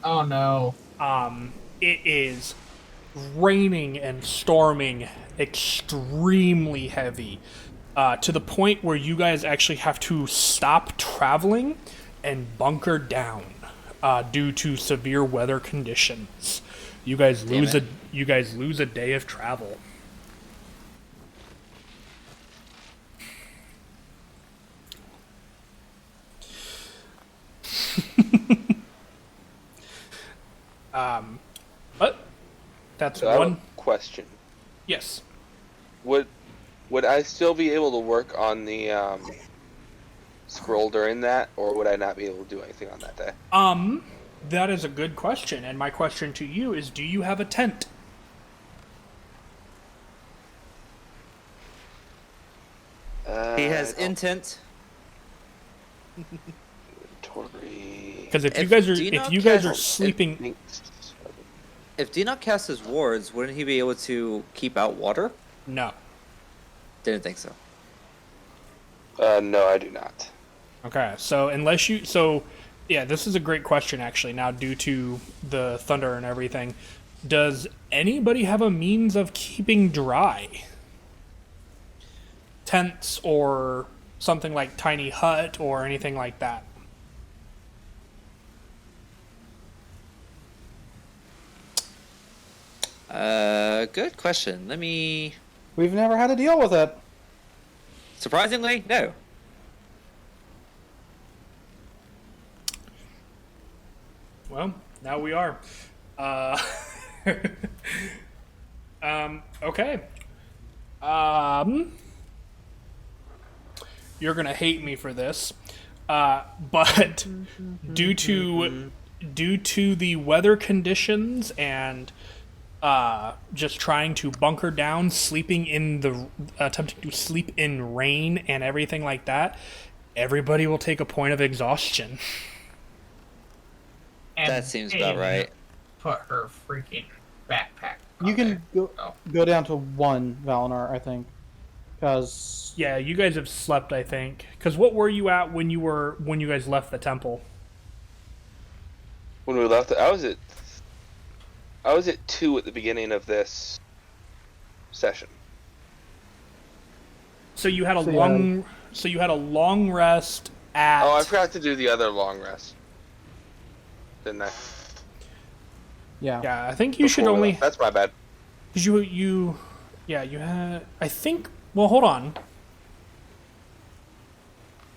Oh no. It is raining and storming extremely heavy, to the point where you guys actually have to stop traveling and bunker down due to severe weather conditions. You guys lose a day of travel. But that's So I have one a question. Yes. Would I still be able to work on the scroll during that, or would I not be able to do anything on that day? That is a good question, and my question to you is, do you have a tent? He has I don't- intent. Inventory. Because if If you guys are Dino sleeping, Think- If Dinok casts his wards, wouldn't he be able to keep out water? no. Didn't think so. No, I do not. Okay, so yeah, this is a great question actually. Now, due to the thunder and everything, does anybody have a means of keeping dry? Tents or something like tiny hut or anything like that? Good question. Let me. We've never had to deal with it. Surprisingly, no. Well, now we are. Uh, okay. You're gonna hate me for this, but due to the weather conditions and just trying to bunker down, attempting to sleep in rain and everything like that, everybody will take a point of exhaustion. And That seems about right. Put her freaking backpack. You can go, Oh. go down to 1, Valinar, I think. Because... Yeah, you guys have slept, I think. Because what were you at when you guys left the temple? When we left, I was at 2 at the beginning of this session. So you had a So, yeah. long. So you had a long rest at. Oh, I forgot to do the other long rest. Didn't I? Yeah. Yeah, I think you should Before we only. left. That's my bad. Because you. Yeah, you had. I think. Well, hold on.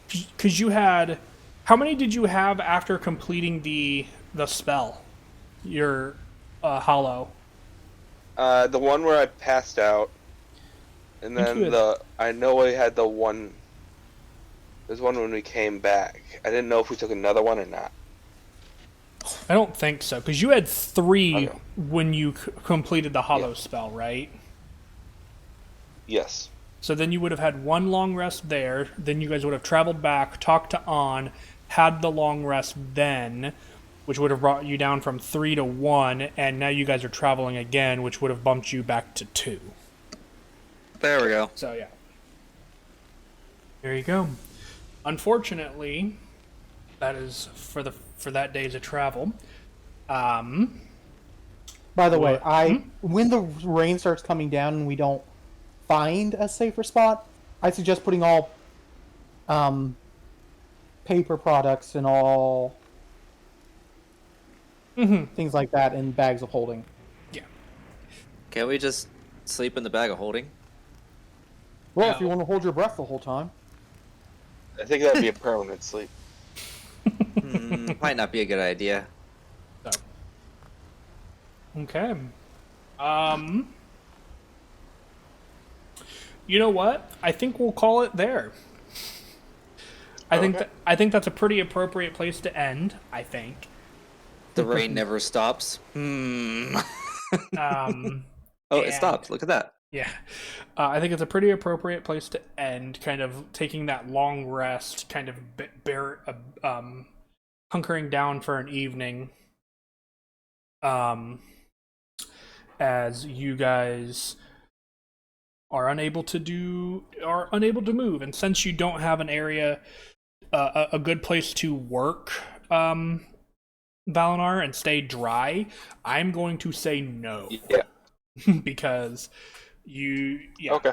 Because you had. How many did you have after completing the spell? Your hollow. The one where I passed out, and think you then had- I know I had the one. There's one when we came back. I didn't know if we took another one or not. I don't think so. Because you had 3 Okay. when you completed the hollow spell, right? Yes. So then you would have had 1 long rest there. Then you guys would have traveled back, talked to An, had the long rest then, which would have brought you down from 3 to 1, and now you guys are traveling again, which would have bumped you back to 2. There we go. So yeah. There you go. Unfortunately, that is for that day's of travel. By the way, What? when the rain starts coming down and we don't find a safer spot, I suggest putting all paper products and all things like that in bags of holding. Yeah. Can't we just sleep in the bag of holding? Well, if you want to hold your breath the whole time. I think that'd be a permanent sleep. Might not be a good idea. So. Okay. You know what? I think we'll call it there. I think that's a pretty appropriate place to end. I think. The rain never stops. Um, Oh, it And- stopped. Look at that. yeah, I think it's a pretty appropriate place to end. Kind of taking that long rest, kind of hunkering down for an evening. As you guys are unable to move, and since you don't have an area, a good place to work, Valinar, and stay dry, I'm going to say no. Yeah. Because yeah. Okay.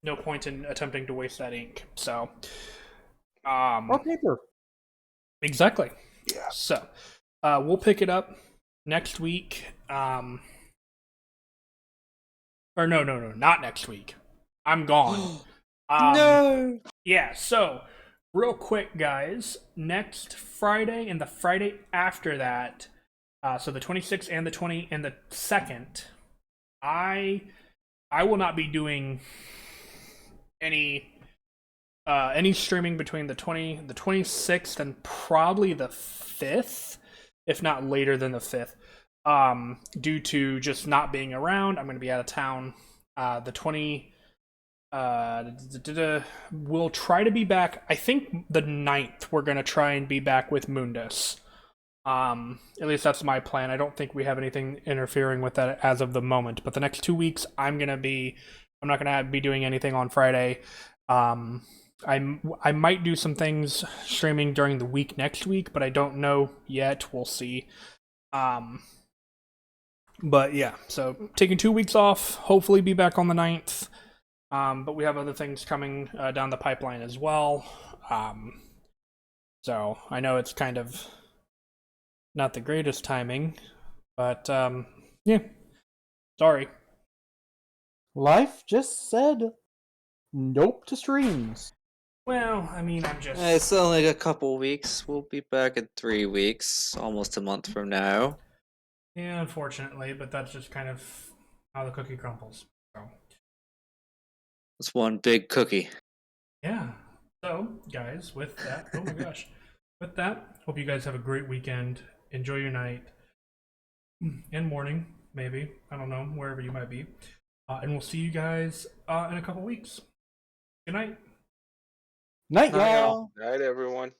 No point in attempting to waste that ink. So, Or paper. exactly. Yeah. So, we'll pick it up next week. Or no, not next week. I'm gone. No. Yeah, so real quick, guys. Next Friday and the Friday after that, so the 26th and the 2nd, I will not be doing any streaming between the 26th and probably the 5th, if not later than the 5th. Due to just not being around. I'm going to be out of town. The 20. We'll try to be back. I think the 9th we're going to try and be back with Mundus. At least that's my plan. I don't think we have anything interfering with that as of the moment. But the next 2 weeks, I'm not going to be doing anything on Friday. I might do some things streaming during the week next week, but I don't know yet. We'll see. But yeah, so taking 2 weeks off, hopefully be back on the 9th. But we have other things coming down the pipeline as well. So I know it's kind of not the greatest timing, but Yeah. Sorry. Life just said nope to streams. Well, I mean, I'm just. It's only a couple weeks. We'll be back in 3 weeks, almost a month from now. Yeah, unfortunately, but that's just kind of how the cookie crumbles. So. It's one big cookie. Yeah. So, guys, with that, oh my gosh. With that, hope you guys have a great weekend. Enjoy your night and morning, maybe. I don't know, wherever you might be. And we'll see you guys in a couple weeks. Good night. Night, Night, y'all. Night, everyone.